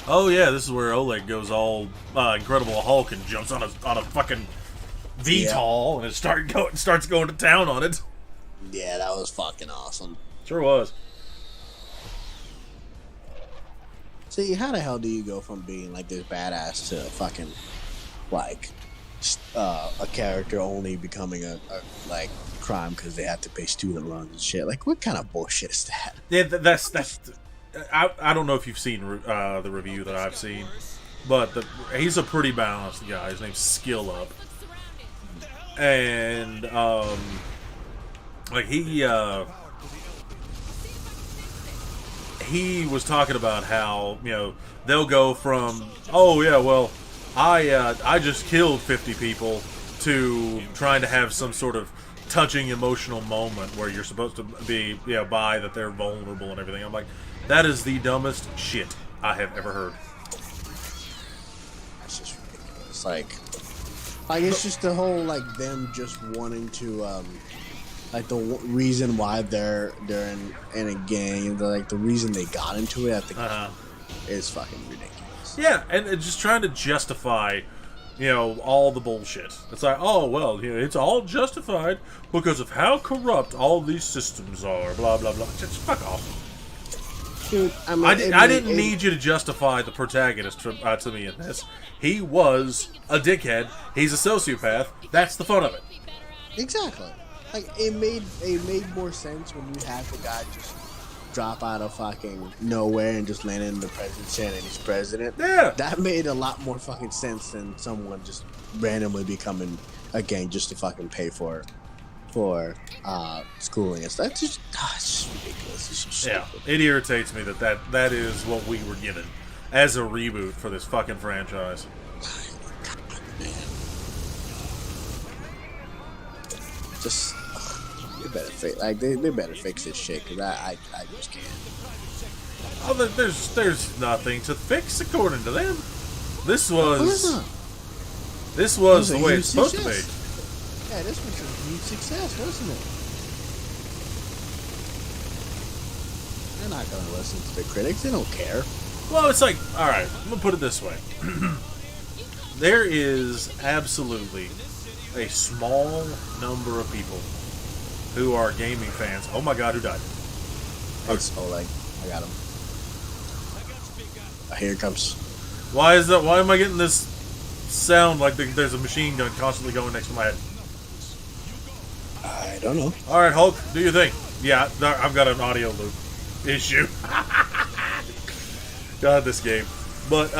Oh yeah, this is where Oleg goes all Incredible Hulk and jumps on a fucking VTOL and it starts going to town on it. Yeah, that was fucking awesome. Sure was. See, how the hell do you go from being like this badass to fucking like a character only becoming a like crime because they have to pay student loans and shit? Like, what kind of bullshit is that? Yeah, that's. I don't know if you've seen the review that I've seen, but he's a pretty balanced guy. His name's Skill Up, and like he was talking about how, you know, they'll go from, oh yeah, well, I just killed 50 people to trying to have some sort of touching emotional moment where you're supposed to be, you know, by that they're vulnerable and everything. I'm like, that is the dumbest shit I have ever heard. That's just ridiculous. Like it's just the whole like them just wanting to like the reason why they're in a gang, like the reason they got into it, I think is fucking ridiculous. Yeah, and just trying to justify, all the bullshit. It's like, oh well, it's all justified because of how corrupt all these systems are. Blah blah blah. Just fuck off. Dude, I didn't need you to justify the protagonist to me in this. He was a dickhead. He's a sociopath. That's the fun of it. Exactly. Like it made more sense when you had the guy just drop out of fucking nowhere and just land in the presidency and he's president. Yeah. That made a lot more fucking sense than someone just randomly becoming a gang just to fucking pay for schooling and stuff. It's just ridiculous. It's just stupid. It irritates me that is what we were given as a reboot for this fucking franchise. Just they better fix they better fix this shit because I just can't. Oh, there's nothing to fix according to them. This was the way it's supposed to be. Yeah, this was a huge success, wasn't it? They're not gonna listen to the critics. They don't care. Well, it's like, all right, I'm gonna put it this way: there is absolutely a small number of people who are gaming fans. Oh my god, who died? It's Oleg. I got him. Here it comes. Why is that? Why am I getting this sound like there's a machine gun constantly going next to my head? I don't know. All right, Hulk, do your thing. Yeah, I've got an audio loop issue. God, this game. But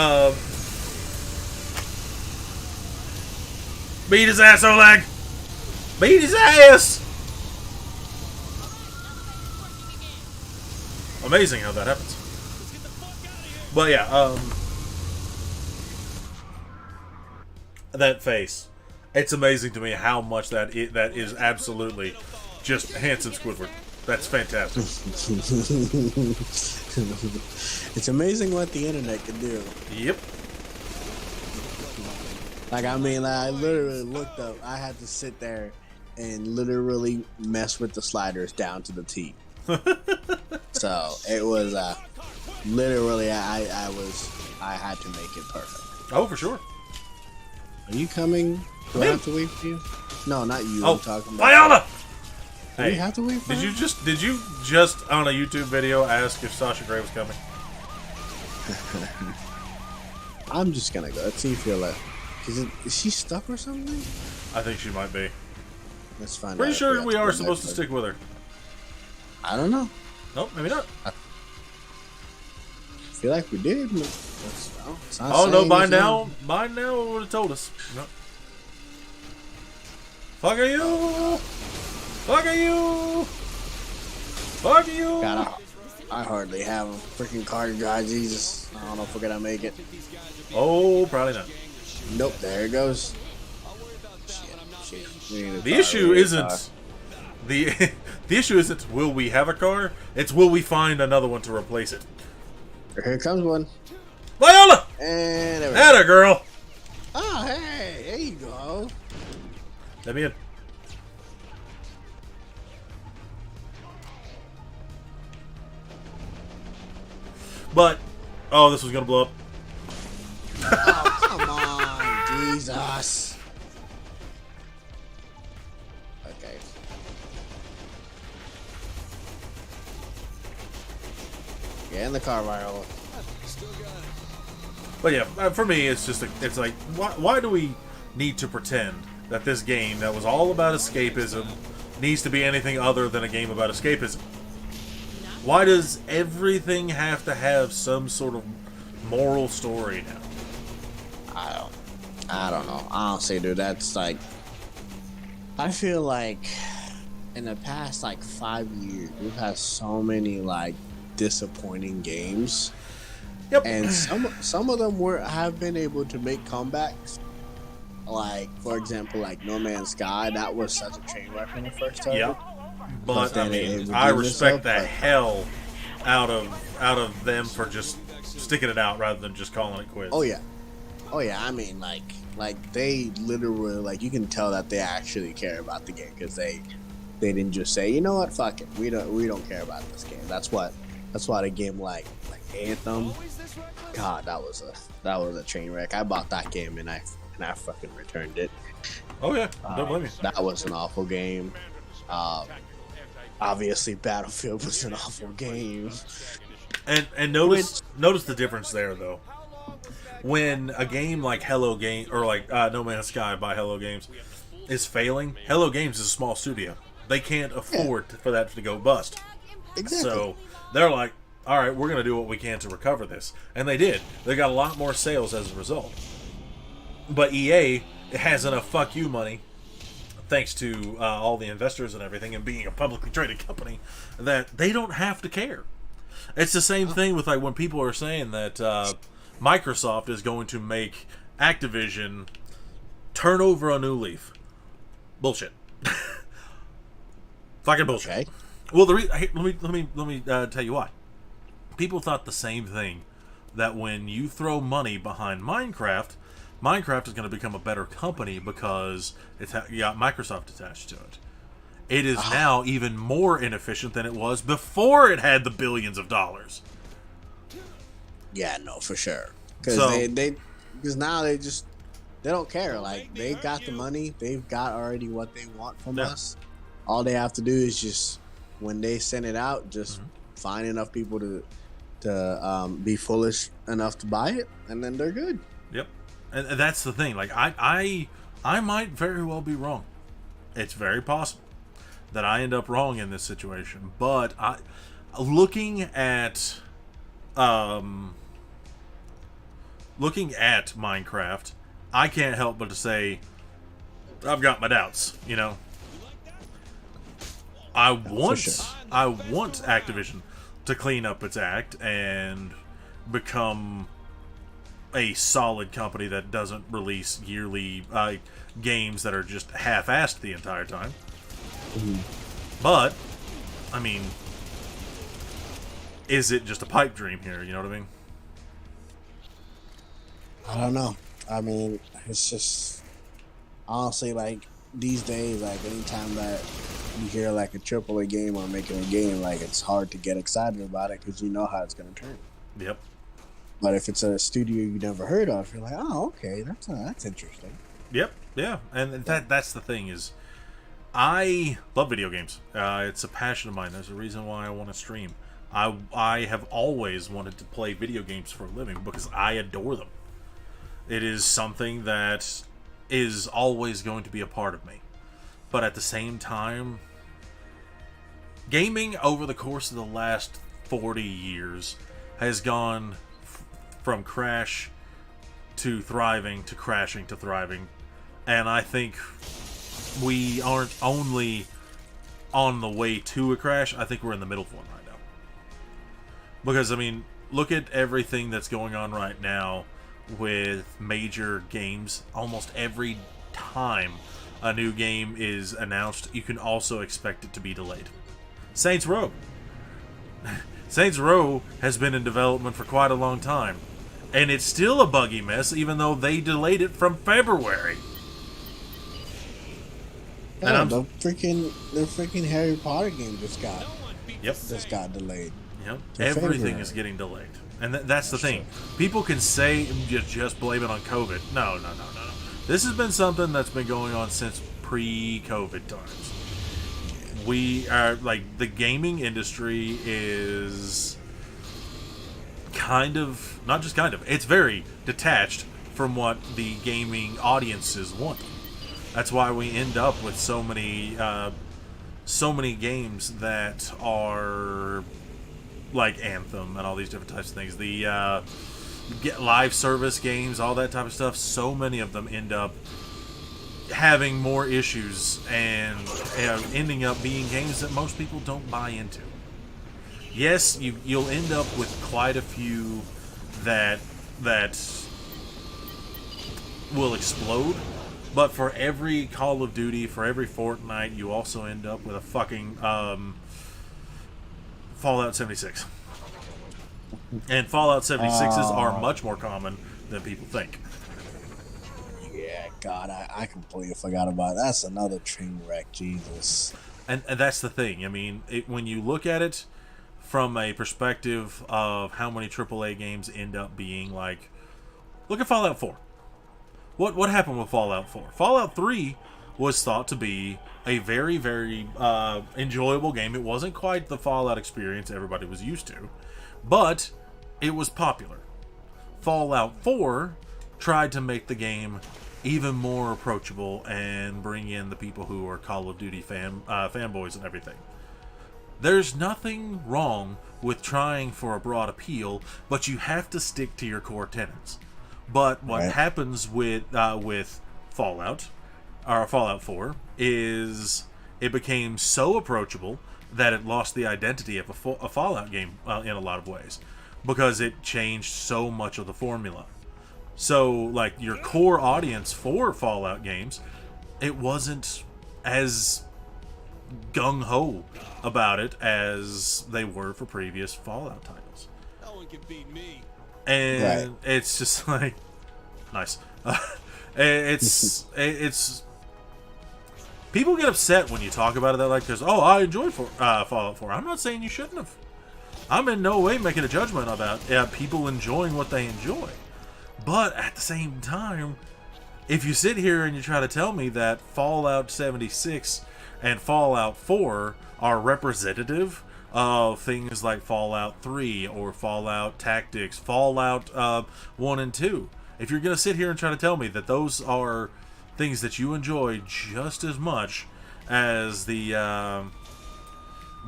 beat his ass, Oleg. Beat his ass. Amazing how that happens. But yeah, that face. It's amazing to me how much that is absolutely just handsome Squidward. That's fantastic. It's amazing what the internet can do. Yep. Like, I mean, I literally looked up. I had to sit there and literally mess with the sliders down to the T. So it was literally I had to make it perfect. Oh, for sure. Are you coming? Do I have to wait for you? No, not you. Oh, I'm talking about Viola! Do Hey, we have to wait for did her? you just on a YouTube video ask if Sasha Grey was coming? I'm just gonna go. Let's see if you're left. Is she stuck or something? I think she might be. Let's find out. Pretty if sure have we to are go supposed to next stick with her. I don't know. Nope, maybe not. I feel like we did. But it's not Oh no! saying By it's now, it would have told us. No. Fuck you! Fuck you! Fuck you! God, I hardly have a freaking car to drive. Jesus, I don't know if we're gonna make it. Oh, probably not. Nope, there it goes. Shit. We need a The car, issue we need a isn't car. the issue isn't will we have a car? It's will we find another one to replace it. Here comes one. Viola! And there we go. Atta girl! Oh, hey, there you go. Let me in. But, oh, this was gonna blow up. Oh, come on, Jesus. Okay. Get in the car, Viola. But yeah, for me, it's just it's like, why do we need to pretend that this game that was all about escapism needs to be anything other than a game about escapism? Why does everything have to have some sort of moral story now? I don't know. Honestly, dude, that's like, I feel like in the past like 5 years, we've had so many like disappointing games. Yep. And some of them have been able to make comebacks. Like, for example, like No Man's Sky, that was such a train wreck when it first started. Yeah. But I mean, it I redeemed respect itself, the but- hell out of them for just sticking it out rather than just calling it quits. Oh yeah. I mean, like they literally, like, you can tell that they actually care about the game because they they didn't just say, you know what, fuck it, we don't care about this game. That's why a game like Anthem, God, that was a train wreck. I bought that game and I fucking returned it. Oh yeah, don't blame me. That was an awful game. Obviously, Battlefield was an awful game. And notice the difference there though. When a game like Hello Game or like No Man's Sky by Hello Games is failing, Hello Games is a small studio. They can't afford for that to go bust. Exactly. So they're like, all right, we're going to do what we can to recover this. And they did. They got a lot more sales as a result. But EA has enough fuck you money, thanks to all the investors and everything, and being a publicly traded company, that they don't have to care. It's the same thing with like when people are saying that Microsoft is going to make Activision turn over a new leaf. Bullshit. Fucking bullshit. Okay. Well, let me tell you why. People thought the same thing, that when you throw money behind Minecraft is going to become a better company because you got Microsoft attached to it. It is now even more inefficient than it was before it had the billions of dollars. Yeah, no, for sure. Because So- because now they don't care. Like, they got the money, they've got already what they want from Yeah. us. All they have to do is just, when they send it out, just find enough people to be foolish enough to buy it, and then they're good. Yep, and that's the thing. Like I might very well be wrong. It's very possible that I end up wrong in this situation. But looking at Minecraft, I can't help but to say I've got my doubts. You know, I want Activision to clean up its act and become a solid company that doesn't release yearly games that are just half-assed the entire time. But, I mean, is it just a pipe dream here? You know what I mean? I don't know. I mean, it's just, honestly, like, these days, like, anytime that you hear like a AAA game or making a game, like, it's hard to get excited about it because you know how it's going to turn. Yep. But if it's a studio you never heard of, you're like, oh, okay, that's interesting. Yep. Yeah. And that's the thing is, I love video games. It's a passion of mine. There's a reason why I want to stream. I have always wanted to play video games for a living because I adore them. It is something that is always going to be a part of me. But at the same time, gaming over the course of the last 40 years has gone from crash to thriving to crashing to thriving. And I think we aren't only on the way to a crash, I think we're in the middle of one right now. Because, I mean, look at everything that's going on right now with major games. Almost every time a new game is announced, you can also expect it to be delayed. Saints Row. Saints Row has been in development for quite a long time, and it's still a buggy mess, even though they delayed it from February. Yeah, And the freaking Harry Potter game just got delayed. Yep. To Everything February. is getting delayed. And that's the thing. People can say just blame it on COVID. No. This has been something that's been going on since pre-COVID times. We are, like, the gaming industry is it's very detached from what the gaming audiences want. That's why we end up with so many games that are like Anthem and all these different types of things. The get live service games, all that type of stuff. So many of them end up having more issues and ending up being games that most people don't buy into. Yes, you'll end up with quite a few that will explode. But for every Call of Duty, for every Fortnite, you also end up with a fucking Fallout 76. And Fallout 76s are much more common than people think. Yeah, God, I completely forgot about it. That's another train wreck, Jesus. And that's the thing. I mean, when you look at it from a perspective of how many AAA games end up being like, look at Fallout 4. What happened with Fallout 4? Fallout 3 was thought to be a very, very enjoyable game. It wasn't quite the Fallout experience everybody was used to, but it was popular. Fallout 4 tried to make the game even more approachable and bring in the people who are Call of Duty fanboys and everything. There's nothing wrong with trying for a broad appeal, but you have to stick to your core tenets. But what happens with Fallout, or Fallout 4, is it became so approachable that it lost the identity of a Fallout game in a lot of ways, because it changed so much of the formula. So, like, your core audience for Fallout games, it wasn't as gung-ho about it as they were for previous Fallout titles. No one can beat me. And it's just like, nice. It's people get upset when you talk about it. They're like, "Oh, I enjoyed Fallout 4." I'm not saying you shouldn't have. I'm in no way making a judgment about people enjoying what they enjoy. But at the same time, if you sit here and you try to tell me that Fallout 76 and Fallout 4 are representative of things like Fallout 3 or Fallout Tactics, Fallout 1 and 2. If you're going to sit here and try to tell me that those are things that you enjoy just as much as the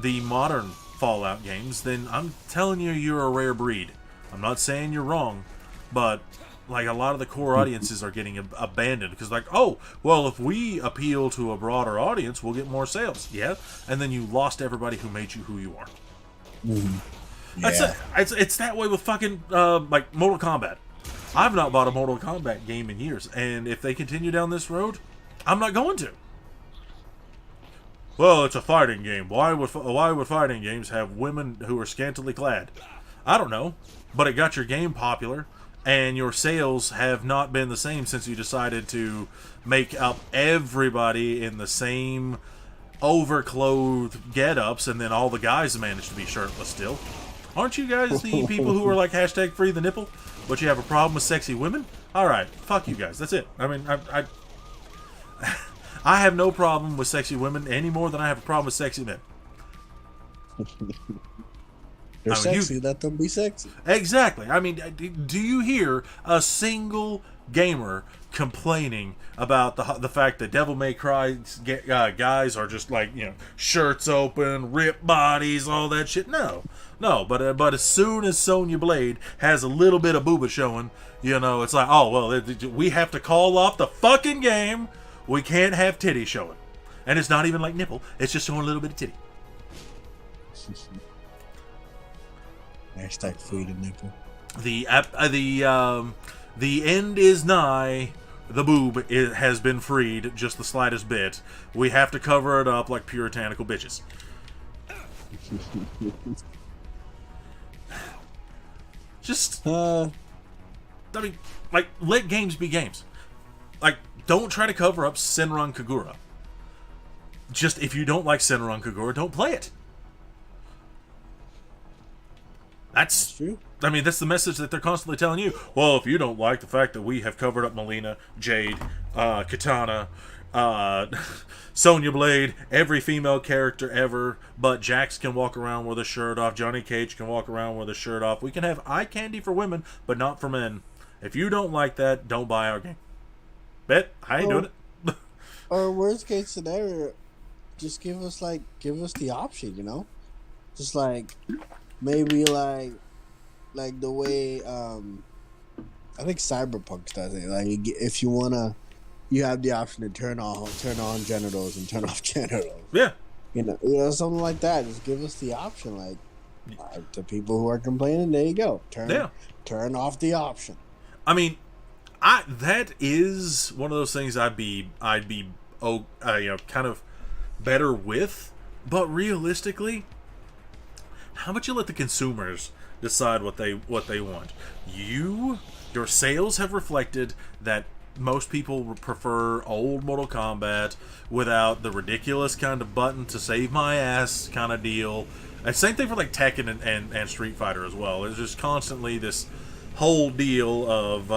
modern Fallout games, then I'm telling you, you're a rare breed. I'm not saying you're wrong, but like a lot of the core audiences are getting abandoned because, like, oh, well, if we appeal to a broader audience, we'll get more sales. Yeah, and then you lost everybody who made you who you are. That's it. It's that way with fucking like Mortal Kombat. I've not bought a Mortal Kombat game in years, and if they continue down this road, I'm not going to. Well, it's a fighting game. Why would fighting games have women who are scantily clad? I don't know, but it got your game popular. And your sales have not been the same since you decided to make up everybody in the same overclothed get-ups, and then all the guys managed to be shirtless still. Aren't you guys the people who are like hashtag free the nipple, but you have a problem with sexy women? Alright, fuck you guys. That's it. I mean, I have no problem with sexy women any more than I have a problem with sexy men. They're sexy, let them be sexy. Exactly. I mean, do you hear a single gamer complaining about the fact that Devil May Cry guys are just like, you know, shirts open, ripped bodies, all that shit? No. But as soon as Sonya Blade has a little bit of booba showing, you know, it's like, oh, well, we have to call off the fucking game. We can't have titty showing. And it's not even like nipple. It's just showing a little bit of titty. Hashtag free the nipple. The end is nigh. The boob has been freed just the slightest bit. We have to cover it up like puritanical bitches. Just, I mean, like, let games be games. Like, don't try to cover up Senran Kagura. Just, if you don't like Senran Kagura, don't play it. That's true. I mean, that's the message that they're constantly telling you. Well, if you don't like the fact that we have covered up Melina, Jade, Katana, Sonya Blade, every female character ever, but Jax can walk around with a shirt off, Johnny Cage can walk around with a shirt off. We can have eye candy for women, but not for men. If you don't like that, don't buy our game. Bet I ain't doing it. Or worst case scenario, just give us the option, you know? Just like maybe like the way I think Cyberpunk does it. Like, if you wanna, you have the option to turn on genitals and turn off genitals. Yeah, you know, something like that. Just give us the option. Like the people who are complaining, there you go. Turn off the option. I mean, that is one of those things I'd be you know, kind of better with, but realistically, how about you let the consumers decide what they want? Your sales have reflected that most people prefer old Mortal Kombat without the ridiculous kind of button to save my ass kind of deal. And same thing for like Tekken and Street Fighter as well. There's just constantly this whole deal of,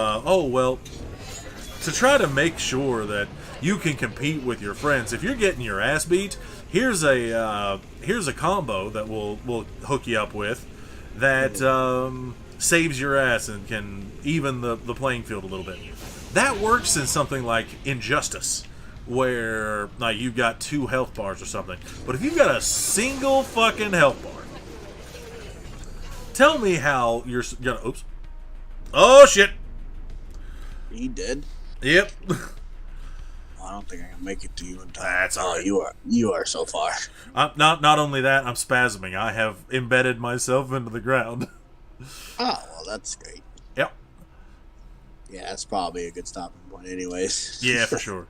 to try to make sure that you can compete with your friends. If you're getting your ass beat, here's a combo that we'll hook you up with that saves your ass and can even the playing field a little bit. That works in something like Injustice, where like you've got 2 health bars or something. But if you've got a single fucking health bar, tell me how you're gonna. Oops. Oh shit. He did. Yep. I don't think I can make it to you in time. That's all right. You are so far. Not only that, I'm spasming. I have embedded myself into the ground. Oh, well, that's great. Yep. Yeah, that's probably a good stopping point anyways. Yeah, for sure.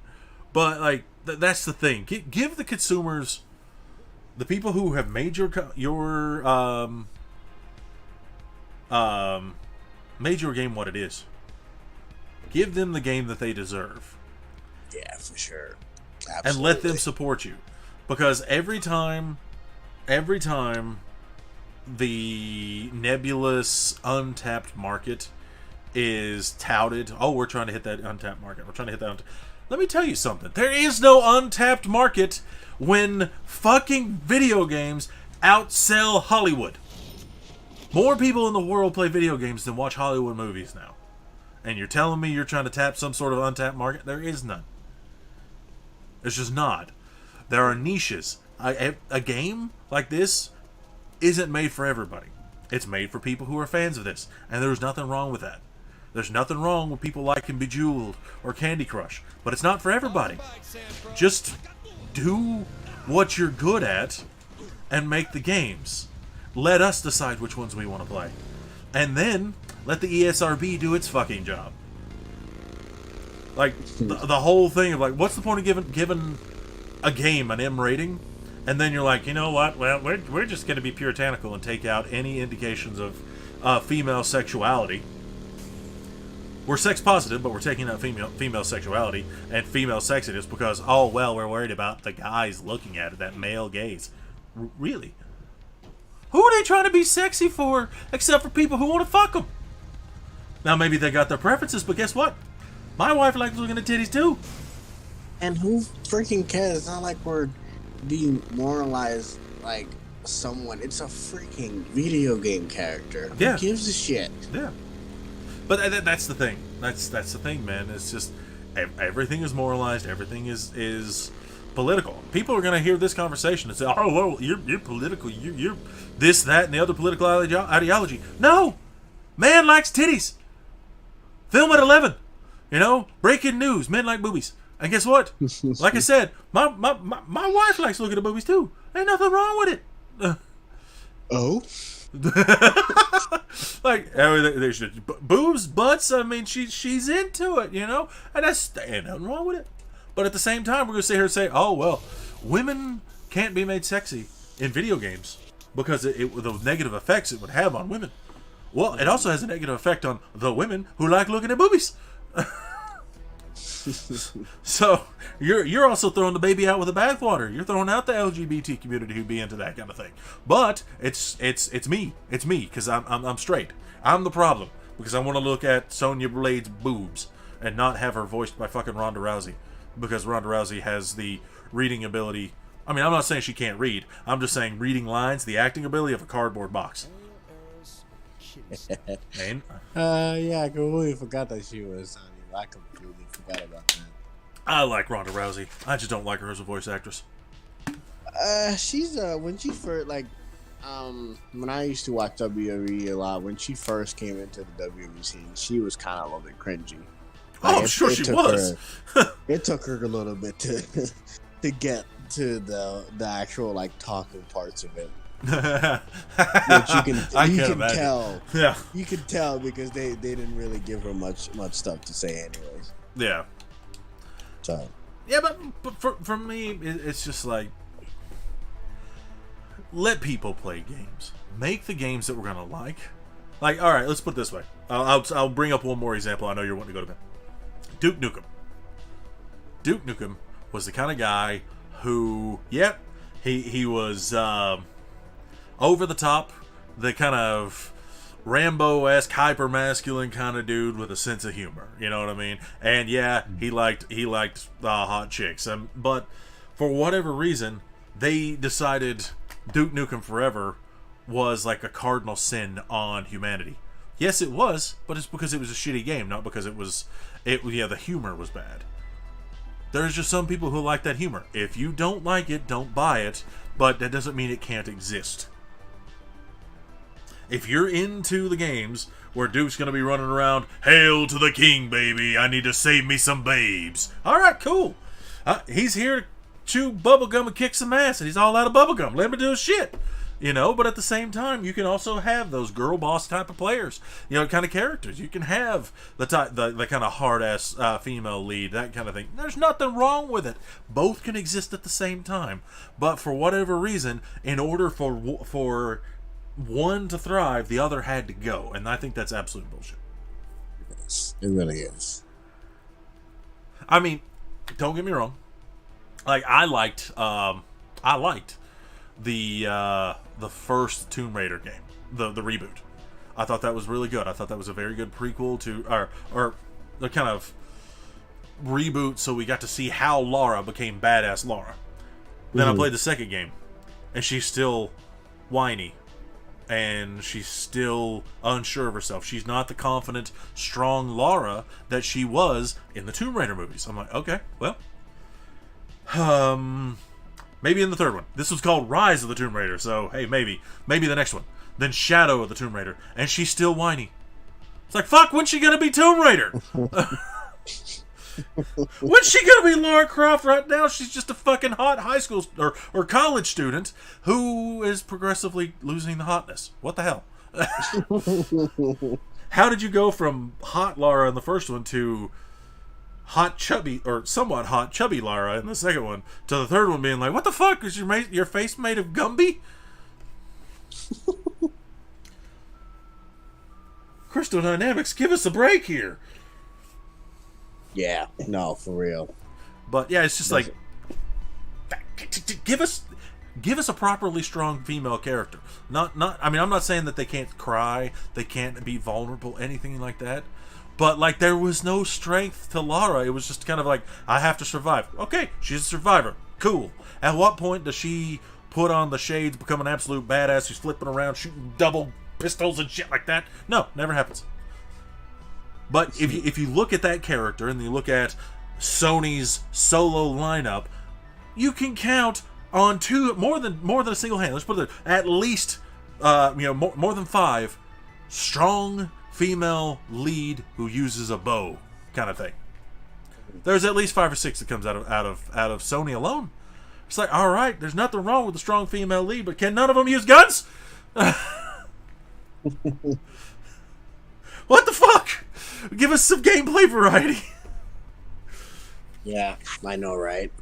But, like, that's the thing. Give the consumers, the people who have made made your game what it is. Give them the game that they deserve. Yeah, for sure. Absolutely. And let them support you. Because every time the nebulous, untapped market is touted, oh, we're trying to hit that untapped market. Let me tell you something. There is no untapped market when fucking video games outsell Hollywood. More people in the world play video games than watch Hollywood movies now. And you're telling me you're trying to tap some sort of untapped market? There is none. There's just not. There are niches. A game like this isn't made for everybody. It's made for people who are fans of this. And there's nothing wrong with that. There's nothing wrong with people liking Bejeweled or Candy Crush. But it's not for everybody. Just do what you're good at and make the games. Let us decide which ones we want to play. And then let the ESRB do its fucking job. Like, the whole thing of, like, what's the point of giving a game an M rating? And then you're like, you know what? Well, we're just going to be puritanical and take out any indications of female sexuality. We're sex positive, but we're taking out female sexuality and female sexiness because, oh, well, we're worried about the guys looking at it, that male gaze. Really? Who are they trying to be sexy for, except for people who want to fuck them? Now, maybe they got their preferences, but guess what? My wife likes looking at titties, too. And who freaking cares? It's not like we're being moralized like someone. It's a freaking video game character. Yeah. Who gives a shit? Yeah. But that's the thing. That's the thing, man. It's just everything is moralized. Everything is political. People are going to hear this conversation and say, "Oh, well, you're political. You're this, that, and the other political ideology." No, man likes titties. Film at 11. You know, breaking news. Men like boobies. And guess what? Like I said, my wife likes looking at boobies too. Ain't nothing wrong with it. Oh. Like everything, should boobs, butts. I mean, she's into it, you know, and ain't nothing wrong with it. But at the same time, we're gonna sit here and say, oh well, women can't be made sexy in video games because the negative effects it would have on women. Well, it also has a negative effect on the women who like looking at boobies. So you're also throwing the baby out with the bathwater. You're throwing out the LGBT community who be into that kind of thing. But it's me because I'm straight. I'm the problem because I want to look at Sonya Blade's boobs and not have her voiced by fucking Ronda Rousey because Ronda Rousey has the reading ability. I mean, I'm not saying she can't read. I'm just saying reading lines, the acting ability of a cardboard box. Yeah, I completely forgot that she was. I completely forgot about that. I like Ronda Rousey. I just don't like her as a voice actress. She's when she first when I used to watch WWE a lot, when she first came into the WWE scene, she was kind of a little bit cringy. Oh, I'm sure she was. It took her a little bit to get to the actual like talking parts of it. Which you can tell. Yeah, you can tell because they didn't really give her much stuff to say, anyways. Yeah. So. Yeah, but for me, it's just like let people play games. Make the games that we're gonna like. Like, all right, let's put it this way. I'll bring up one more example. I know you're wanting to go to bed. Duke Nukem. Duke Nukem was the kind of guy who, yep, he was over the top, the kind of Rambo-esque, hyper-masculine kind of dude with a sense of humor. You know what I mean? And yeah, he liked hot chicks. But for whatever reason, they decided Duke Nukem Forever was like a cardinal sin on humanity. Yes, it was, but it's because it was a shitty game, not because the humor was bad. There's just some people who like that humor. If you don't like it, don't buy it, but that doesn't mean it can't exist. If you're into the games where Duke's going to be running around, hail to the king, baby, I need to save me some babes. Alright, cool. He's here to chew bubblegum and kick some ass, and he's all out of bubblegum. Let him do his shit. You know, but at the same time, you can also have those girl boss type of players, you know, kind of characters. You can have the kind of hard ass female lead, that kind of thing. There's nothing wrong with it. Both can exist at the same time. But for whatever reason, in order for one to thrive, the other had to go, and I think that's absolute bullshit. Yes, it really is. I mean, don't get me wrong. Like I liked the first Tomb Raider game, the reboot. I thought that was really good. I thought that was a very good prequel to, or the kind of reboot, so we got to see how Lara became badass Lara. Then I played the second game, and she's still whiny, and she's still unsure of herself. She's not the confident, strong Lara that she was in the Tomb Raider movies. I'm like, okay, well, maybe in the third one. This was called Rise of the Tomb Raider, so hey, maybe the next one. Then Shadow of the Tomb Raider, and she's still whiny. It's like, fuck, when's she gonna be Tomb Raider? When's she gonna be Lara Croft? Right now, she's just a fucking hot high school or college student who is progressively losing the hotness. What the hell? How did you go from hot Lara in the first one to hot chubby, or somewhat hot chubby Lara in the second one, to the third one being like, what the fuck, is your face made of Gumby? Crystal Dynamics, give us a break here. Yeah, no, for real. But yeah, it's just like, give us a properly strong female character. Not. I mean, I'm not saying that they can't cry, they can't be vulnerable, anything like that. But like, there was no strength to Lara. It was just kind of like, I have to survive. Okay, she's a survivor. Cool. At what point does she put on the shades, become an absolute badass who's flipping around, shooting double pistols and shit like that? No, never happens. But if you look at that character and you look at Sony's solo lineup, you can count on more than a single hand. Let's put it there, at least more than 5 strong female lead who uses a bow, kind of thing. There's at least 5 or 6 that comes out of Sony alone. It's like, all right, there's nothing wrong with a strong female lead, but can none of them use guns? What the fuck? Give us some gameplay variety. Yeah, I know, right?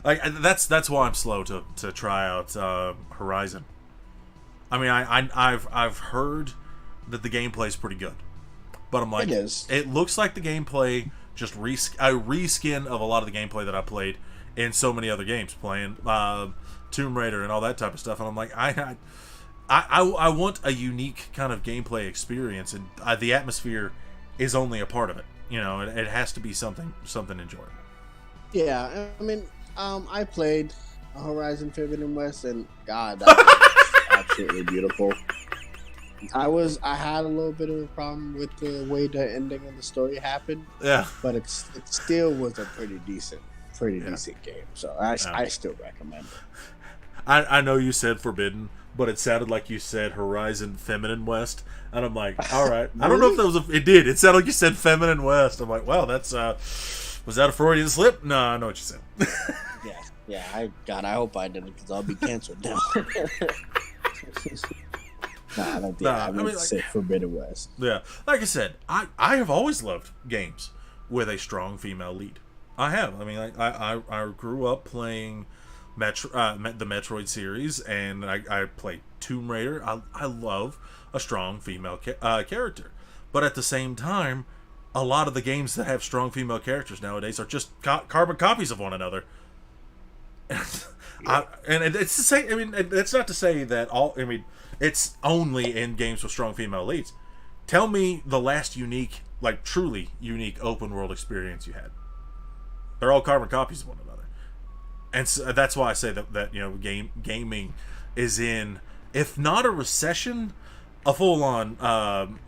That's why I'm slow to try out Horizon. I mean, I've heard that the gameplay is pretty good, but I'm like, it is. It looks like the gameplay just a reskin of a lot of the gameplay that I played in so many other games, playing Tomb Raider and all that type of stuff. And I'm like, I want a unique kind of gameplay experience, and the atmosphere is only a part of it. You know, it has to be something enjoyable. Yeah, I mean, I played Horizon Forbidden West, and God, that was absolutely beautiful. I had a little bit of a problem with the way the ending of the story happened. Yeah, but it still was a pretty decent game. So I still recommend it. I know you said Forbidden, but it sounded like you said Horizon Feminine West, and I'm like, all right. Really? I don't know if that was it did. It sounded like you said Feminine West. I'm like, wow, that's was that a Freudian slip? No, I know what you said. Yeah. I hope I didn't, because I'll be canceled now. I don't think I mean, say Forbidden West. Yeah, like I said, I have always loved games with a strong female lead. I have. I mean, I grew up playing the Metroid series, and I played Tomb Raider. I love a strong female character, but at the same time, a lot of the games that have strong female characters nowadays are just carbon copies of one another. And it's to say, I mean, it's not to say that all. I mean, it's only in games with strong female leads. Tell me the last unique, like truly unique open world experience you had. They're all carbon copies of one another, and so that's why I say that gaming is in, if not a recession, a full on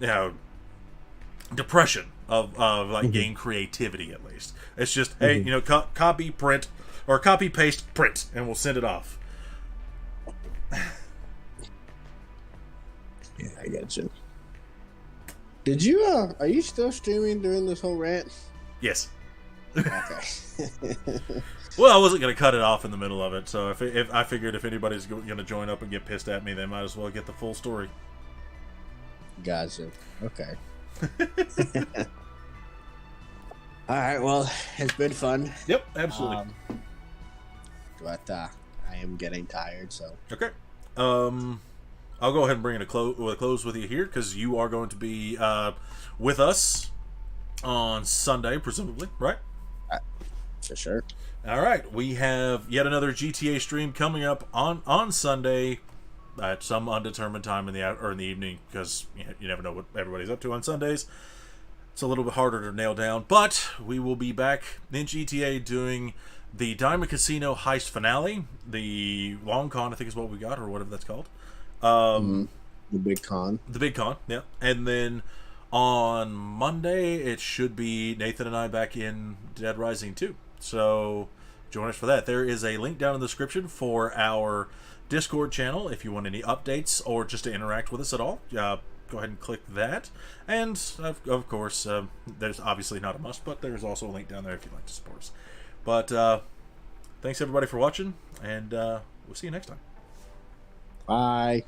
depression of like game creativity at least. It's just hey, copy print. Or copy, paste, print, and we'll send it off. Yeah, I get you. Did you, are you still streaming during this whole rant? Yes. Okay. Well, I wasn't going to cut it off in the middle of it, so if I figured if anybody's going to join up and get pissed at me, they might as well get the full story. Gotcha. Okay. All right, well, it's been fun. Yep, absolutely. But I am getting tired, so. Okay. I'll go ahead and bring it a close with you here, because you are going to be with us on Sunday, presumably, right? For sure. All right. We have yet another GTA stream coming up on Sunday at some undetermined time in the evening, because you never know what everybody's up to on Sundays. It's a little bit harder to nail down, but we will be back in GTA doing the Diamond Casino heist finale, the long con, I think is what we got, or whatever that's called. The big con. The big con, yeah. And then on Monday, it should be Nathan and I back in Dead Rising 2. So join us for that. There is a link down in the description for our Discord channel if you want any updates or just to interact with us at all. Go ahead and click that. And, of course, there's obviously not a must, but there's also a link down there if you'd like to support us. But thanks everybody for watching, and we'll see you next time. Bye.